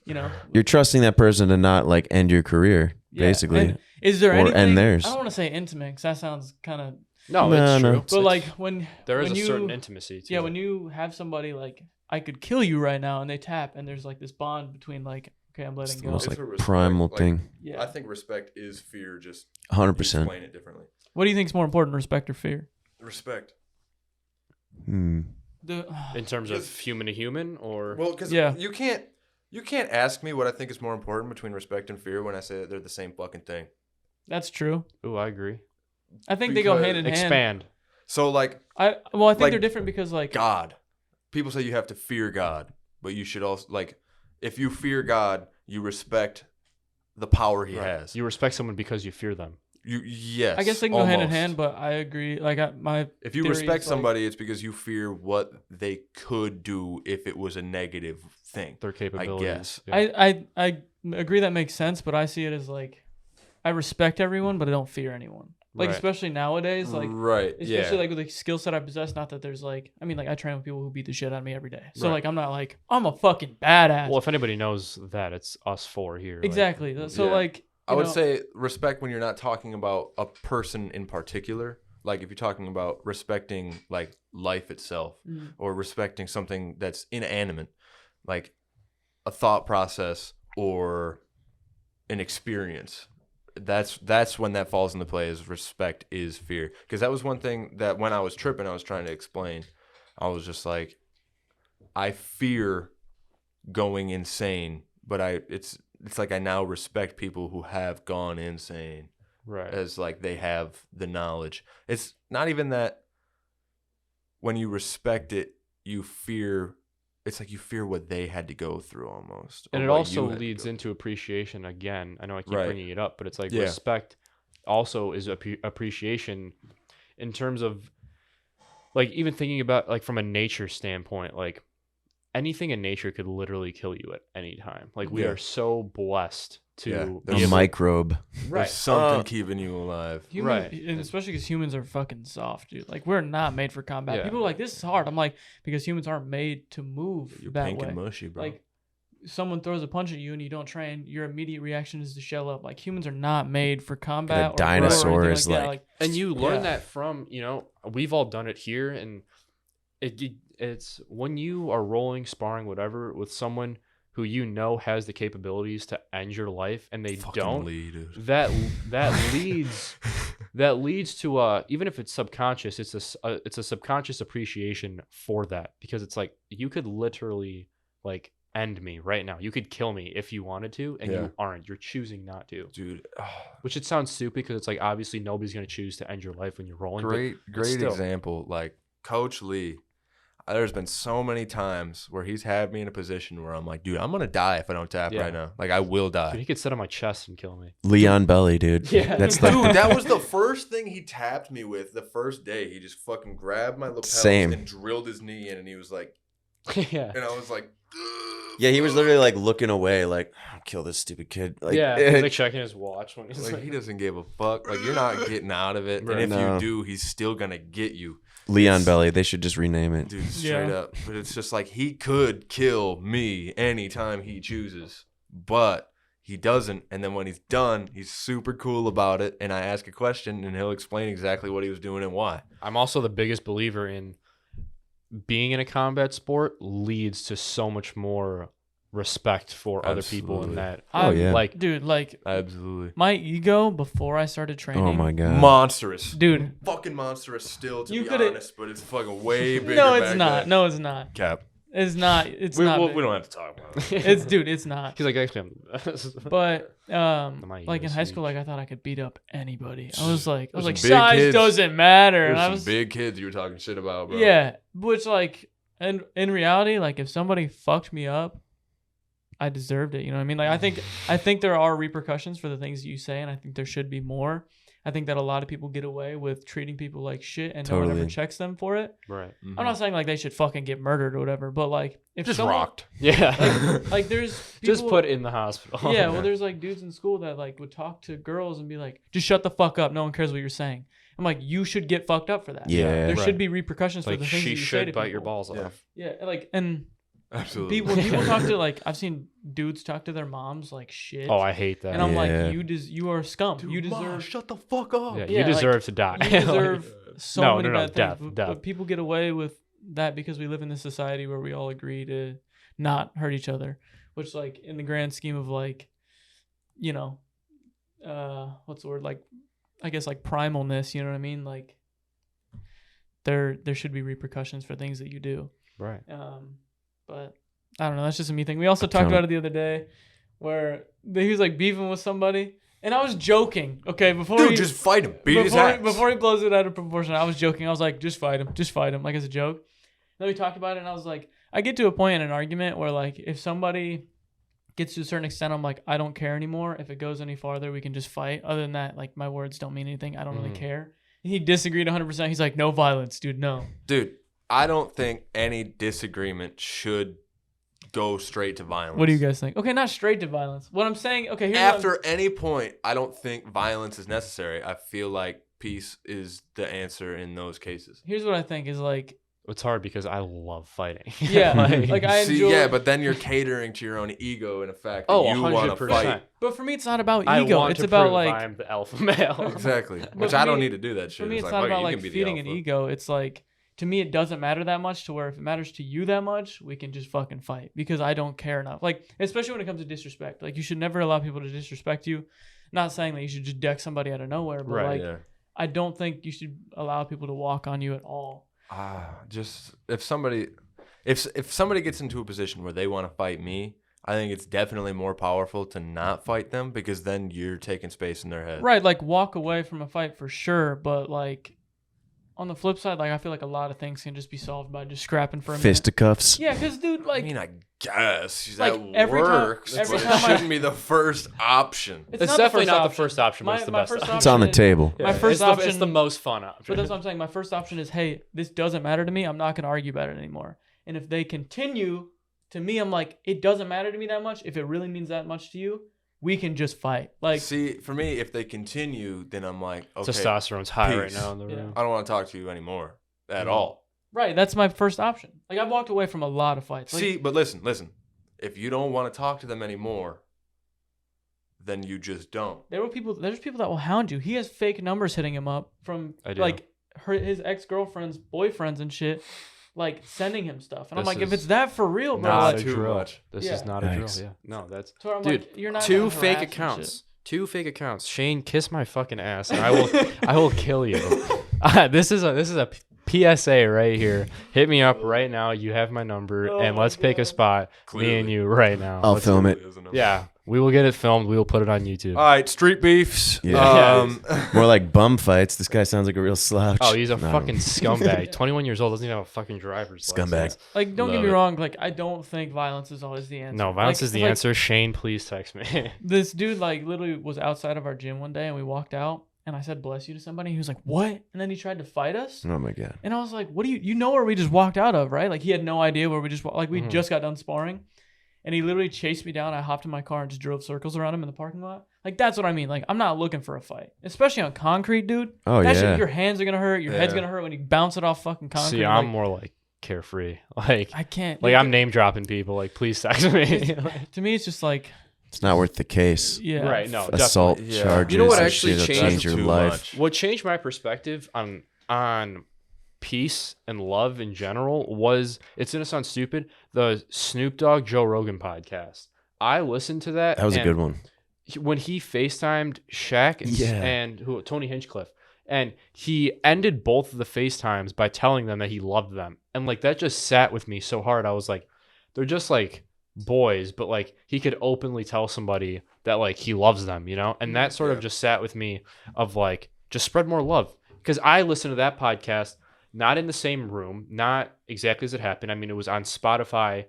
you know. You're trusting that person to not like end your career, Yeah. basically. And is there Or anything? end theirs. I don't want to say intimate because that sounds kind of. No, No, it's no. true. But like when there is when a certain you- intimacy. To Yeah, it. when you have somebody like I could kill you right now and they tap and there's like this bond between like okay I'm letting It's go. the most It's like a respect, primal like- thing. Yeah. I think respect is fear. Just 100%. explain it differently. What do you think is more important, respect or fear? Respect. The in terms of human to human, or Well, because Yeah. you can't ask me what I think is more important between respect and fear when I say that they're the same fucking thing. That's true. ooh, I agree. I think they go Because- hand in hand. Expand. So like I think Like, they're different because like God, people say you have to fear God, but you should also like if you fear God, you respect the power He has. You respect someone because you fear them. Yes. I guess they can go hand in almost. hand, but I agree. Like my If you theory respect is, like- somebody, it's because you fear what they could do if it was a negative thing. Their capabilities. guess. Yeah. I agree that makes sense, but I see it as like I respect everyone, but I don't fear anyone. Like Right. especially nowadays, like right. especially Yeah. like with the skill set I possess. Not that there's like I mean like I train with people who beat the shit out of me every day. So Right. like I'm not like I'm a fucking badass. Well, if anybody knows that, it's us four here. like- exactly. So Yeah. like I you would know, say respect when you're not talking about a person in particular. Like if you're talking about respecting like life itself Mm. or respecting something that's inanimate, like a thought process or an experience. That's when that falls into play is respect is fear. Because that was one thing that when I was tripping, I was trying to explain. I was just like, I fear going insane, but it's like I now respect people who have gone insane Right. as like they have the knowledge. It's not even that when you respect it, you fear. It's like you fear what they had to go through almost. And or it what also you had to leads go into appreciation again. I know I keep Right. bringing it up, but it's like Yeah. respect also is appreciation in terms of like even thinking about like from a nature standpoint, like anything in nature could literally kill you at any time. Like we Yeah. are so blessed to Yeah, be there's A able- microbe. There's something keeping you alive. Humans, Right. and especially because humans are fucking soft, dude. Like we're not made for combat. Yeah. People are like this is hard. I'm like because humans aren't made to move You're that pink way. and mushy, bro. Like someone throws a punch at you and you don't train, your immediate reaction is to shell up. Like humans are not made for combat. or war or dinosaur anything is that. like- and you learn Yeah. that from we've all done it here, and it's when you are rolling, sparring, whatever, with someone who has the capabilities to end your life, and they Fucking don't. Lee, dude. That leads to even if it's subconscious, it's a subconscious appreciation for that, because it's like you could literally like end me right now. You could kill me if you wanted to, and Yeah. you aren't. You're choosing not to. Dude, Which it sounds stupid because it's like obviously nobody's gonna choose to end your life when you're rolling. great still. example. Like Coach Lee, there's been so many times where he's had me in a position where I'm like, dude, I'm gonna die if I don't tap Yeah. right now. Like I will But, dude, die. he could sit on my chest and kill me. Leon Belly, dude. Yeah. That's like Dude, that was the first thing he tapped me with the first day. He just fucking grabbed my lapels Same. and drilled his knee in, and he was like, Yeah. and I was like, Yeah, he was literally like looking away, like kill this stupid kid. Like, Yeah. He's like checking his watch when he's like he doesn't give a fuck. Like you're not getting out of it, and if No. you do, he's still gonna get you. Leon Belly. They should just rename it. Dude, straight Yeah. up. But it's just like he could kill me anytime he chooses, but he doesn't. And then when he's done, he's super cool about it. And I ask a question, and he'll explain exactly what he was doing and why. I'm also the biggest believer in being in a combat sport leads to so much more respect for other people in Absolutely. that. Oh, yeah. Like dude, like Absolutely. my ego before I started training. Oh my god. Monstrous. Dude, Fucking monstrous still, to You be could- honest, but it's fucking way bigger. no, it's back not. then. No, it's not. Cap. It's not. It's we not. don't have to talk about it. It's not. He's like, actually, But My like in ego's high school, huge. like I thought I could beat up anybody. I was like, There's some big size kids. doesn't matter. And There's I some was big kids you were talking shit about, bro. yeah, which like, and in reality, like if somebody fucked me up, I deserved it. You know what I mean? Like I think there are repercussions for the things you say, and I think there should be more. I think that a lot of people get away with treating people like shit, and no one ever Totally. checks them for it. Right. I'm not saying like they should fucking get murdered or whatever, but like if Just someone, rocked. Yeah. like there's Just people- put in the hospital. yeah, well, there's like dudes in school that like would talk to girls and be like, "Just shut the fuck up. No one cares what you're saying." I'm like, you should get fucked up for that. Yeah. there Right. should be repercussions Like for the things that she you say should to bite your people. balls Yeah. off. Yeah, like and Absolutely. people talk to like I've seen dudes talk to their moms like shit. Oh, I hate that. and I'm Yeah. like, you are scum. Dude, you Ma, deserve shut the fuck up. Yeah, Yeah, you like, deserve to die. you deserve so No, many no, bad death, things. death. But people get away with that because we live in this society where we all agree to not hurt each other, which like in the grand scheme of like, you know, what's the word? Like, I guess like primalness. You know what I mean? Like, there should be repercussions for things that you do. Right. But I don't know. That's just a me thing. We also talked about it the other day, where he was like beefing with somebody, and I was joking. Okay, before Dude, he, just fight him. Beat his before, ass. before he blows it out of proportion, I was joking. I was like, just fight him, like as a joke. Then we talked about it, and I was like, I get to a point in an argument where like if somebody gets to a certain extent, I'm like, I don't care anymore. If it goes any farther, we can just fight. Other than that, like my words don't mean anything. I don't really care. He disagreed 100%. He's like, no violence, dude. No. Dude, I don't think any disagreement should go straight to violence. What do you guys think? Okay, not straight to violence. What I'm saying, okay, here's what I'm- After any point, I don't think violence is necessary. I feel like peace is the answer in those cases. here's what I think is like, It's hard because I love fighting. yeah, like I See, enjoy. yeah, but then you're catering to your own ego and the fact that Oh, you want to 100%. fight. But for me, it's not about I ego. want It's to about prove like I'm the alpha male. Exactly. Which for I don't me- need to do that shit. for me, it's like, not well, about you like can be the feeding an alpha. ego. It's like to me, it doesn't matter that much to where if it matters to you that much, we can just fucking fight because I don't care enough. Like especially when it comes to disrespect. Like you should never allow people to disrespect you. Not saying that you should just deck somebody out of nowhere, but Right, like Yeah. I don't think you should allow people to walk on you at all. Just if somebody gets into a position where they want to fight me, I think it's definitely more powerful to not fight them because then you're taking space in their head. Right, like walk away from a fight for sure, but like on the flip side, like I feel like a lot of things can just be solved by just scrapping for a minute. Fisticuffs. Yeah, because dude, like I mean, I guess Like, that every time- works, every but time it I- shouldn't be the first option. It's not definitely not the option. first option, but it's the My best first option. It's on the option- table. My first it's option. it's the most fun option. But that's what I'm saying. My first option is, hey, this doesn't matter to me. I'm not going to argue about it anymore. And if they continue, to me, I'm like, it doesn't matter to me that much. If it really means that much to you, we can just fight. Like, See, for me, if they continue, then I'm like, okay, Testosterone's high right peace. now in the Yeah. room. I don't want to talk to you anymore at Mhm. all. right, that's my first option. Like, I've walked away from a lot of fights. Like, See, but listen. If you don't want to talk to them anymore, then you just don't. there's people that will hound you. He has fake numbers hitting him up from, I do. like, his ex-girlfriend's boyfriends and shit, like, sending him stuff. And I'm This like, if is it's that for real, bro, not like, too drill. much. This Yeah. is not a drill. Yikes. Yeah. No, that's so I'm dude. like, you're not Two gonna fake harass and accounts. shit. Two fake accounts. Shane, kiss my fucking ass, and I will kill you. This is a PSA right here. Hit me up right now. You have my number, Oh and my let's pick a God. spot. Me Clearly. and you right now. I'll Let's- film it. Yeah, we will get it filmed. We will put it on YouTube. All right, street beefs. Yeah. More like bum fights. This guy sounds like a real slouch. Oh, he's a No. fucking scumbag. 21 years old, doesn't even have a fucking driver's Scumbag. license. Like, don't get Love me it. wrong. Like, I don't think violence is always the answer. No, violence Like- is the like, answer. Shane, please text me. This dude, like, literally was outside of our gym one day, and we walked out, and I said, bless you to somebody. He was like, what? And then he tried to fight us. Oh my god. And I was like, what do you know where we just walked out of, right? Like, he had no idea where we just, like, we Mhm. just got done sparring. And he literally chased me down. I hopped in my car and just drove circles around him in the parking lot. Like, that's what I mean. Like, I'm not looking for a fight, especially on concrete, dude. Oh That yeah. shit, your hands are going to hurt. Your head's Yeah. going to hurt when you bounce it off fucking concrete. See, I'm like, more like carefree. Like, I can't. like I'm name dropping people. Like, please text me. To me, it's just like, It's not worth the case. yeah. Right? No. Assault definitely. Yeah. charges. You know what and actually shit that'll changed- change your Too life. much. What changed my perspective on peace and love in general was, it's gonna sound stupid, the Snoop Dogg Joe Rogan podcast. I listened to that. That was a and good one. when he FaceTimed Shaq and, Yeah. and Tony Hinchcliffe, And he ended both of the FaceTimes by telling them that he loved them. And like that just sat with me so hard. I was like, they're just like boys, but like he could openly tell somebody that like he loves them, you know? And that sort of just sat with me of like, just spread more love. Because I listened to that podcast, not in the same room, not exactly as it happened. I mean, it was on Spotify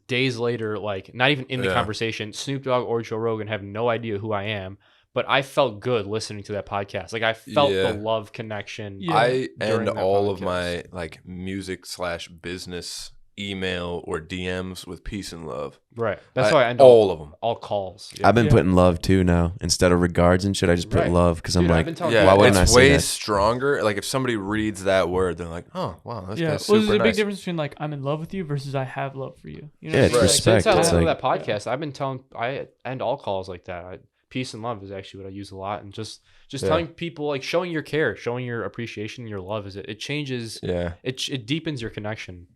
days later, like not even in the conversation. Snoop Dogg or Joe Rogan have no idea who I am. But I felt good listening to that podcast. Like I felt the love connection. Yeah. I end that all of podcast. my like music / business email or DMs with peace and love. Right. That's why I end all of them. all calls. Yeah. I've been putting love too now instead of regards and shit. I just put Right. love because I'm Dude, I've like, been telling Yeah, why wouldn't I it's say way that? stronger. Like if somebody reads that word, they're like, "Oh, wow, this guy's Well, super there's a big nice." difference between like I'm in love with you versus I have love for you. You know Yeah, what it's I mean? respect. Since I It's listened to like- that podcast, I've been telling I end all calls like that. Peace and love is actually what I use a lot, and just telling people like showing your care, showing your appreciation, your love is it changes. Yeah, It deepens your connection.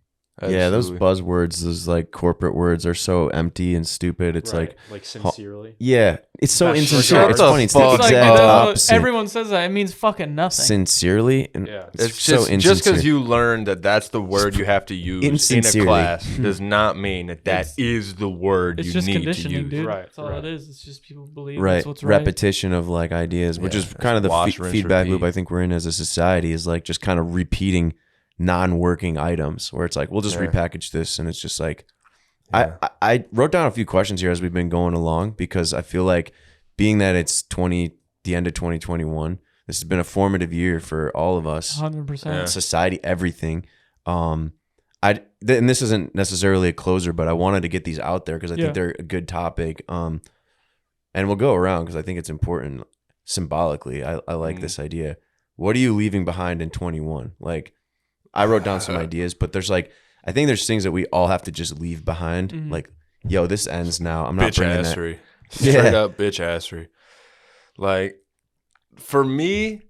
Yeah, those absolutely. buzzwords, those like corporate words are so empty and stupid. It's Right. like sincerely. yeah, it's so That's insincere. shut It's the funny. It's fuck the up. It's like exact that's what opposite. everyone says that it means fucking nothing. Sincerely, and Yeah. it's, It's so just insincere. because you learned that that's the word you have to use in a Insincerely. class does not mean that It's- is the word It's you just need to conditioning, use. dude. Right, That's all right. it is. It's just people believe right that's what's right. repetition of like ideas, which Yeah, is kind of the wash, rinse, feedback loop repeat. I think we're in as a society is like just kind of repeating non-working items where it's like we'll just Yeah. repackage this and it's just like Yeah. I wrote down a few questions here as we've been going along because I feel like being that it's the end of 2021, this has been a formative year for all of us, 100%. Yeah. society, everything. And this isn't necessarily a closer, but I wanted to get these out there because I Yeah. think they're a good topic. And we'll go around because I think it's important symbolically. I like this idea. What are you leaving behind in 21? Like, I wrote down some ideas, but there's like, I think there's things that we all have to just leave behind. Mhm. Like, yo, this ends now. I'm not Bitch bringing that. assery. Yeah. Straight up bitch assery. Like, for me,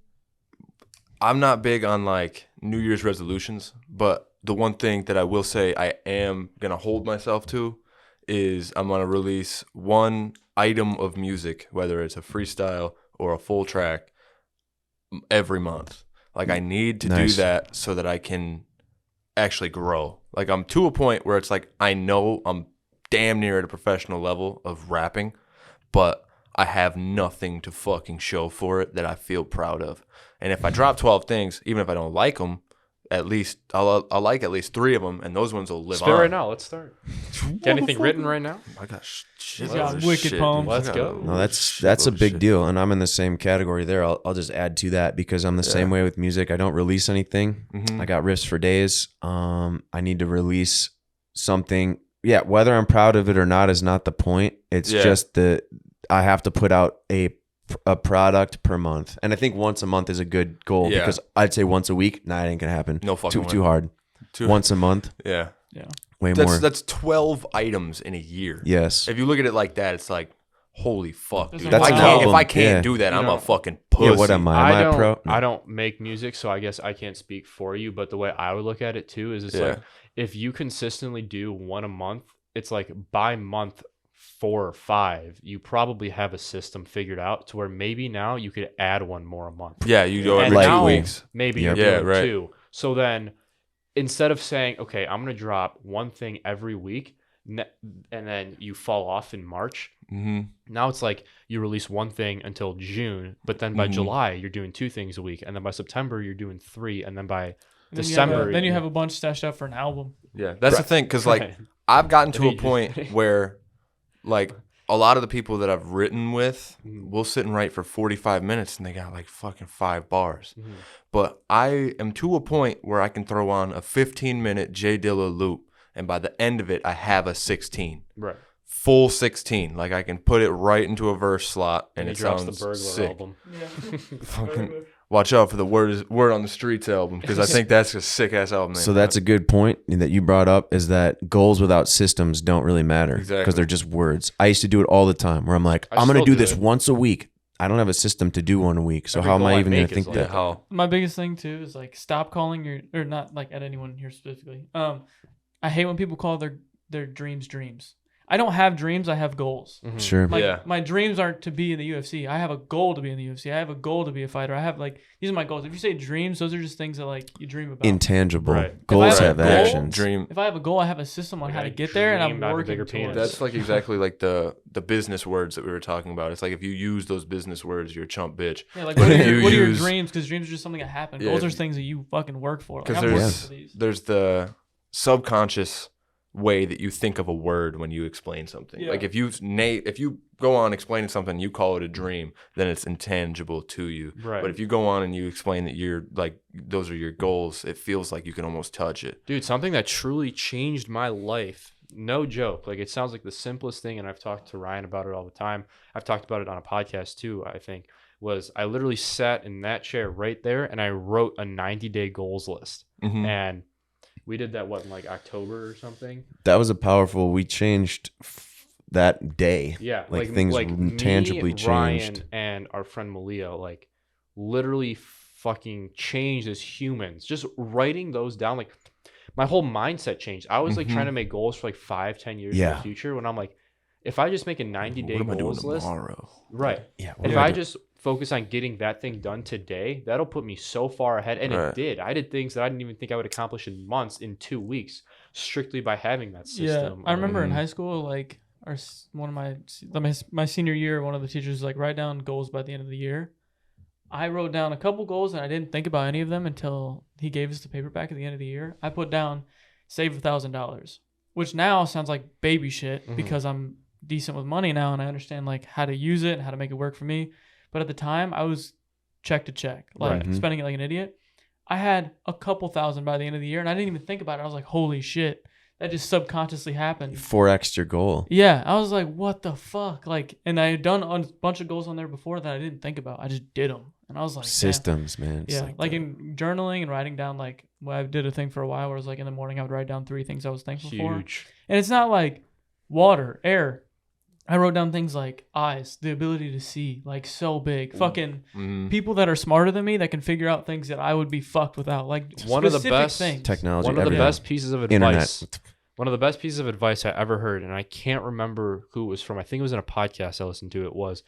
I'm not big on like New Year's resolutions, but the one thing that I will say I am going to hold myself to is I'm going to release one item of music, whether it's a freestyle or a full track, every month. Like, I need to do Nice. that so that I can actually grow. Like, I'm to a point where it's like I know I'm damn near at a professional level of rapping, but I have nothing to fucking show for it that I feel proud of. And if I drop 12 things, even if I don't like them, at least I'll like at least 3 of them, and those ones will live Spit on. right now. Let's start. Got anything written right now? I got He's got wicked poems. Let's go. No, that's a big deal, and I'm in the same category there. I'll just add to that because I'm the same way with music. I don't release anything. Mhm. I got riffs for days. I need to release something. Yeah, whether I'm proud of it or not is not the point. It's Yeah. just I have to put out a product per month, and I think once a month is a good goal Yeah. because I'd say once a week, nah, it ain't gonna happen. No fucking too way. hard. Once a month, Yeah. way more. That's 12 items in a year. Yes. If you look at it like that, it's like, holy fuck, dude. That's If I an can't, if album. I can't Yeah. do that, You I'm know- a fucking pussy. Yeah, what am I? Am I a pro? No. I don't make music, so I guess I can't speak for you. But the way I would look at it too is it's Yeah. like if you consistently do one a month, it's like by month 4 or 5, you probably have a system figured out to where maybe now you could add one more a month. Yeah, you go And every Like- now 2 weeks. maybe Yep. you're Yeah, doing right. 2. So then instead of saying, okay, I'm going to drop one thing every week, and then you fall off in March, Mm-hmm. now it's like you release one thing until June, but then by Mhm. July you're doing 2 things a week, and then by September you're doing 3, and then by Then December you have a bunch stashed up for an album. Yeah, that's the Right. thing, because like Right. I've gotten to If a you- point where like a lot of the people that I've written with Mhm. will sit and write for 45 minutes and they got like fucking 5 bars. Mhm. But I am to a point where I can throw on a 15-minute J Dilla loop, and by the end of it, I have a 16. Right. Full 16. Like I can put it right into a verse slot and And he it drops sounds the Burglar sick. album. Fucking watch out for the Word on the Streets album, because I think that's a sick ass album name. So that's a good point that you brought up, is that goals without systems don't really matter because Exactly. they're just words. I used to do it all the time where I'm like, I I'm going to still do do this it. once a week. I don't have a system to do one a week. So Every how am goal I I even going make to is think like yeah, that? how My biggest thing too is like stop calling your, or not like at anyone here specifically. I hate when people call their dreams dreams. I don't have dreams. I have goals. Mhm. Sure. My dreams aren't to be in the UFC. I have a goal to be in the UFC. I have a goal to be a fighter. I have like these are my goals. If you say dreams, those are just things that like you dream about. Intangible. Right. Goals If I have have a goal, actions. Dream. If I have a goal, I have a system on Like how I to get there, and I'm dream about a working bigger towards. penis. That's like exactly like the business words that we were talking about. It's like if you use those business words, you're a chump bitch. Yeah, like But what, if are your, you what are your use- dreams? Because dreams are just something that happen. Yeah, Goals are if- things that you fucking work for. Like, Because I'm working there's- for these. There's the subconscious way that you think of a word when you explain something. Yeah. Like if you go on explaining something, you call it a dream, then it's intangible to you. Right. But if you go on and you explain that you're like those are your goals, it feels like you can almost touch it. Dude, something that truly changed my life. No joke. Like it sounds like the simplest thing, and I've talked to Ryan about it all the time. I've talked about it on a podcast too, I think. Was I literally sat in that chair right there and I wrote a 90-day goals list. Mhm. And we did that in like October or something. That was a powerful. We changed that day. Yeah, Like, things tangibly me, Ryan, changed. and our friend Malia, like literally fucking changed as humans. Just writing those down, like my whole mindset changed. I was like Mhm. trying to make goals for like 5-10 years in Yeah. the future. When I'm like, if I just make a 90-day What am I doing goals list, tomorrow? right? Yeah. If I just focus on getting that thing done today, that'll put me so far ahead. And Right. it did. I did things that I didn't even think I would accomplish in months, in 2 weeks, strictly by having that system. Yeah, I remember in Mhm. high school, like one of my senior year, one of the teachers was like, write down goals by the end of the year. I wrote down a couple goals and I didn't think about any of them until he gave us the paper back at the end of the year. I put down save $1,000, which now sounds like baby shit Mhm. because I'm decent with money now and I understand like how to use it and how to make it work for me. But at the time, I was check to check, like Right. Mhm. spending it like an idiot. I had a couple thousand by the end of the year and I didn't even think about it. I was like, holy shit, that just subconsciously happened. 4x your goal. Yeah, I was like, what the fuck? Like, and I had done a bunch of goals on there before that I didn't think about. I just did them. And I was like, damn. Systems, man. It's Yeah, like that. in journaling and writing down, like, well, I did a thing for a while where it was like in the morning I would write down 3 things I was thankful for. Huge. And it's not like water, air. I wrote down things like eyes, the ability to see, like so big. Fucking Mhm. people that are smarter than me that can figure out things that I would be fucked without. Like One of the specific best things. Technology. One of the everything. best pieces of Internet. advice. One of the best pieces of advice I ever heard, and I can't remember who it was from. I think it was in a podcast I listened to. It was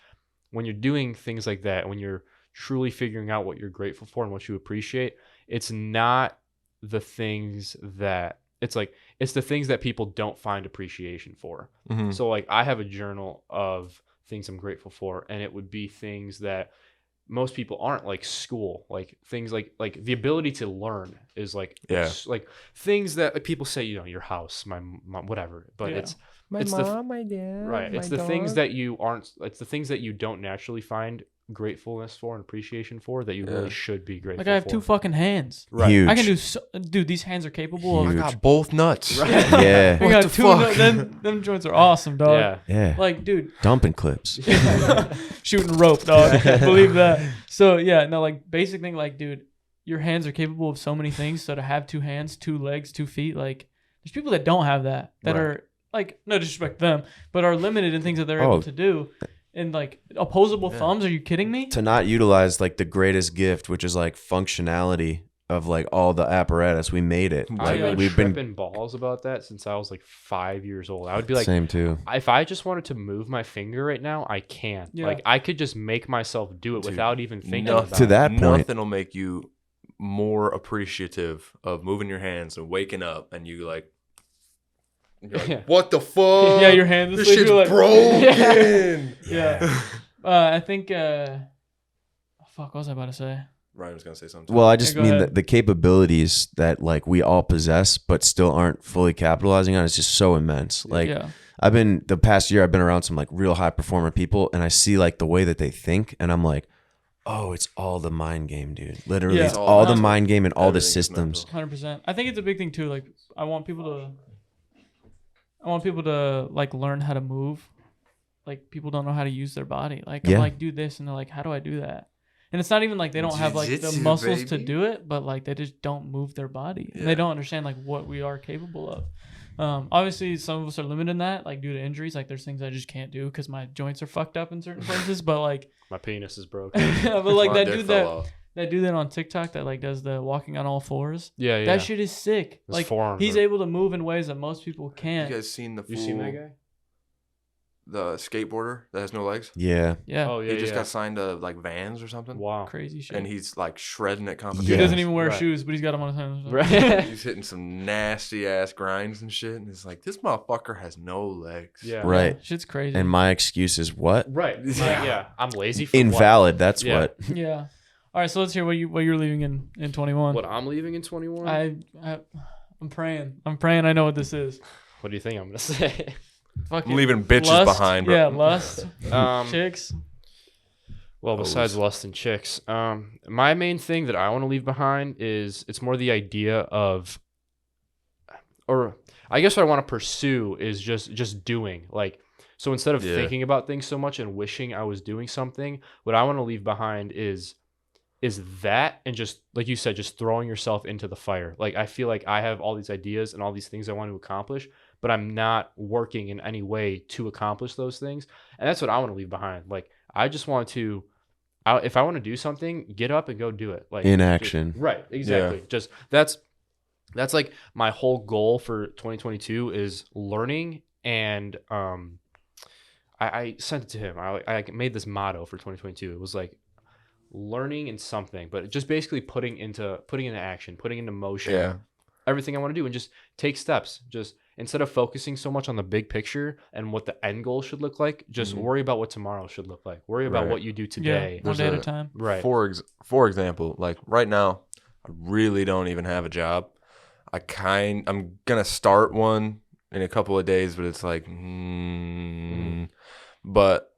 when you're doing things like that, when you're truly figuring out what you're grateful for and what you appreciate, it's not the things that it's the things that people don't find appreciation for. Mhm. So like I have a journal of things I'm grateful for, and it would be things that most people aren't, like school, like things like the ability to learn is like Yeah. like things that like, people say, your house, my mom, whatever, but Yeah. it's My it's mom, my dad, right, it's the things that you aren't, it's the things that you don't naturally find gratefulness for and appreciation for that you Yeah. really should be grateful Like I have for. 2 fucking hands. Right. Huge. I can do dude, these hands are capable Huge. of I got both nuts. Right. Yeah. I What got the 2 fuck? them joints are awesome, dog. Yeah. Yeah. Like, dude, Dumping clips. shooting rope, dog. Believe that. So yeah, no, like basic thing, like, dude, your hands are capable of so many things. So to have 2 hands, 2 legs, 2 feet, like there's people that don't have that Right. are like, no disrespect to them, but are limited in things that they're Oh. able to do. And like opposable thumbs, are you kidding me? To not utilize like the greatest gift, which is like functionality of like all the apparatus. We made it. I've Like been we've tripping been balls about that since I was like 5 years old. I would be like, same too. if I just wanted to move my finger right now, I can. Yeah. Like I could just make myself do it Dude, without even thinking nothing- about To it. that point, Nothing will make you more appreciative of moving your hands and waking up and you're like, Yeah. what the fuck? Yeah, your hands. This asleep, shit's you're like- broken. Yeah. I think. Fuck, what was I about to say? Ryan was gonna say something. well, I just go mean ahead. the capabilities that like we all possess, but still aren't fully capitalizing on is just so immense. Like Yeah. I've been the past year, I've been around some like real high performer people, and I see like the way that they think, and I'm like, oh, it's all the mind game, dude. Literally, Yeah. it's all the Mental. mind game and all the Everything is systems. mental. 100%. I think it's a big thing too. Like, I want people to like learn how to move. Like, people don't know how to use their body. Like, I'm Yeah. like, do this, and they're like, how do I do that? And it's not even like they don't have like the Jiu-jitsu, muscles to baby. do it, but like they just don't move their body. And Yeah. they don't understand like what we are capable of. Obviously, some of us are limited in that, like due to injuries. Like, there's things I just can't do because my joints are fucked up in certain places. But like, My penis is broken. but like My that dick dude fell off. that dude that on TikTok that like does the walking on all fours. Yeah, yeah. That shit is sick. His Like, forearms he's are- able to move in ways that most people You can't. guys seen the fool? You seen that guy? the skateboarder that has no legs. Yeah. Yeah. Oh yeah, He just yeah. got signed to like Vans or something. Wow. Crazy shit. And he's like shredding at He competition. Yeah. doesn't even wear Right. shoes, but he's got them on his hands. Right. He's hitting some nasty ass grinds and shit. And it's like, this motherfucker has no legs. Yeah. Right. Shit's crazy. And my excuse is what? Right. Yeah. Yeah. I'm lazy. For Invalid. That's Yeah. what. yeah. All right, so let's hear what you're leaving in 21. What I'm leaving in 21. I'm praying. I know what this is. What do you think I'm gonna say? Fucking I'm leaving bitches lust. behind, bro. Yeah, lust. Um, Chicks. Well, besides lust and chicks, my main thing that I want to leave behind is it's more the idea of, or I guess what I want to pursue is just doing. Like, so instead of Yeah. thinking about things so much and wishing I was doing something, what I want to leave behind is that, and just like you said, just throwing yourself into the fire. Like, I feel like I have all these ideas and all these things I want to accomplish, but I'm not working in any way to accomplish those things. And that's what I want to leave behind. Like, I just want to, if I want to do something, get up and go do it. Like, In just- action. right. Exactly. Just that's like my whole goal for 2022 is learning. And I sent it to him. I made this motto for 2022. It was like learning in something, but just basically putting into action, putting into motion Yeah. everything I want to do, and just take steps. Just instead of focusing so much on the big picture and what the end goal should look like, just worry about what tomorrow should look like. Worry about Right. what you do today. Yeah, one There's day at a a- time. Right. For example, like right now, I really don't even have a job. I'm gonna start one in a couple of days, but it's like, But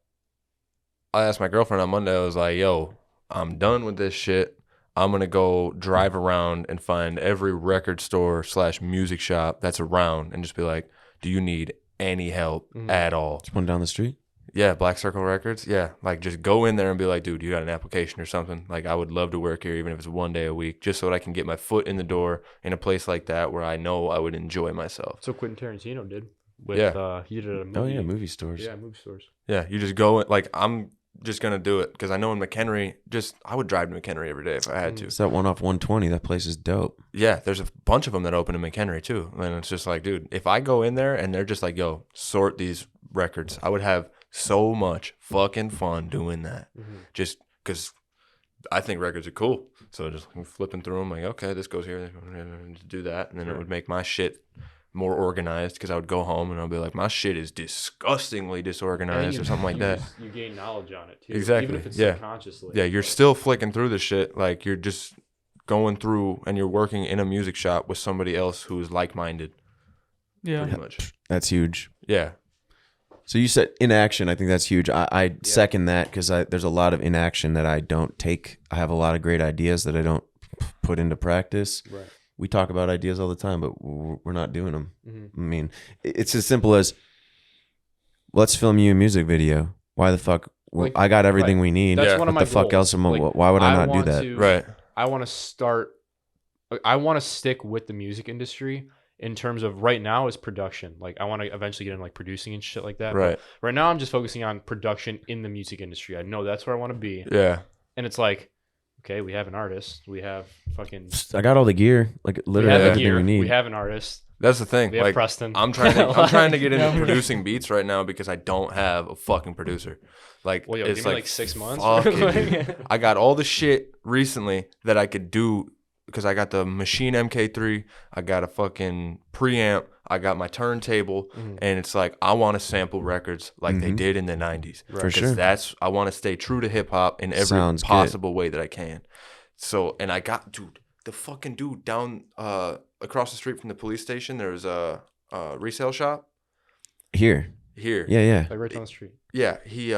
I asked my girlfriend on Monday. I was like, "Yo, I'm done with this shit. I'm gonna go drive around and find every record store / music shop that's around, and just be like, do you need any help at all?" Just one down the street. Yeah, Black Circle Records. Yeah, like just go in there and be like, dude, you got an application or something? Like, I would love to work here, even if it's one day a week, just so that I can get my foot in the door in a place like that where I know I would enjoy myself. So Quentin Tarantino did. With, Yeah. He did a movie. Oh yeah, movie stores. Yeah, movie stores. Yeah, you just go, like, I'm just going to do it because I know in McHenry, I would drive to McHenry every day if I had to. It's that one off 120. That place is dope. Yeah, there's a bunch of them that open in McHenry too. And it's just like, dude, if I go in there and they're just like, yo, sort these records, I would have so much fucking fun doing that. Just because I think records are cool. So just flipping through them, like, okay, this goes here, just do that. And then it would make my shit more organized because I would go home and I'll be like, my shit is disgustingly disorganized or something like that. You gain knowledge on it too. Exactly, Even if it's yeah. subconsciously. Yeah, you're still flicking through the shit. Like, you're just going through and you're working in a music shop with somebody else who's like-minded. Yeah. Pretty much. That's huge. Yeah. So you said inaction. I think that's huge. I second that because there's a lot of inaction that I don't take. I have a lot of great ideas that I don't put into practice. Right. We talk about ideas all the time, but we're not doing them. Mm-hmm. I mean, it's as simple as let's film you a music video. Why the fuck? Well, Like, I got everything right. we need. That's Yeah. one of What my the fuck goals. else? Like, Why would I not do want that? to- Right. I want to start. I want to stick with the music industry in terms of right now is production. Like, I want to eventually get into like producing and shit like that. Right. But right now, I'm just focusing on production in the music industry. I know that's where I want to be. Yeah. And it's like, okay, we have an artist. We have fucking. I got all the gear, like We literally have a everything gear. we need. We have an artist. That's the thing. We have Like, Preston. I'm trying to get into Yeah. producing beats right now because I don't have a fucking producer. Like, Well, yo, it's give me like 6 months. fuck it, dude. I got all the shit recently that I could do because I got the Machine MK3, I got a fucking preamp, I got my turntable, and it's like I want to sample records like they did in the 90s. For Because sure. I want to stay true to hip hop in every Sounds good. possible way that I can. So, and I got, dude, the fucking dude down across the street from the police station, there's a resale shop Here. here. Yeah. Like right down the street. Yeah, he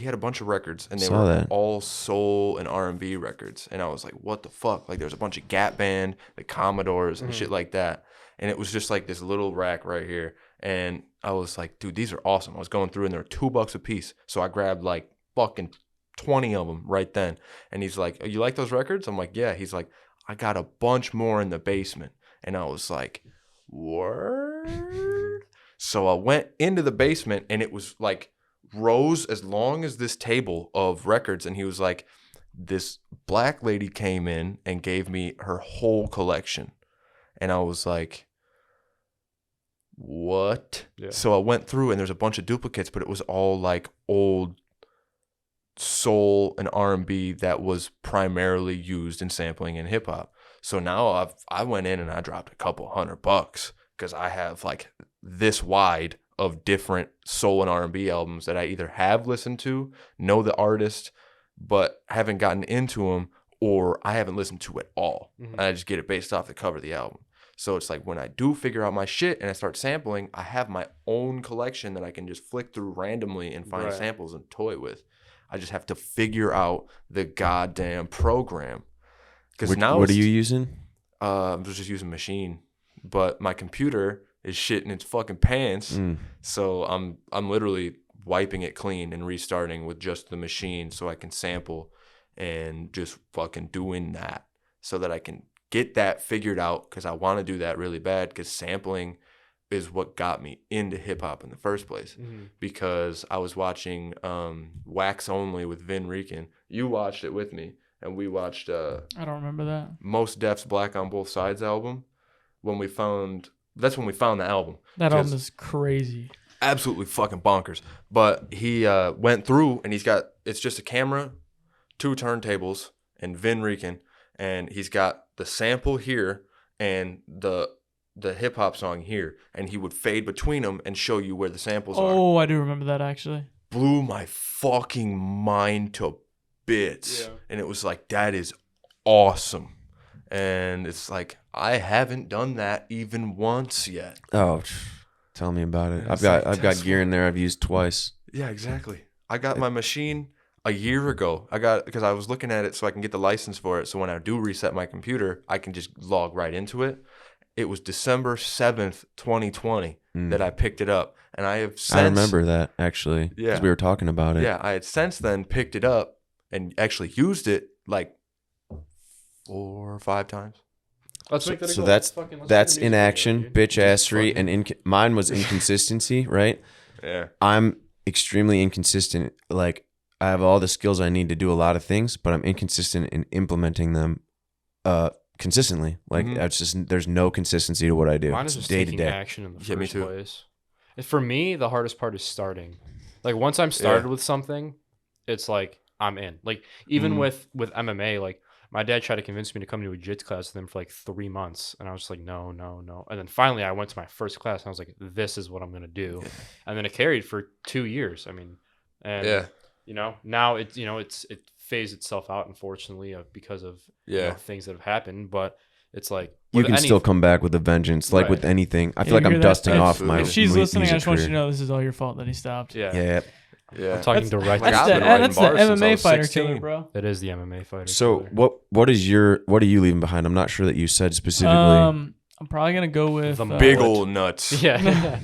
had a bunch of records and they Saw were that. all soul and R&B records, and I was like, what the fuck? Like, there's a bunch of Gap Band, the Commodores and shit like that, and it was just like this little rack right here, and I was like, dude, these are awesome. I was going through and they're $2 a piece, so I grabbed like fucking 20 of them right then, and he's like, oh, you like those records? I'm like, yeah. He's like, I got a bunch more in the basement, and I was like, word? So I went into the basement and it was like rows as long as this table of records, and he was like, this black lady came in and gave me her whole collection, and I was like, what? Yeah. So I went through and there's a bunch of duplicates, but it was all like old soul and R&B that was primarily used in sampling in hip hop. So now I went in and I dropped a couple $100 because I have like this wide of different soul and R&B albums that I either have listened to, know the artist, but haven't gotten into them, or I haven't listened to at all. Mhm. And I just get it based off the cover of the album. So it's like when I do figure out my shit and I start sampling, I have my own collection that I can just flick through randomly and find Right. samples and toy with. I just have to figure out the goddamn program. Because now What are you using? I'm just using Machine, but my computer is shitting its fucking pants. So I'm literally wiping it clean and restarting with just the Machine so I can sample and just fucking doing that so that I can get that figured out, because I want to do that really bad, because sampling is what got me into hip hop in the first place. Mhm. Because I was watching Wax Only with Vin Rican. You watched it with me, and we watched I don't remember that. Most Def's Black on Both Sides album. That's when we found the album. That 'Cause album is crazy. absolutely fucking bonkers. But he went through and it's just a camera, 2 turntables, and Vin Rican, and he's got the sample here and the hip hop song here, and he would fade between them and show you where the samples are. Oh, I do remember that actually. Blew my fucking mind to bits. Yeah. And it was like, that is awesome. And it's like, I haven't done that even once yet. Oh, tell me about it. Yeah, I've it's got like gear in there I've used twice. Yeah, exactly. I got my Machine a year ago. Because I was looking at it so I can get the license for it. So when I do reset my computer, I can just log right into it. It was December 7th, 2020 that I picked it up. And I have since... I remember that, actually. Yeah. Because we were talking about it. Yeah, I had since then picked it up and actually used it like 4 or 5 times. Let's make that a So goal. that's Fucking- let's that's make a music inaction, video, dude. bitch assery, and mine was inconsistency, right? Yeah. I'm extremely inconsistent. Like, I have all the skills I need to do a lot of things, but I'm inconsistent in implementing them consistently. Like, it's just, there's no consistency to what I do. Mine is It's just day to taking day. action in the Yeah, me first too. place. For me, the hardest part is starting. Like once I'm started with something, it's like I'm in. Like even with MMA, like my dad tried to convince me to come to a jiu-jitsu class with him for like 3 months, and I was just like, no. And then finally, I went to my first class, and I was like, this is what I'm gonna do. And then it carried for 2 years. I mean, and Yeah. now it phased itself out, unfortunately, because of things that have happened. But it's like You with can still come back with a vengeance, like with Right. anything. I feel Yeah, like you I'm hear that? dusting off my. If If she's listening, I music just want you to career. know this is all your fault that he stopped. Yeah. Yeah. I'm talking That's- directly. Like, That's I've the, been writing that's the bars since I MMA was fighter 16. killer, bro. That is the MMA fighter. So killer. what are you leaving behind? I'm not sure that you said specifically. I'm probably gonna go with The Big mullet. old nuts. Yeah.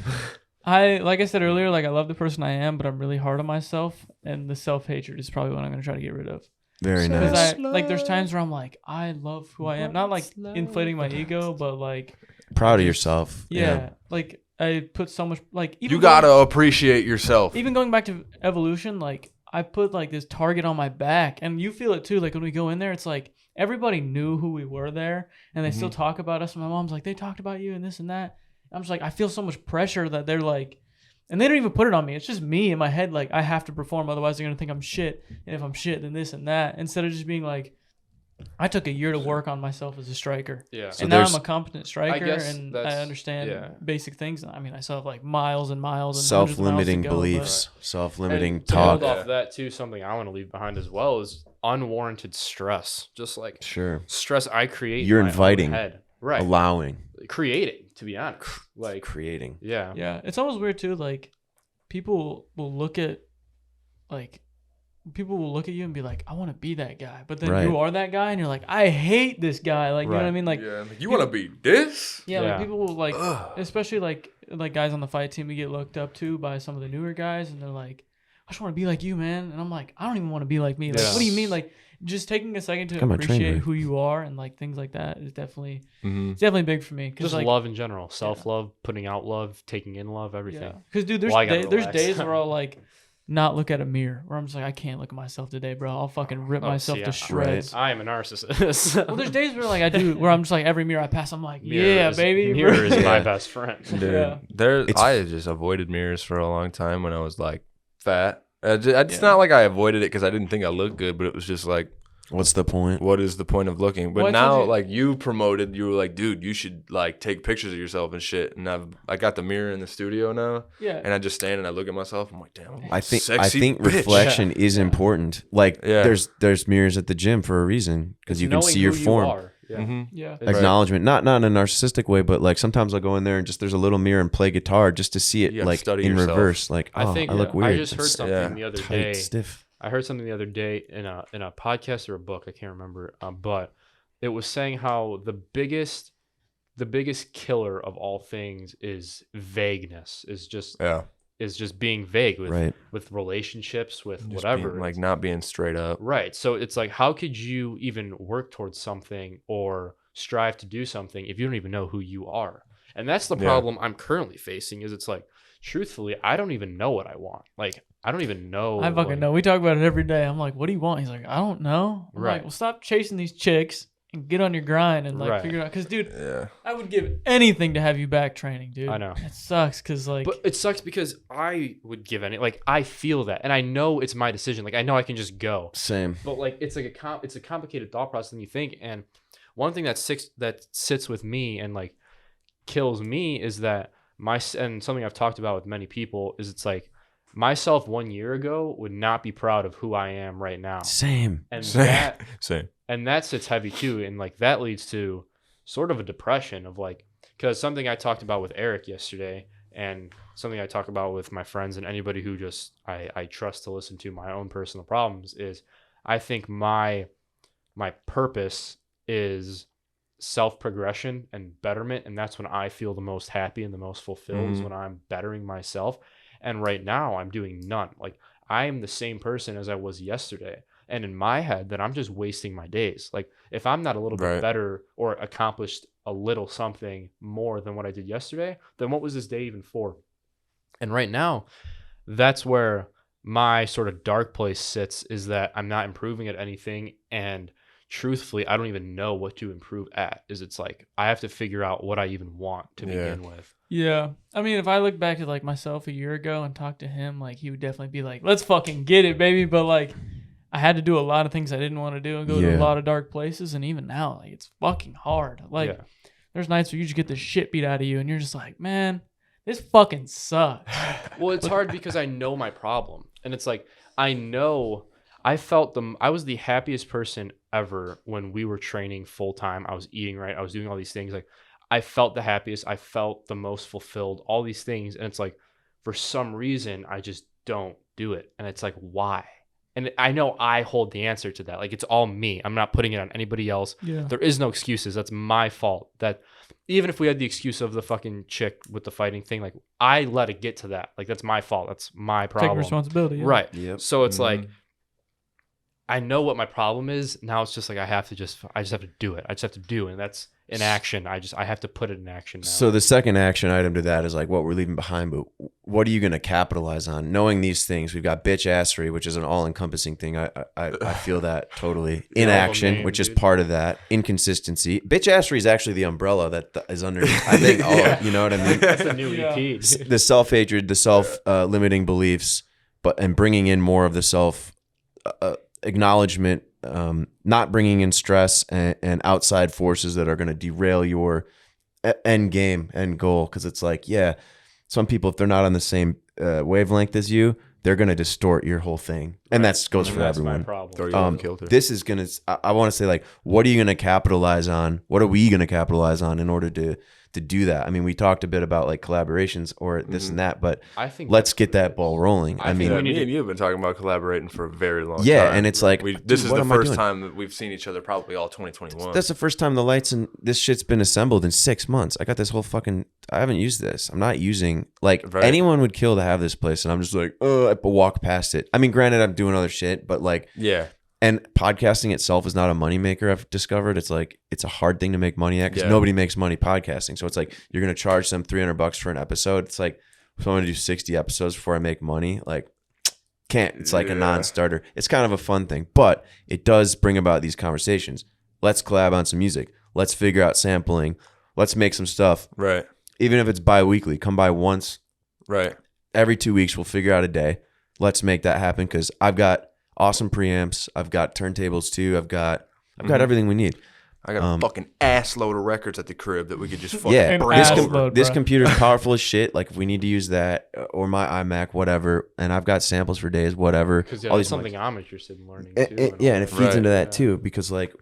like I said earlier, like I love the person I am, but I'm really hard on myself, and the self-hatred is probably what I'm gonna try to get rid of. Very Because nice. there's times where I'm like, I love who I am, not like inflating my ego, but like, Proud of yourself. yeah, like I put so much, like even You gotta appreciate yourself. even going back to evolution, like I put like this target on my back, and you feel it too. Like when we go in there, it's like everybody knew who we were there, and they still talk about us. And my mom's like, they talked about you and this and that. I'm just like, I feel so much pressure that they're like, and they don't even put it on me. It's just me in my head. Like I have to perform, otherwise they're gonna think I'm shit. And if I'm shit, then this and that. Instead of just being like, I took a year to work on myself as a striker. Yeah. So and now there's- I'm a competent striker, guess and that's- I understand yeah. basic things. I mean, I still have like miles and miles and hundreds of miles to Self-limiting go, beliefs, self-limiting And to talk. build off that too, something I want to leave behind as well is unwarranted stress. Just like Sure. stress I create. You're in my own inviting, head. Right? Allowing, Creating, to be honest. Like, creating. yeah. Yeah, it's almost weird too. Like, people will look at, like, people will look at you and be like, "I want to be that guy," but then Right. you are that guy, and you're like, "I hate this guy." Like, you know what I Right. mean? Like, Yeah, like, you want to be this? yeah, Yeah. like people will like, Ugh. especially like guys on the fight team, we get looked up to by some of the newer guys, and they're like, "I just want to be like you, man." And I'm like, "I don't even want to be like me." Like, Yeah. what do you mean? Like, just taking a second to Come on, train appreciate me. who you are and like things like that is definitely Mm-hmm. it's definitely big for me. Just like, love in general. Self love, putting out love, taking in love, everything. yeah, because dude, there's Well, I gotta there's relax. days where I'll like not look at a mirror. Where I'm just like, I can't look at myself today, bro. I'll fucking rip myself to shreds. I am a narcissist. Well, there's days where like I do, where I'm just like every mirror I pass, I'm like, Mirror baby. Mirror is my Yeah. best friend. Dude, Yeah. I just avoided mirrors for a long time when I was like fat. It's not like I avoided it because I didn't think I looked good, but it was just like, What's the point? what is the point of looking? But Well, I now, told you- like you promoted, you were like, dude, you should like take pictures of yourself and shit. And I got the mirror in the studio now, Yeah. and I just stand and I look at myself. I'm like, damn, I'm a I sexy think bitch. reflection is important. Like Yeah. there's mirrors at the gym for a reason because you can Knowing see your who form. You are. Yeah. Mhm. Yeah. It's- Acknowledgement, not in a narcissistic way, but like sometimes I'll go in there and just there's a little mirror and play guitar just to see it You gotta like study in yourself. reverse. Like, I oh, think I look weird. I just heard something yeah, the other tight, day. stiff. I heard something the other day in a podcast or a book. I can't remember, but it was saying how the biggest killer of all things is vagueness. Is just being vague with Right. with relationships, with Just whatever. being, like not being straight up. Right. So it's like, how could you even work towards something or strive to do something if you don't even know who you are? And that's the Yeah. problem I'm currently facing. Is it's like, truthfully, I don't even know what I want. Like, I don't even know. I fucking like- know. We talk about it every day. I'm like, what do you want? He's like, I don't know. I'm Right. like, well, stop chasing these chicks and get on your grind and like Right. figure it out. Because, dude, Yeah. I would give anything to have you back training, dude. I know. It sucks because, like, But it sucks because I would give any, like, I feel that, and I know it's my decision. Like, I know I can just go, Same. but like, it's like it's a complicated thought process than you think. And one thing that sits with me and like kills me is that and something I've talked about with many people is it's like myself 1 year ago would not be proud of who I am right now, Same. and Same. that sits heavy too, and like that leads to sort of a depression of like, because something I talked about with Eric yesterday and something I talk about with my friends and anybody who just I trust to listen to my own personal problems is I think my purpose is self-progression and betterment, and that's when I feel the most happy and the most fulfilled is when I'm bettering myself. And right now I'm doing none. Like, I am the same person as I was yesterday, and in my head that I'm just wasting my days. Like, if I'm not a little bit Right. better or accomplished a little something more than what I did yesterday, then what was this day even for? And right now, that's where my sort of dark place sits, is that I'm not improving at anything. And truthfully, I don't even know what to improve at. It's like I have to figure out what I even want to begin with. yeah. I mean, if I look back at like myself a year ago and talk to him, like he would definitely be like, let's fucking get it, baby. But like, I had to do a lot of things I didn't want to do and go to a Yeah. lot of dark places. And even now, like, it's fucking hard. Like, Yeah. there's nights where you just get the shit beat out of you and you're just like, man, this fucking sucks. Well, it's hard because I know my problem. And it's like, I know I was the happiest person ever when we were training full time. I was eating right. I was doing all these things. Like, I felt the happiest. I felt the most fulfilled, all these things. And it's like, for some reason, I just don't do it. And it's like, why? And I know I hold the answer to that. Like, it's all me. I'm not putting it on anybody else. Yeah. There is no excuses. That's my fault. That even if we had the excuse of the fucking chick with the fighting thing, like, I let it get to that. Like, that's my fault. That's my problem. Take responsibility. Yeah. Right. Yep. So it's like, I know what my problem is. Now it's just like I just have to do it. I just have to do it. And that's in action. I have to put it in action now. So the second action item to that is like what we're leaving behind, but what are you going to capitalize on? Knowing these things, we've got bitch assery, which is an all-encompassing thing. I feel that totally. Inaction, name, which is dude. part of that. Inconsistency. Bitch assery is actually the umbrella that is underneath. I think. You know what I mean? That's a new Yeah. EP. The self-hatred, the self-limiting beliefs, and bringing in more of the self acknowledgement, not bringing in stress and outside forces that are going to derail your end game, end goal. Because it's like, yeah, some people, if they're not on the same wavelength as you, they're going to distort your whole thing, and that goes for That's everyone. my problem. Throw you off kilter. This is gonna. I want to say, like, what are you gonna capitalize on? What are we gonna capitalize on in order to do that? I mean, we talked a bit about like collaborations or this and that, but I think let's that's get that what it ball is. rolling. I think mean, we Yeah, need me to- and you have been talking about collaborating for a very long yeah, time. and it's like, this dude, is what the am I first doing? time that we've seen each other probably all 2021. That's the first time the lights and this shit's been assembled in 6 months. I got this whole fucking. I haven't used this. I'm not using like Right. anyone would kill to have this place, and I'm just like, I walk past it. I mean, granted, I'm doing other shit, but like. yeah. And podcasting itself is not a moneymaker, I've discovered. It's like, it's a hard thing to make money at because Yeah. nobody makes money podcasting. So it's like, you're going to charge them $300 for an episode. It's like, if I want to do 60 episodes before I make money, like, It's like a Yeah. non-starter. It's kind of a fun thing, but it does bring about these conversations. Let's collab on some music. Let's figure out sampling. Let's make some stuff. Right. Even if it's bi-weekly, come by once. Right. Every 2 weeks, we'll figure out a day. Let's make that happen because I've got awesome preamps. I've got turntables too. I've got everything we need. I got a fucking ass load of records at the crib that we could just fucking Yeah, bring ass over. load. this Bruh. computer's powerful as shit. Like if we need to use that or my iMac, whatever, and I've got samples for days, whatever. Because all that's these something I'm interested in learning It- too. it- yeah, and it feeds Right. into that Yeah. too because like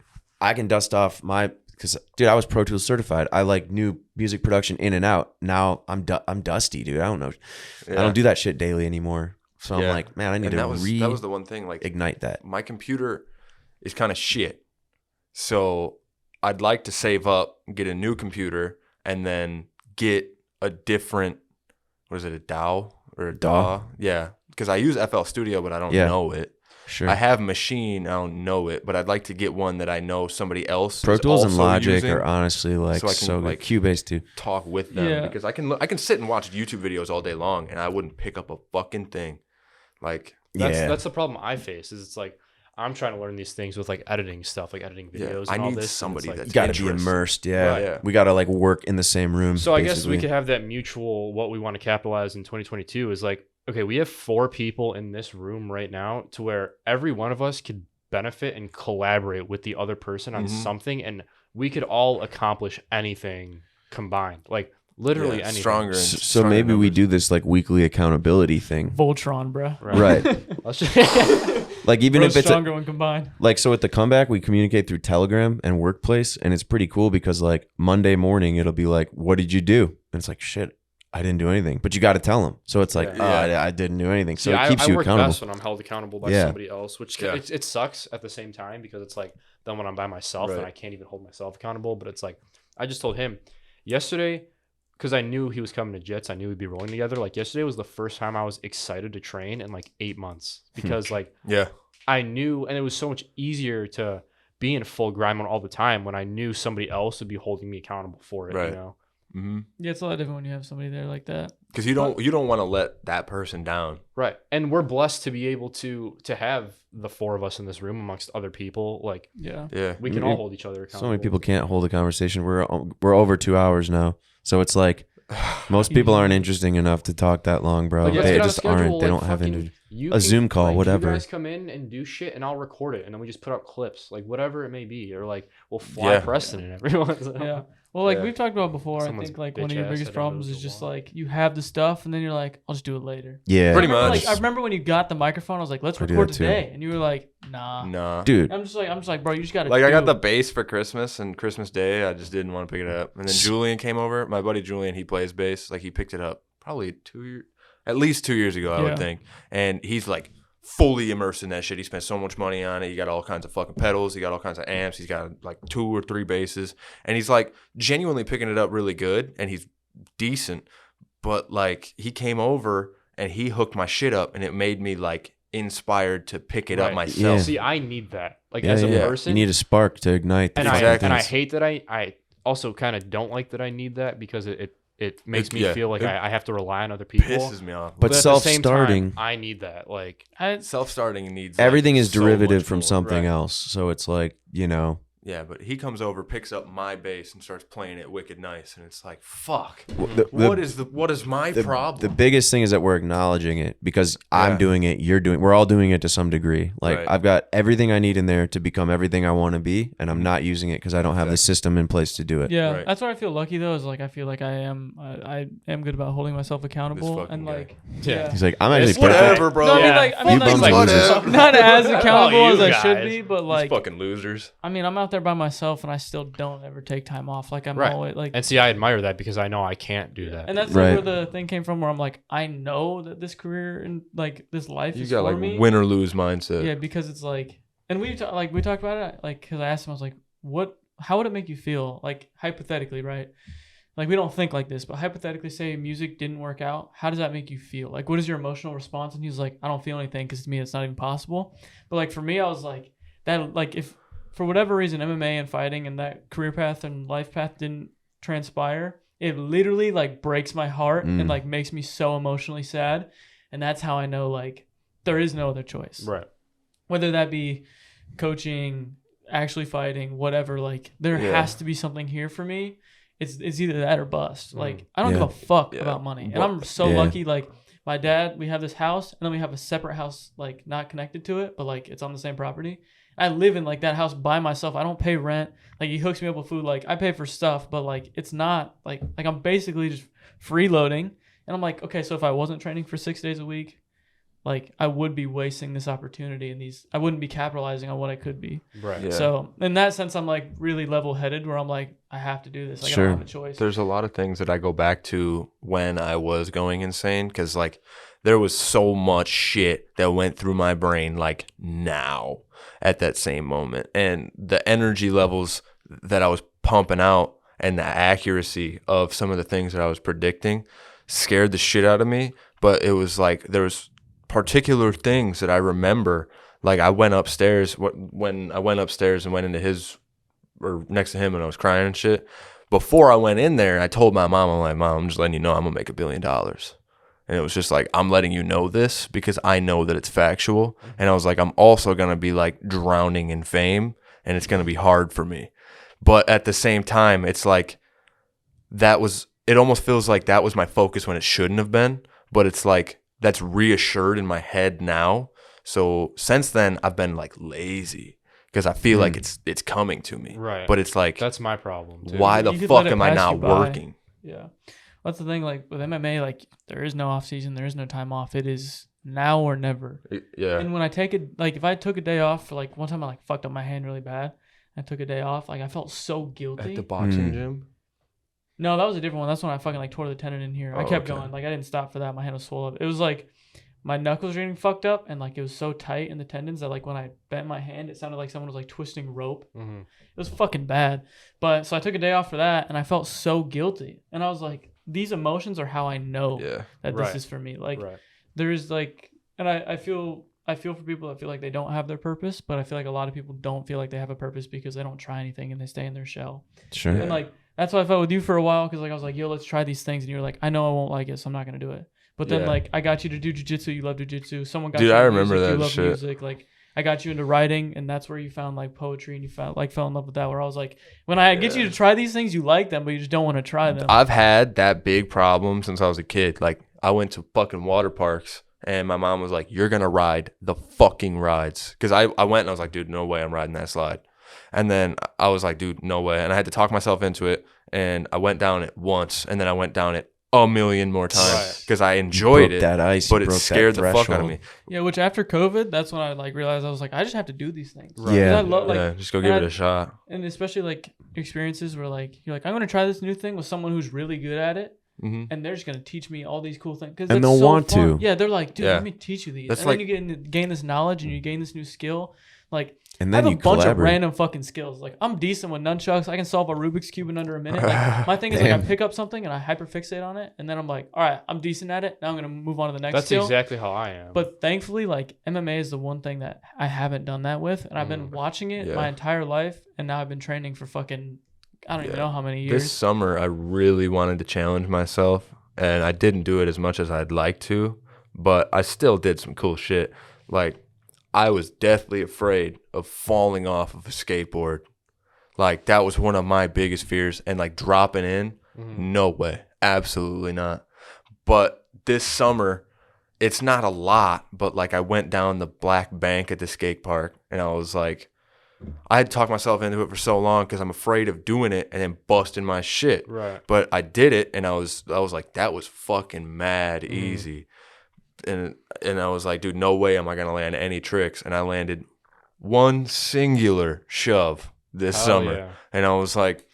I can dust off because dude, I was Pro Tools certified. I like knew music production in and out. Now I'm dusty, dude. I don't know. Yeah. I don't do that shit daily anymore. So Yeah. I'm like, man, I need And to that was the one thing. Like reignite that. my computer is kind of shit, so I'd like to save up, get a new computer, and then get a different. What is it? A DAW or a DAW? Yeah, because I use FL Studio, but I don't Yeah. know it. Sure. I have Machine. I don't know it, but I'd like to get one that I know somebody else. Pro is Tools and also Logic using, are honestly like so I so, can, good. like, Cubase too. talk with them Yeah. because I can sit and watch YouTube videos all day long, and I wouldn't pick up a fucking thing. Like That's the problem I face. Is it's like I'm trying to learn these things with like editing stuff, like editing Yeah, videos. I and all need this, and somebody it's like, that's You got to be interested. immersed. Yeah. Right. Yeah. We got to like work in the same room. So I guess basically. we could have that mutual. What we want to capitalize in 2022 is like, okay, we have 4 people in this room right now, to where every one of us could benefit and collaborate with the other person on Mhm. something, and we could all accomplish anything combined. Like literally anything. stronger. And So stronger maybe we numbers. do this like weekly accountability thing. Voltron, bro. Right. Let's just Like even We're if it's stronger when combined. like so at the comeback we communicate through Telegram and Workplace, and it's pretty cool because like Monday morning it'll be like, what did you do? And it's like, shit, I didn't do anything, but you got to tell them. So it's like, Yeah. oh, Yeah. I didn't do anything. So See, it keeps I you work accountable. best when I'm held accountable by Yeah. somebody else, which Yeah. it sucks at the same time, because it's like then when I'm by myself and Right. I can't even hold myself accountable. But it's like I just told him yesterday, because I knew he was coming to Jits. I knew we'd be rolling together. Like yesterday was the first time I was excited to train in like 8 months, because like Yeah. I knew, and it was so much easier to be in full grind mode all the time when I knew somebody else would be holding me accountable for it. Right. You know. Mm-hmm. Yeah, it's a lot different when you have somebody there like that. Because you don't want to let that person down. Right. And we're blessed to be able to have the 4 of us in this room amongst other people. Like Yeah. Yeah. we can all hold each other accountable. So many people can't hold a conversation. We're over 2 hours now, so it's like most people aren't interesting enough to talk that long, bro. Like, let's They get on a just schedule, aren't. They like, don't have fucking- into you a can- Zoom call, like, whatever. You guys come in and do shit, and I'll record it, and then we just put up clips, like whatever it may be, or like we'll fly Yeah. Preston and everyone. Yeah. Well, like Yeah. we've talked about before, Someone's I think like one of your bitch ass biggest said I problems moved is the just wall. like you have the stuff and then you're like, I'll just do it later. Yeah, Pretty I remember, much. Like, I remember when you got the microphone, I was like, let's I do record that too. today, and you were like, nah. Nah. dude. I'm just like, bro, you just gotta. Like I do got the it. bass for Christmas and Christmas Day. I just didn't want to pick it up. And then Julian came over. My buddy Julian, he plays bass. Like he picked it up probably at least 2 years ago, I Yeah. would think. And he's like fully immersed in that shit. He spent so much money on it. He got all kinds of fucking pedals. He got all kinds of amps. He's got like 2 or 3 basses. And he's like genuinely picking it up really good. And he's decent. But like he came over and he hooked my shit up, and it made me like inspired to pick it up Right. myself. Yeah. See, I need that, like Yeah, as a yeah. person. You need a spark to ignite. The and fucking Exactly. I things. hate that I also kind of don't like that I need that, because it makes me yeah, feel like it I have to rely on other people. Pisses me off. But at the same self-starting- time, I need that. Like Self-starting needs like, Everything is so derivative much from more. something Right. else, so it's like Yeah, but he comes over, picks up my bass, and starts playing it wicked nice, and it's like, fuck. the- What is my problem? The biggest thing is that we're acknowledging it, because I'm Yeah. doing it, we're all doing it to some degree. Like Right. I've got everything I need in there to become everything I want to be, and I'm not using it because I don't have the system in place to do it. Yeah, Right. that's where I feel lucky though. Is like I feel like I am good about holding myself accountable fucking and guy. like Yeah. He's like, I'm actually It's perfect. Whatever, bro. No, I mean Yeah. like I You mean bums like like losers. not as accountable Oh, as you I should guys. be, but These like fucking losers. I mean I'm out there by myself and I still don't ever take time off. Like I'm Right. always like And see, I admire that, because I know I can't do that. and that's Right. like where the thing came from where I'm like I know that this career and like this life You is got for like me. win or lose mindset. Yeah, because it's like, and we talked about it, like, because I asked him, I was like, how would it make you feel, like, hypothetically, right? Like, we don't think like this, but hypothetically, say music didn't work out, how does that make you feel? Like, what is your emotional response? And he was like, I don't feel anything, because to me, it's not even possible. But like for me, I was like, that, like, if for whatever reason MMA and fighting and that career path and life path didn't transpire, it literally like breaks my heart and like makes me so emotionally sad. And that's how I know like there is no other choice. Right. Whether that be coaching, actually fighting, whatever, like there has to be something here for me. It's either that or bust. Like I don't give a fuck about money. And I'm so lucky, like my dad, we have this house and then we have a separate house, like not connected to it, but like it's on the same property. I live in like that house by myself. I don't pay rent. Like he hooks me up with food. Like I pay for stuff, but like it's not like I'm basically just freeloading. And I'm like, okay, so if I wasn't training for 6 days a week, like I would be wasting this opportunity and I wouldn't be capitalizing on what I could be. Right. Yeah. So in that sense, I'm like really level headed where I'm like, I have to do this. Like I don't have a choice. There's a lot of things that I go back to when I was going insane because like there was so much shit that went through my brain like now at that same moment. And the energy levels that I was pumping out and the accuracy of some of the things that I was predicting scared the shit out of me. But it was like there was particular things that I remember. Like I went upstairs when I went upstairs and went into his or next to him and I was crying and shit. Before I went in there, I told my mom, I'm like, Mom, I'm just letting you know I'm gonna make $1 billion. And it was just like, I'm letting you know this because I know that it's factual. And I was like, I'm also gonna be like drowning in fame and it's gonna be hard for me. But at the same time, it's like it almost feels like that was my focus when it shouldn't have been. But it's like that's reassured in my head now. So since then, I've been like lazy because I feel like it's coming to me. Right. But it's like That's my problem too. why the You could fuck let it am I pass not you by. working? Yeah. That's the thing, like with MMA, like there is no off season, there is no time off. It is now or never. Yeah. And when I take it, like if I took a day off for like one time I like fucked up my hand really bad. I took a day off, like I felt so guilty. At the boxing gym? No, that was a different one. That's when I fucking like tore the tendon in here. I Oh, kept okay. going. Like I didn't stop for that. My hand was swollen up. It was like my knuckles were getting fucked up and like it was so tight in the tendons that like when I bent my hand, it sounded like someone was like twisting rope. Mm-hmm. It was fucking bad. But so I took a day off for that and I felt so guilty. And I was like, these emotions are how I know Yeah. that Right. this is for me. Like Right. there's like, and I feel for people that feel like they don't have their purpose, but I feel like a lot of people don't feel like they have a purpose because they don't try anything and they stay in their shell. Sure. And like that's why I felt with you for a while because like I was like, yo, let's try these things, and you were like, I know I won't like it, so I'm not gonna do it. But then Yeah. like I got you to do jiu-jitsu, you love jiu-jitsu. Someone got Dude, you I into remember music, that you love shit. music. Like I got you into writing, and that's where you found like poetry, and you fell in love with that. Where I was like, when I get you to try these things, you like them, but you just don't want to try them. I've had that big problem since I was a kid. Like I went to fucking water parks and my mom was like, you're going to ride the fucking rides. Cause I went and I was like, dude, no way I'm riding that slide. And then I was like, dude, no way. And I had to talk myself into it. And I went down it once and then I went down it a million more times Right. because I enjoyed broke it. that ice, but you it broke that scared the fuck out of threshold. me. Yeah, which after COVID, that's when I like realized I was like, I just have to do these things. Right. Yeah. 'Cause I love, like, Yeah, just go give it and a shot. and especially like experiences where like you're like, I'm gonna try this new thing with someone who's really good at it, Mm-hmm. and they're just gonna teach me all these cool things. Cause And it's they'll so want fun. to. Yeah, they're like, dude, Yeah. let me teach you these. That's and like- then you gain this knowledge and you gain this new skill. Like And I then have you a bunch of collaborate. random fucking skills. Like I'm decent with nunchucks. I can solve a Rubik's cube in under a minute. Like my thing is like I Damn. pick up something and I hyperfixate on it, and then I'm like, all right, I'm decent at it. Now I'm gonna move on to the next That's skill. exactly how I am. But thankfully, like MMA is the one thing that I haven't done that with, and I've been watching it Yeah. my entire life, and now I've been training for fucking I don't even Yeah. know how many years. This summer, I really wanted to challenge myself, and I didn't do it as much as I'd like to, but I still did some cool shit. Like, I was deathly afraid of falling off of a skateboard. Like, that was one of my biggest fears, and like dropping in, no way, absolutely not. But this summer, it's not a lot, but like I went down the black bank at the skate park, and I was like, I had talked myself into it for so long because I'm afraid of doing it and then busting my shit. right. But I did it, and I was like, that was fucking mad easy. And I was like, dude, no way am I gonna land any tricks. And I landed one singular shove this Hell summer, yeah. and I was like,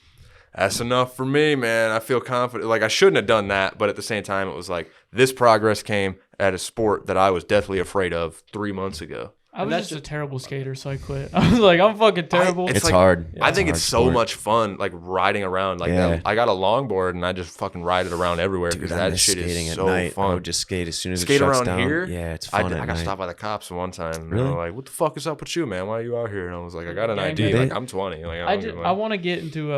that's enough for me, man. I feel confident. Like I shouldn't have done that, but at the same time, it was like this progress came at a sport that I was deathly afraid of 3 months ago. I was that's just a terrible skater, so I quit. I was like, I'm fucking terrible. It's It's like- hard. I think a it's hard so sport. much fun, like riding around. Like Yeah. that, I got a longboard and I just fucking ride it around everywhere Dude, because I that miss shit skating is at so night. I fun. would just skate as soon as Skate it shuts around down. here? Yeah, it's I fun at got night. stopped by the cops one time. And Really? they were like, "What the fuck is up with you, man? Why are you out here?" And I was like, "I got an Gang ID. bang. Like I'm 20. Like I want to get into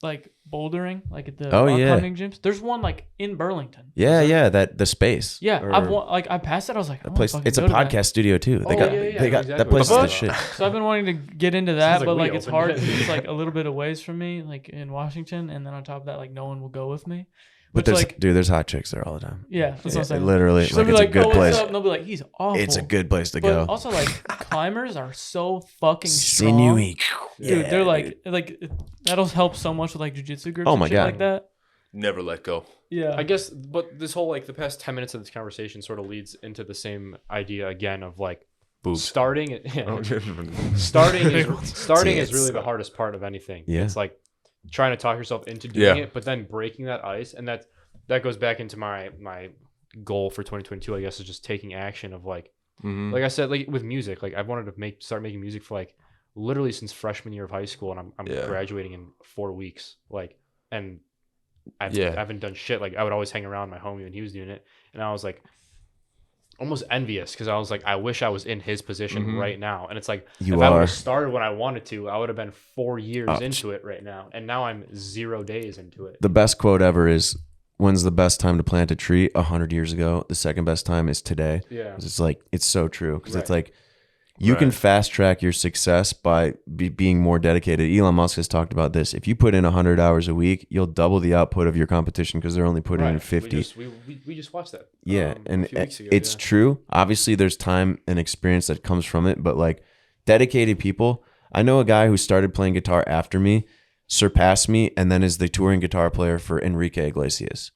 like bouldering, like at the Oh, rock yeah. climbing gyms. There's one like in Burlington. Yeah, that the space. Yeah, Or I passed it. I was like, that place. It's a go to that. podcast studio too. They Oh, got yeah, yeah, they got exactly that what place is I'm the talking shit. about. So I've been wanting to get into that, Sounds like but we like it's opened hard it. 'cause it's like a little bit away from me, like in Washington, and then on top of that, like no one will go with me. But Which there's like there's hot chicks there all the time. yeah, that's what I'm saying. Literally, She'll be it's a like, good "Oh, what's place. up?" And they'll be like, "He's awful." It's a good place to But go. also, like climbers are so fucking strong. Sinewy. Dude, Yeah, they're like that'll help so much with like jujitsu groups. Oh and my shit God. like that. Never let go. Yeah, I guess, but this whole like the past 10 minutes of this conversation sort of leads into the same idea again of like Boobs. starting. Oh, Starting is it's- really the hardest part of anything. Yeah. It's like trying to talk yourself into doing Yeah. it, but then breaking that ice, and that goes back into my goal for 2022. I guess is just taking action of like Mhm. like I said, like with music, like I've wanted to start making music for like literally since freshman year of high school, and I'm Yeah. graduating in 4 weeks. Like, and I Yeah. haven't done shit. Like I would always hang around my homie when he was doing it, and I was like almost envious because I was like, I wish I was in his position Mhm. right now. And it's like You if I would are. have started when I wanted to, I would have been 4 years Oh, into it right now, and now I'm 0 days into it. The best quote ever is, "When's the best time to plant a tree? 100 years ago. The second best time is today." Yeah. It's like it's so true because it's Right. like you can Right. fast track your success by being more dedicated. Elon Musk has talked about this. If you put in 100 hours a week, you'll double the output of your competition because they're only putting in Right. 50. We just watched that. Yeah, a and few weeks ago, it's yeah. true. Obviously, there's time and experience that comes from it, but like dedicated people. I know a guy who started playing guitar after me, surpassed me, and then is the touring guitar player for Enrique Iglesias.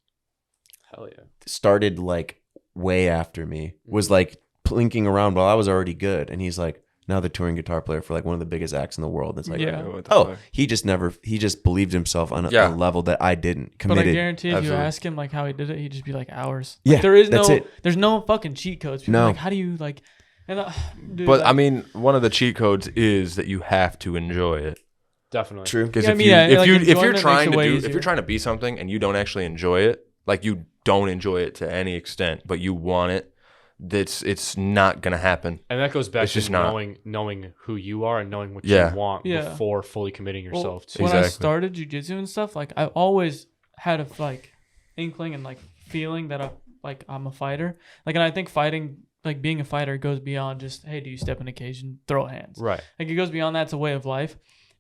Hell yeah. Started like way after me, was like plinking around while I was already good, and he's like now the touring guitar player for like one of the biggest acts in the world. It's like, Yeah. What the oh, fuck? he just believed himself on a Yeah. level that I didn't. but I Committed. guarantee if Absolutely. you ask him like how he did it, he'd just be like hours. Yeah, Like, there is that's no it. there's no fucking cheat codes. People No. are like, how do you like? And dude, But like, I mean, one of the cheat codes is that you have to enjoy it. Definitely. True. Because Yeah, I if mean, you yeah, if like, you if you're enjoyment trying makes it to way do easier. if you're trying to be something and you don't actually enjoy it, like you don't enjoy it to any extent, but you want it, it's not gonna happen. And that goes back It's to just not. knowing who you are and knowing what Yeah. you want Yeah. before fully committing well, yourself to when I Exactly. started jujitsu and stuff, like I always had a like inkling and like feeling that I'm a fighter. Like, and I think fighting, like being a fighter, goes beyond just hey, do you step in occasion, throw hands. Right. Like it goes beyond that. It's a way of life.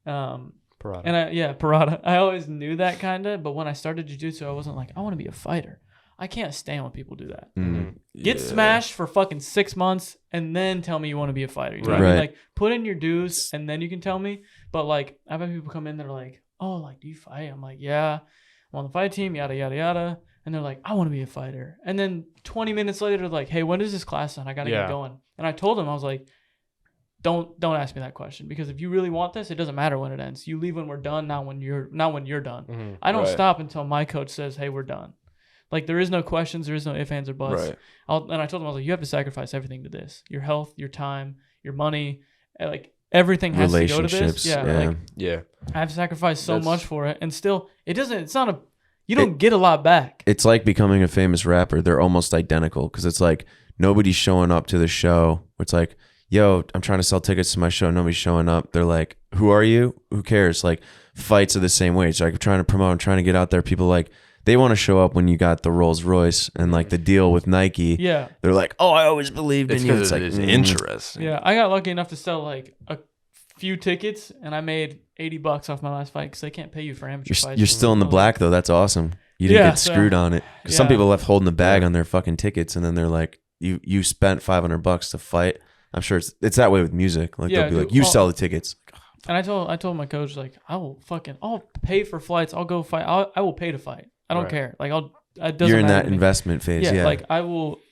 Parada. And Parada. I always knew that kind of, but when I started jiu-jitsu, I wasn't like, I want to be a fighter. I can't stand when people do that. Mm. Get Yeah. smashed for fucking 6 months and then tell me you want to be a fighter. You know what I mean? Right. Like, put in your dues and then you can tell me. But like, I've had people come in that are like, oh, like, do you fight? I'm like, yeah, I'm on the fight team, yada, yada, yada. And they're like, I want to be a fighter. And then 20 minutes later, they're like, hey, when does this class end? I got to Yeah. get going. And I told them, I was like, don't ask me that question, because if you really want this, it doesn't matter when it ends. You leave when we're done, not when you're done. Mhm. I don't Right. stop until my coach says, hey, we're done. Like, there is no questions, there is no ifs, ands, or buts. Right. And I told him, I was like, you have to sacrifice everything to this: your health, your time, your money, like everything has to go to this. Relationships. Yeah, Yeah. like Yeah. I have to sacrifice so That's- much for it, and still, it doesn't. It's not a. You don't get a lot back. It's like becoming a famous rapper. They're almost identical because it's like nobody's showing up to the show. It's like, yo, I'm trying to sell tickets to my show. Nobody's showing up. They're like, who are you? Who cares? Like, fights are the same way. It's like I'm trying to promote. I'm trying to get out there. People like, they want to show up when you got the Rolls Royce and like the deal with Nike. Yeah, They're like, oh, I always believed It's in you. because It's like, it's mm. interesting. yeah. I got lucky enough to sell like a few tickets, and I made $80 off my last fight because they can't pay you for amateur fights. You're still in the Like, black though. That's awesome. You didn't Yeah, get screwed so- on it. Because some yeah. people left holding the bag on their fucking tickets, and then they're like, you spent $500 to fight. I'm sure it's that way with music. Like Yeah, they'll be like, dude, you well- sell the tickets. And I told my coach, like, I'll pay for flights. I'll go fight. I will pay to fight. I don't Right. care. Like, it doesn't You're in matter that to me. investment phase. Yeah. Like I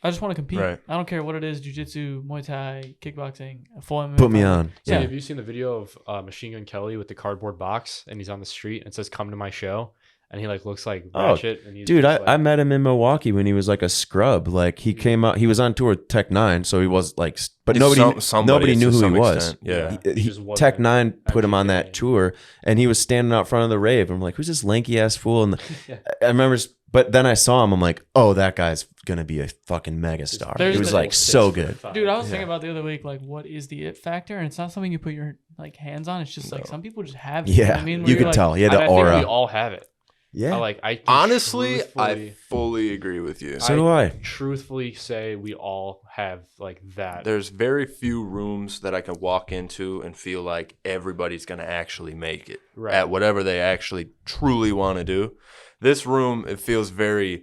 just want to compete. Right. I don't care what it is: jiu-jitsu, Muay Thai, kickboxing, a full MMA Put me fight. on. So Yeah. have you seen the video of Machine Gun Kelly with the cardboard box, and he's on the street and it says "Come to my show," and he like looks like Oh, Ratchet. And he's Dude, just, I met him in Milwaukee when he was like a scrub. Like he came out, he was on tour with Tech Nine, so he was like, but It's nobody somebody knew to who he some was. extent. Yeah. He just wasn't Tech Nine put him on actually that getting- tour, and he was standing out front of the rave. I'm like, who's this lanky ass fool? And I remember But then I saw him. I'm like, oh, that guy's gonna be a fucking mega star. There's It was the- like so good. Dude, I was thinking about the other week, like, what is the it factor? And it's not something you put your like hands on. It's just like some people just have it. You know what Yeah, I mean, Where you you're could like, tell. He had the I think we aura. all have it. Yeah. I can Honestly, I truthfully- fully agree with you. So do I. truthfully say we all have like that. There's very few rooms that I can walk into and feel like everybody's going to actually make it Right. at whatever they actually truly want to do. This room, it feels very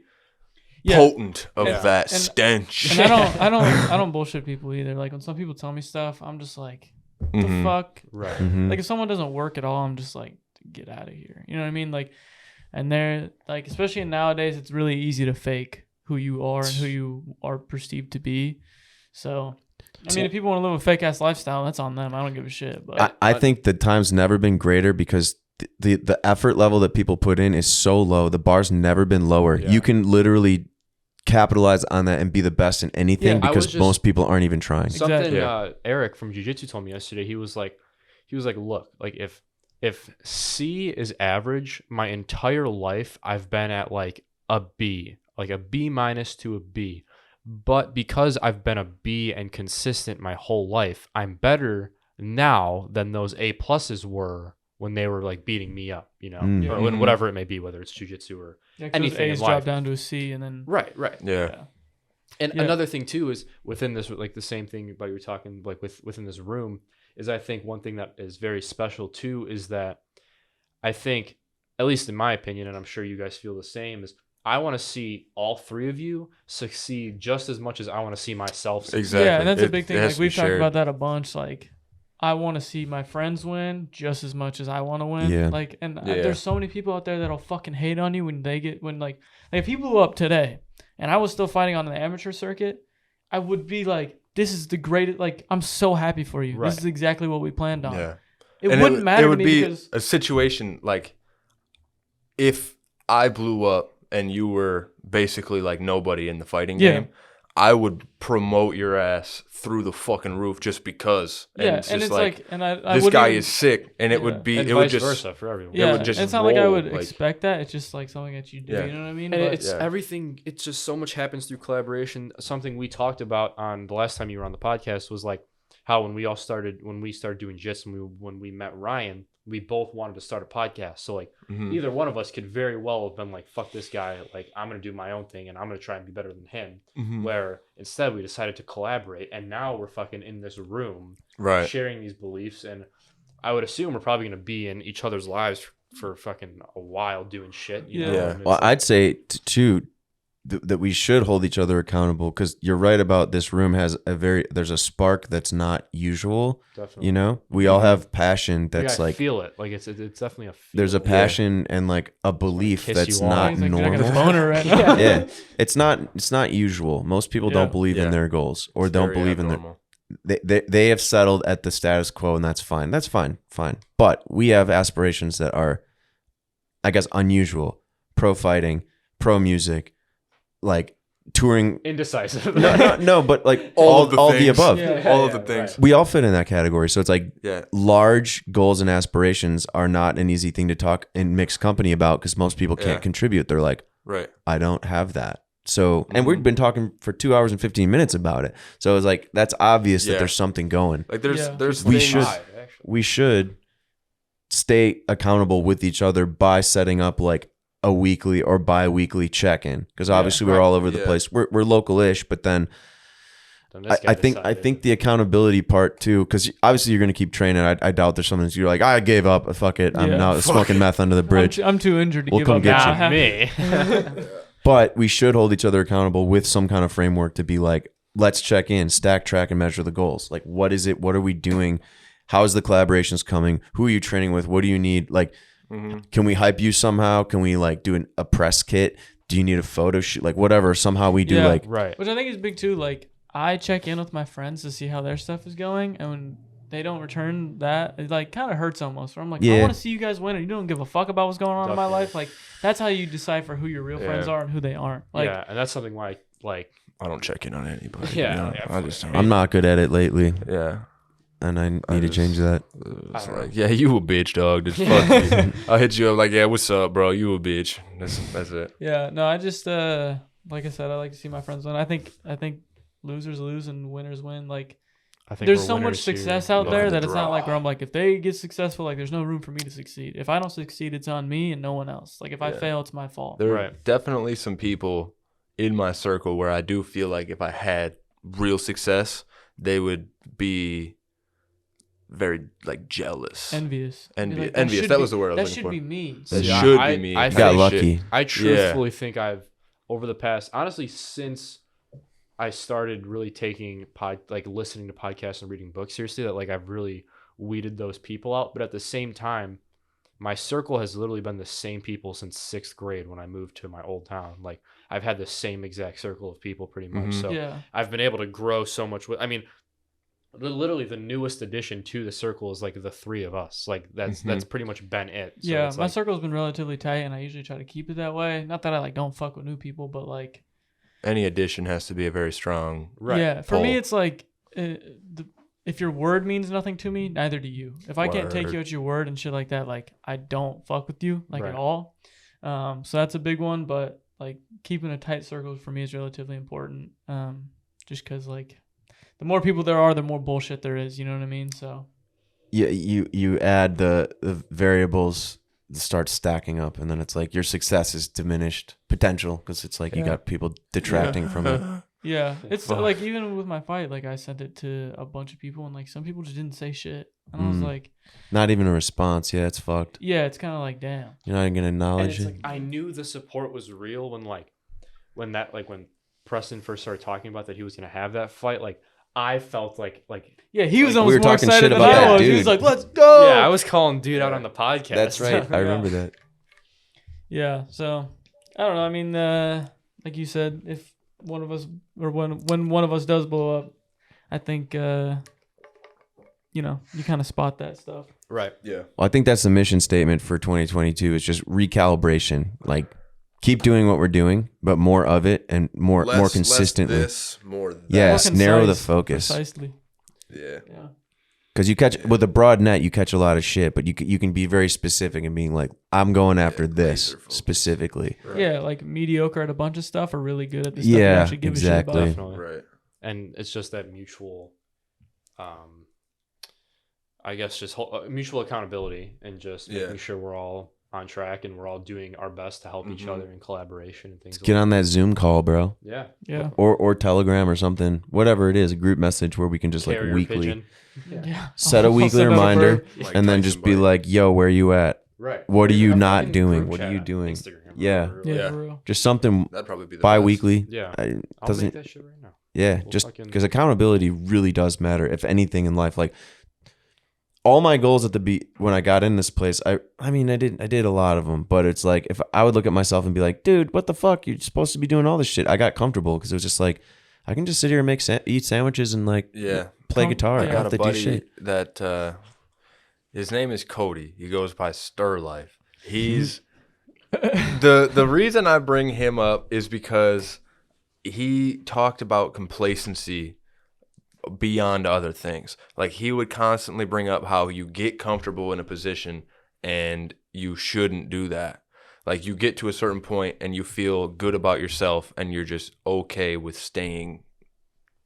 potent of Yeah. that And- stench. And I don't bullshit people either. Like when some people tell me stuff, I'm just like, the Mhm. fuck? Right. Mhm. Like if someone doesn't work at all, I'm just like, get out of here. You know what I mean? Like, and they're like, especially nowadays, it's really easy to fake who you are and who you are perceived to be. So, I mean, if people want to live a fake ass lifestyle, that's on them. I don't give a shit. But I think the time's never been greater because the effort level that people put in is so low. The bar's never been lower. Yeah. You can literally capitalize on that and be the best in anything Yeah, I was because just- most people aren't even trying. Something Exactly. Eric from Jiu Jitsu told me yesterday. He was like, look, like if C is average, my entire life I've been at like a B, like a B minus to a B. But because I've been a B and consistent my whole life, I'm better now than those A pluses were when they were like beating me up, you know, Mm. or when whatever it may be, whether it's jujitsu or yeah, anything in A's life. drop down to a C, and then right. Yeah. And Yeah. another thing too is within this, like the same thing about you were talking, like within this room, is I think one thing that is very special too is that I think, at least in my opinion, and I'm sure you guys feel the same, is I want to see all three of you succeed just as much as I want to see myself succeed. Exactly. yeah, and that's a It- big it thing. has Like to be we've talked shared. about that a bunch. Like I want to see my friends win just as much as I want to win. Yeah. Like, and Yeah. there's so many people out there that'll fucking hate on you when they get like if he blew up today, and I was still fighting on the amateur circuit, I would be like, this is the greatest. Like, I'm so happy for you. Right. This is exactly what we planned on. Yeah. It And wouldn't matter It would to me be because a situation like if I blew up and you were basically like nobody in the fighting Yeah. game, I would promote your ass through the fucking roof just because. yeah, it's and just it's like, and I this wouldn't guy even- is sick, and it Yeah. would be And it would vice just versa for everyone. it Yeah, would just it's not like I roll, would like- expect that. It's just like something that you do. Yeah. You know what I mean? And But- it's everything. It's just so much happens through collaboration. Something we talked about on the last time you were on the podcast was like how when we started doing jits and when we met Ryan, we both wanted to start a podcast. So like Mhm. either one of us could very well have been like, fuck this guy, like I'm gonna do my own thing and I'm gonna try and be better than him. Mhm. Where instead we decided to collaborate, and now we're fucking in this room right. sharing these beliefs, and I would assume we're probably gonna be in each other's lives for fucking a while doing shit. You know? Yeah. And it's Well, like- I'd say too that we should hold each other accountable because you're right about this room has there's a spark that's not usual. definitely. You know, we all have passion that's I like feel it. Like it's definitely a. there's a feeling. passion and like a belief kiss that's you all. not He's like, dude, I got a normal. boner right now. Yeah, it's not usual. Most people Yeah. don't believe in Yeah. their goals or It's don't very believe in their. abnormal. They have settled at the status quo, and that's fine. That's fine. But we have aspirations that are, I guess, unusual. Pro fighting, pro music, like touring. Indecisive. No, but like All of the all the things. above. Yeah. All of the things. We all fit in that category. So it's like Yeah. large goals and aspirations are not an easy thing to talk in mixed company about because most people can't Yeah. contribute. They're like, Right. I don't have that. So, and Mhm. we've been talking for 2 hours and 15 minutes about it. So it's like, that's obvious that Yeah. there's something going. Like there's Yeah. there's We things, should- Actually. We should stay accountable with each other by setting up like a weekly or bi-weekly check-in because obviously we're right. all over the Yeah. place. We're local-ish, but then Then this guy I think decided. the accountability part too, because obviously you're going to keep training. I doubt there's something you're like, I gave up. Fuck it. I'm Yeah. now smoking meth under the bridge. I'm too injured to We'll give come up. get now. you. Not me. But we should hold each other accountable with some kind of framework to be like, let's check in, stack, track, and measure the goals. Like, what is it? What are we doing? How is the collaborations coming? Who are you training with? What do you need? Like, Mhm. can we hype you somehow? Can we like do a press kit? Do you need a photo shoot? Like, whatever. Somehow we do Yeah. like, Right. Which I think is big too. Like I check in with my friends to see how their stuff is going, and when they don't return that, it like kind of hurts almost. Where I'm like, I Yeah. want to see you guys win, and you don't give a fuck about what's going on in my Definitely. life. Like that's how you decipher who your real friends Yeah. are and who they aren't. Like yeah, and that's something like I don't check in on anybody. Yeah, you know? yeah, I just don't. I'm not good at it lately. Yeah. and I need to change that. It's I don't like, yeah, you a bitch, dog. Just fuck you. I'll hit you up like, yeah, what's up, bro? You a bitch. That's it. Yeah, no, I just like I said, I like to see my friends win. I think losers lose and winners win. Like I think there's we're so much winners here. success out Look there at the that it's not draw. like where I'm like, if they get successful, like there's no room for me to succeed. If I don't succeed, it's on me and no one else. Like if I Yeah. fail, it's my fault. There are Right. definitely some people in my circle where I do feel like if I had real success, they would be very like jealous. Envious. Be Envious. like, Envious. should That be- was the word I was That looking should for. be me. That Yeah, should I- be me. I if got they lucky. shit. I truthfully think I've over the past, honestly, since I started really taking listening to podcasts and reading books seriously, that like I've really weeded those people out. But at the same time, my circle has literally been the same people since 6th grade when I moved to my old town. Like I've had the same exact circle of people pretty much. Mhm. So Yeah. I've been able to grow so much with. I mean, literally the newest addition to the circle is like the 3 of us. Like that's pretty much been it. So Yeah, it's my like, circle's been relatively tight, and I usually try to keep it that way. Not that I like don't fuck with new people, but like, Any addition has to be a very strong. right. yeah, for me Pull. it's like if your word means nothing to me, neither do you. If I can't take Word. you at your word and shit like that, like I don't fuck with you like Right. at all. So that's a big one, but like keeping a tight circle for me is relatively important. Just because like the more people there are, the more bullshit there is. You know what I mean? So Yeah, you add the variables that start stacking up, and then it's like your success is diminished potential because it's like you Yeah. got people detracting from it. yeah, it's Fuck. like even with my fight, like I sent it to a bunch of people, and like some people just didn't say shit, and I was Mm. like, Not even a response. Yeah, it's fucked. yeah, it's kind of like damn. You're not even gonna And acknowledge it's it. like I knew the support was real when Preston first started talking about that he was gonna have that fight. Like I felt like Yeah, he was Like, we almost were more talking excited shit than about I that was. He dude. was like, "Let's go!" yeah, I was calling dude out on the podcast. That's right. I remember that. Yeah, so I don't know. I mean, like you said, if one of us or when one of us does blow up, I think you kind of spot that stuff. Right. Yeah. Well, I think that's the mission statement for 2022. It's just recalibration. Like, keep doing what we're doing, but more of it and more consistently. More that. Yes, More narrow the concise, focus. Precisely. Yeah. Yeah. Because you catch with a broad net, you catch a lot of shit, but you can be very specific and being like, I'm going after this laser focus. specifically. Right. Yeah, like mediocre at a bunch of stuff or really good at the stuff you Yeah, actually give a exactly. shit about. Definitely. Right. And it's just that mutual, I guess, just mutual accountability and just Yeah. making sure we're all on track and we're all doing our best to help each Mhm. other in collaboration and things. Get on that Zoom call, bro, Yeah. Yeah. or Telegram or something, whatever it is, a group message where we can just Carrier like weekly pigeon. Yeah. set a I'll weekly send out a reminder bird. Like and then Tyson just be bite. like, yo, where you at? Right. What are you A not fucking doing? group What are chat you on doing? Instagram or Yeah. whatever. Yeah, Yeah. for real. Just something That'd probably be the bi-weekly. Yeah. I- I'll make doesn't that shit right now. yeah, We'll just fucking- because accountability really does matter. If anything in life, like all my goals at the when I got in this place, I did a lot of them, but it's like if I would look at myself and be like, dude, what the fuck? You're supposed to be doing all this shit. I got comfortable because it was just like I can just sit here and make eat sandwiches and like Yeah. play Com- guitar. I I yeah. don't got have a to do buddy shit. that his name is Cody. He goes by Stir Life. He's the reason I bring him up is because he talked about complacency beyond other things. Like he would constantly bring up how you get comfortable in a position and you shouldn't do that. Like you get to a certain point and you feel good about yourself and you're just okay with staying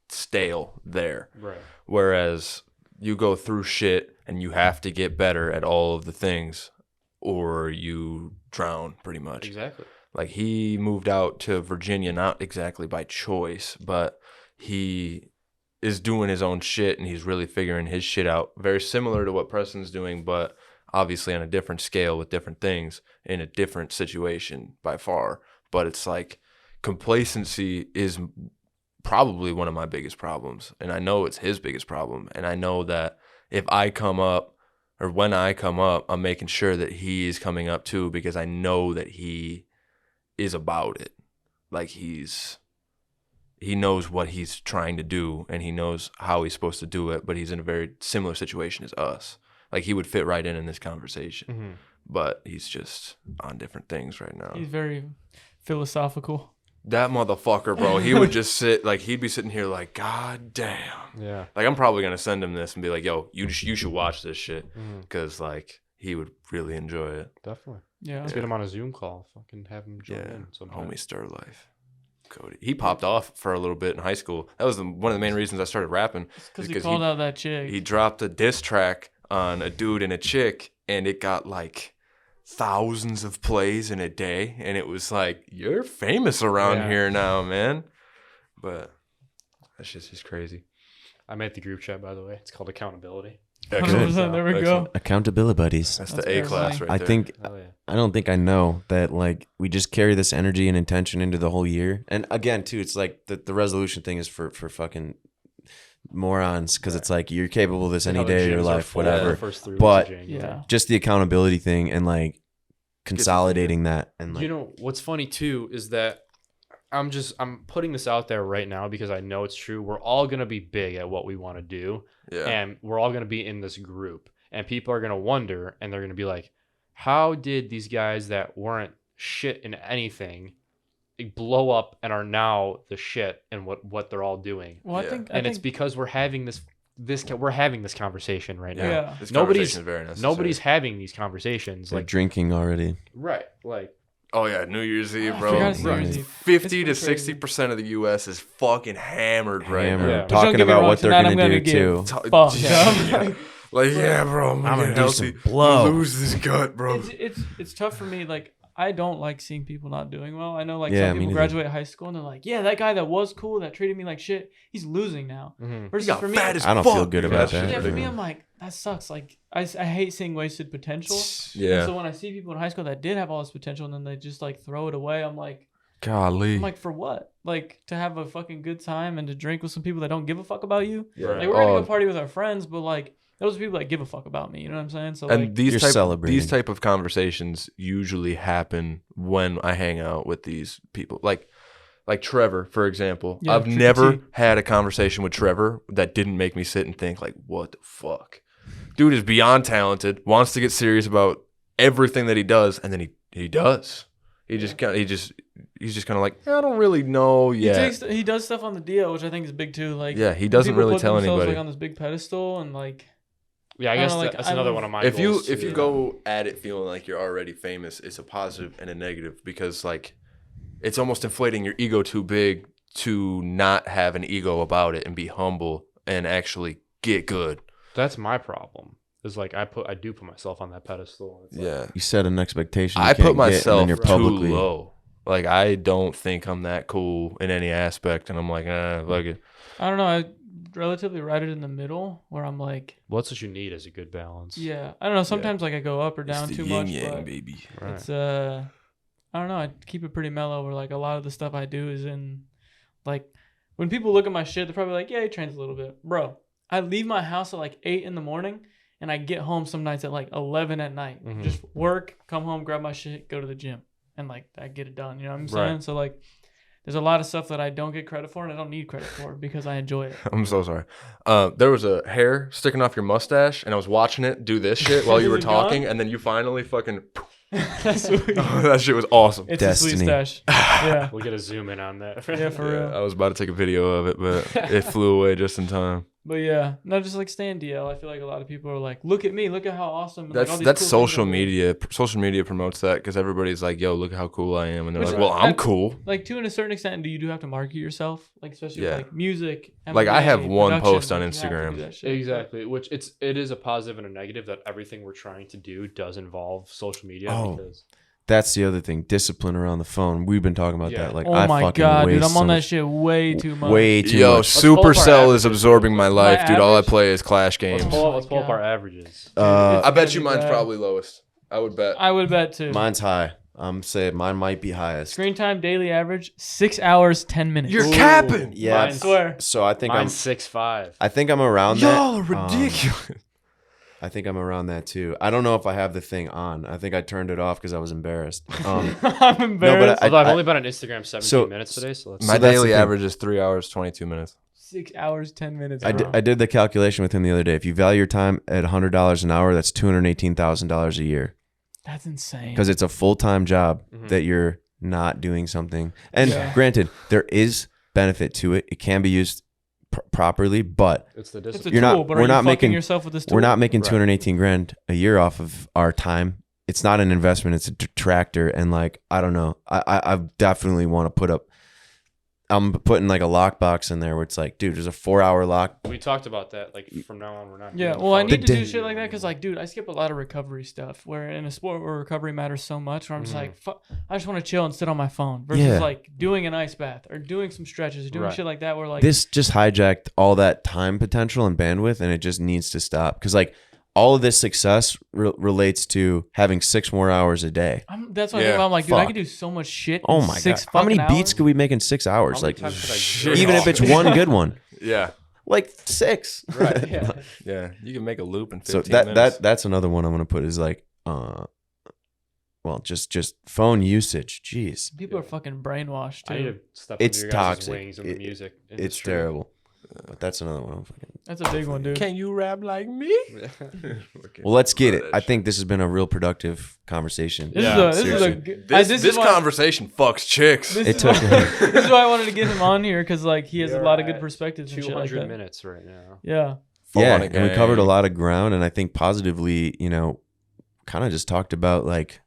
stale there. Right. Whereas you go through shit and you have to get better at all of the things or you drown pretty much. Exactly. Like he moved out to Virginia, not exactly by choice, but he is doing his own shit and he's really figuring his shit out. Very similar to what Preston's doing, but obviously on a different scale with different things in a different situation by far. But it's like complacency is probably one of my biggest problems. And I know it's his biggest problem. And I know that if I come up or when I come up, I'm making sure that he is coming up too, because I know that he is about it. Like he knows what he's trying to do and he knows how he's supposed to do it, but he's in a very similar situation as us. Like he would fit right in this conversation, Mm-hmm. but he's just on different things right now. He's very philosophical. That motherfucker, bro. He would just sit, like, he'd be sitting here like, God damn. Yeah. Like, I'm probably going to send him this and be like, yo, you should watch this shit. Because, like, he would really enjoy it. Definitely. Yeah. Let's get him on a Zoom call. Fucking have him join in sometime. Homie Stir Life. Cody. He popped off for a little bit in high school. That was one of the main reasons I started rapping. Because he called out that chick. He dropped a diss track on a dude and a chick, and it got like thousands of plays in a day. And it was like, you're famous around here now, man. But that's just crazy. I made the group chat, by the way. It's called Accountability. 100%, there we go. Accountability buddies. That's the A class right I there. think Hell yeah. I don't think I know that like we just carry this energy and intention into the whole year. And again, too, it's like the resolution thing is for fucking morons because it's like you're capable of this any day of your life, whatever. But just the accountability thing and like consolidating that and like, you know what's funny too is that I'm putting this out there right now because I know it's true. We're all gonna be big at what we want to do, and we're all gonna be in this group, and people are gonna wonder, and they're gonna be like, "How did these guys that weren't shit in anything blow up and are now the shit in what they're all doing?" Well, I think it's because we're having this conversation right now. Yeah. This Nobody's conversation is very necessary. Nobody's having these conversations. we're Like drinking already. right, like. Oh yeah, New Year's Eve, I bro. forgot it's New Year's Eve. 50 to It's crazy. 60% of the U.S. is fucking hammered right Hammered. now. Yeah. Which don't Talking get me about wrong, what they're tonight gonna I'm do get too. fucked Yeah. up. Like, yeah, bro, I'm gonna get do some healthy. blow. Lose this gut, bro. It's tough for me. Like, I don't like seeing people not doing well. I know, like, Yeah, some me people neither. graduate high school and they're like, yeah, that guy that was cool, that treated me like shit, he's losing now. Versus got for me, fat as I don't fuck. feel good about that. yeah, for me, I'm like, that sucks. Like, I hate seeing wasted potential. Yeah. And so when I see people in high school that did have all this potential and then they just like throw it away, I'm like, Golly. for what? Like, to have a fucking good time and to drink with some people that don't give a fuck about you. Yeah. Like, we're gonna go party with our friends, but like, those are people that give a fuck about me. You know what I'm saying? So And like, these You're celebrating. these type of conversations usually happen when I hang out with these people. Like Trevor, for example. Yeah, I've Triple never T. had a conversation with Trevor that didn't make me sit and think like, what the fuck? Dude is beyond talented, wants to get serious about everything that he does, and then he does. He's just kind of like, I don't really know yet. he does stuff on the DL, which I think is big too. Like, Yeah, he doesn't people really put tell themselves, anybody. like, on this big pedestal and like. Yeah, I I don't guess know, like, that's I another love- one of my if goals. you too. go at it feeling like you're already famous, it's a positive and a negative because like it's almost inflating your ego too big to not have an ego about it and be humble and actually get good. That's my problem. Is like I do put myself on that pedestal. It's like, Yeah. You set an expectation. You I can't put myself get, and then you're publicly. too low. Like I don't think I'm that cool in any aspect and I'm like, fuck it. I don't know. I relatively right it in the middle where I'm like, well, that's what you need is a good balance. yeah, I don't know. Sometimes like I go up or down It's the too much, yin-yang, but baby. Right. it's I don't know. I keep it pretty mellow. Where like a lot of the stuff I do is in like when people look at my shit, they're probably like, yeah, he trains a little bit, bro. I leave my house at like 8 in the morning and I get home some nights at like 11 at night. Mhm. Just work, come home, grab my shit, go to the gym, and like I get it done. You know what I'm saying? Right. So like. There's a lot of stuff that I don't get credit for and I don't need credit for because I enjoy it. I'm so sorry. There was a hair sticking off your mustache, and I was watching it do this shit while you were Is it gone? talking, and then you finally fucking. That's sweet. That shit was awesome. It's a sweet Destiny. stash. Yeah. We'll get a zoom in on that. Yeah, for Yeah, real. I was about to take a video of it, but it flew away just in time. But yeah, no, just like stay in DL. I feel like a lot of people are like, look at me, look at how awesome. and, like, all That's these that's cool things social I'm doing. media. Social media promotes that because everybody's like, "Yo, look how cool I am," and they're Which like, "Well, I'm that- cool." Like to a certain extent, do you have to market yourself? Like especially Yeah. with, like music. Like, I have MMA, one production, post on like, you have to Instagram. do that shit. Exactly, which it is a positive and a negative that everything we're trying to do does involve social media. Oh. Because That's the other thing. Discipline around the phone. We've been talking about Yeah. that. Like, Oh I my fucking god, waste dude, I'm so on that much- shit way too much. Way too Yo, much. pull up our Supercell is averages. absorbing my life, My dude. All I average? play is Clash games. let's Oh pull my up our God. averages. I bet It's you gonna be mine's bad. probably lowest. I would bet. I would bet too. Mine's high. I'm saying mine might be highest. Screen time daily average 6 hours 10 minutes. You're Ooh, capping. Yeah. I mine's- swear. So I think Mine's 6'5". I think I'm around that. Y'all are ridiculous. I think I'm around that too. I don't know if I have the thing on. I think I turned it off because I was embarrassed. I'm embarrassed. Although I've only been on Instagram 17 so- minutes today, so let's My So that's the daily thing. average is 3 hours 22 minutes. 6 hours 10 minutes. I bro. did the calculation with him the other day. If you value your time at $100 an hour, that's $218,000 a year That's insane. because it's a full-time job Mhm. that you're not doing something. And Yeah. granted, there is benefit to it. It can be used properly, but It's the It's a discipline. You're tool, not- but we're are not you fucking making- yourself with this tool? we're not making Right. 218 grand a year off of our time. It's not an investment. It's a detractor. And like, I don't know. I definitely want to put up, I'm putting like a lockbox in there where it's like, dude, there's a 4-hour lock. We talked about that. Like from now on, we're not. Yeah, doing well, I phone need to do day- shit like that because, like, dude, I skip a lot of recovery stuff. Where in a sport where recovery matters so much, where I'm just like, fuck, I just want to chill and sit on my phone versus Yeah. like doing an ice bath or doing some stretches or doing Right. shit like that. Where like, This just hijacked all that time potential and bandwidth, and it just needs to stop. Because like all of this success relates to having 6 more hours a day. that's what I Yeah, think about. I'm like, dude, I fuck. could do so much shit. Oh in my 6 god! How many fucking beats hours. could we make in 6 hours? How many Like, times could I Shit. even if it's one good one, Yeah. like 6. Right. Yeah. Yeah. You can make a loop in So 15 minutes. that's another one I'm gonna put is like, well, just phone usage. Jeez, People are fucking brainwashed I need too. to step It's under your guys' toxic. wings of the music. it's industry. terrible. But that's another one. I'm fucking. That's a big one, dude. Can you rap like me? Well, let's get it. I think this has been a real productive conversation. This Yeah, is a seriously. good. This is why- conversation fucks chicks. This It is took- why- this is why I wanted to get him on here because like he has a We are lot of good at perspectives and shit like 200 that. minutes right now. Yeah. Yeah, Phonic and we covered a gang. lot of ground, and I think positively, kind of just talked about like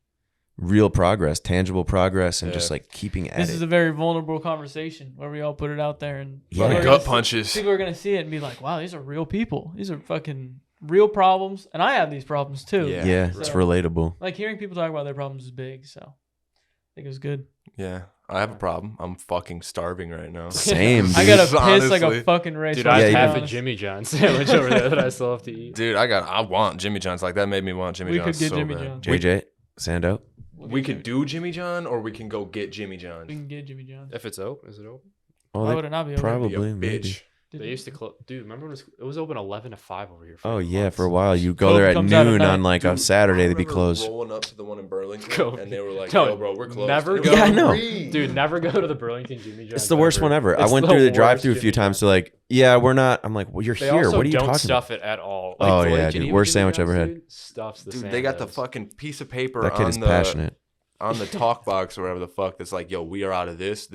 real progress, tangible progress, and just Yeah. like keeping at This it. is a very vulnerable conversation where we all put it out there and Yeah. people are Gut gonna see- punches. People are gonna see it and be like, "Wow, these are real people. These are fucking real problems." And I have these problems too. Yeah. yeah, it's So- relatable. Like hearing people talk about their problems is big. So I think it was good. Yeah. I have a problem. I'm fucking starving right now. Same. I dude. gotta piss like a Honestly. fucking race. Dude, horse, I Yeah, have to be half a honest. Jimmy John sandwich over there that I still have to eat. Dude, I want Jimmy John's. Like that made me want Jimmy We John's could get so Jimmy bad. John's. JJ, Sando. We could do Jimmy John or we can go get Jimmy John's. We can get Jimmy John's. If it's open, is it open? Oh, Why they would it not be open? probably Be a maybe. bitch. Did They you- used to close. Dude, remember it was open 11 to 5 over here. For Oh yeah, months. for a while you go Coke there at comes out at noon night. on like a Dude, Saturday I they'd be remember closed. Rolling up to the one in Burlington, Go. and they were like, No, "Yo, bro, we're closed." never And it go. was Yeah, I like, know. "Reed." Dude, never go to the Burlington Jimmy John's. It's the worst one ever. I It's went the through the worst drive-through a few Jimmy times. John's. So like, yeah, we're not. I'm like, well, you're They here. also What are you don't talking stuff it at all. Oh, filet yeah, dude. Geneva Worst Jimmy sandwich ever John's, had. dude, stuffs the Dude, they got the sandwiches. fucking piece of paper about? That kid on is the passionate. on the talk box or whatever the fuck. That's like, "Yo, we are out of this,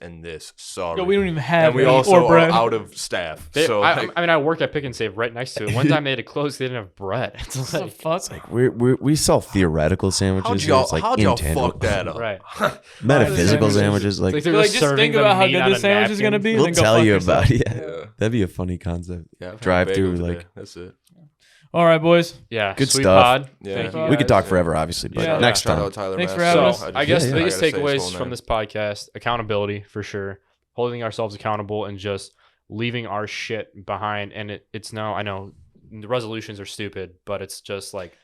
and this. Sorry." Yo, we don't even have and we any also or are bread. out of staff. They, so I, like, I mean, I work at Pick and Save right next to it. One time they had to close. They didn't have bread. It's What the like, fuck? We sell theoretical sandwiches. how'd and y'all, it's like how'd y'all intangible. fuck that up? right. Metaphysical Sandwiches. sandwiches. Like, It's like they're Like, just just serving think the about how meat good on this a sandwich is gonna napkin. be. we'll and then go tell fuck you yourself. about it. Yeah. Yeah. That'd be a funny concept. Yeah, I've had Drive a through, bagel like- today. That's it. All right, boys. Yeah, Good sweet stuff. pod. Yeah. Thank you. We could guys. talk forever, obviously, but Yeah. next Shout time. out Tyler Thanks for Madison. having So us. I guess Yeah, the yeah. biggest I gotta say his takeaways full from name. this podcast: accountability for sure, holding ourselves accountable, and just leaving our shit behind. And it's no, I know the resolutions are stupid, but it's just like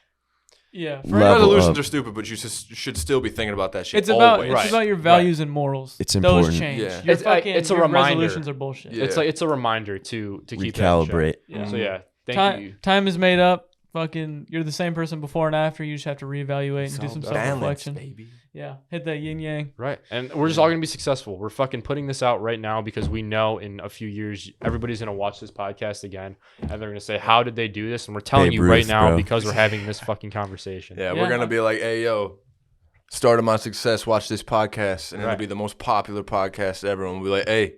Yeah. Level Resolutions up. are stupid, but you just should still be thinking about that shit. It's about always. Right. it's about your values and morals. It's Those important. change. Yeah. Your It's a your reminder. resolutions are bullshit. Yeah. it's a reminder to keep that in check. Recalibrate. Yeah. So yeah, thank you. Time is made up. Fucking, you're the same person before and after. You just have to reevaluate and do some Balance, self-reflection. baby. Yeah, hit that yin yang. Right. And we're just all going to be successful. We're fucking putting this out right now because we know in a few years, everybody's going to watch this podcast again and they're going to say, how did they do this? And we're telling Babe you right Ruth, now bro. because we're having this fucking conversation. Yeah, Yeah. we're gonna be like, "Hey, yo, start of my success. Watch this podcast, and Right. it'll be the most popular podcast ever." And we'll be like, "Hey,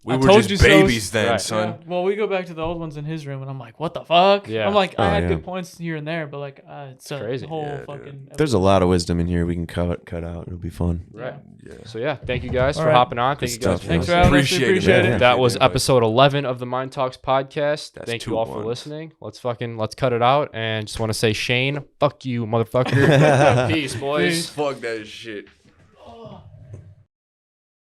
we I were told you just so. babies then, Right. son." Yeah. Well, we go back to the old ones in his room, and I'm like, what the fuck? Yeah. I'm like, I Oh, had yeah. good points here and there, but like, it's a crazy. whole Yeah, dude. fucking. There's a lot of wisdom in here we can cut out. It'll be fun. Right. Yeah. So yeah, thank you guys All for right. hopping on. Thank Good you guys stuff, for Thanks for listening. having us. We Appreciate it, appreciate man. it. That was Appreciate the episode 11 of the Mind Talks podcast. That's Thank you all for 2-1. listening. Let's cut it out. And just want to say, Shane, fuck you, motherfucker. Peace, boys. Fuck that shit.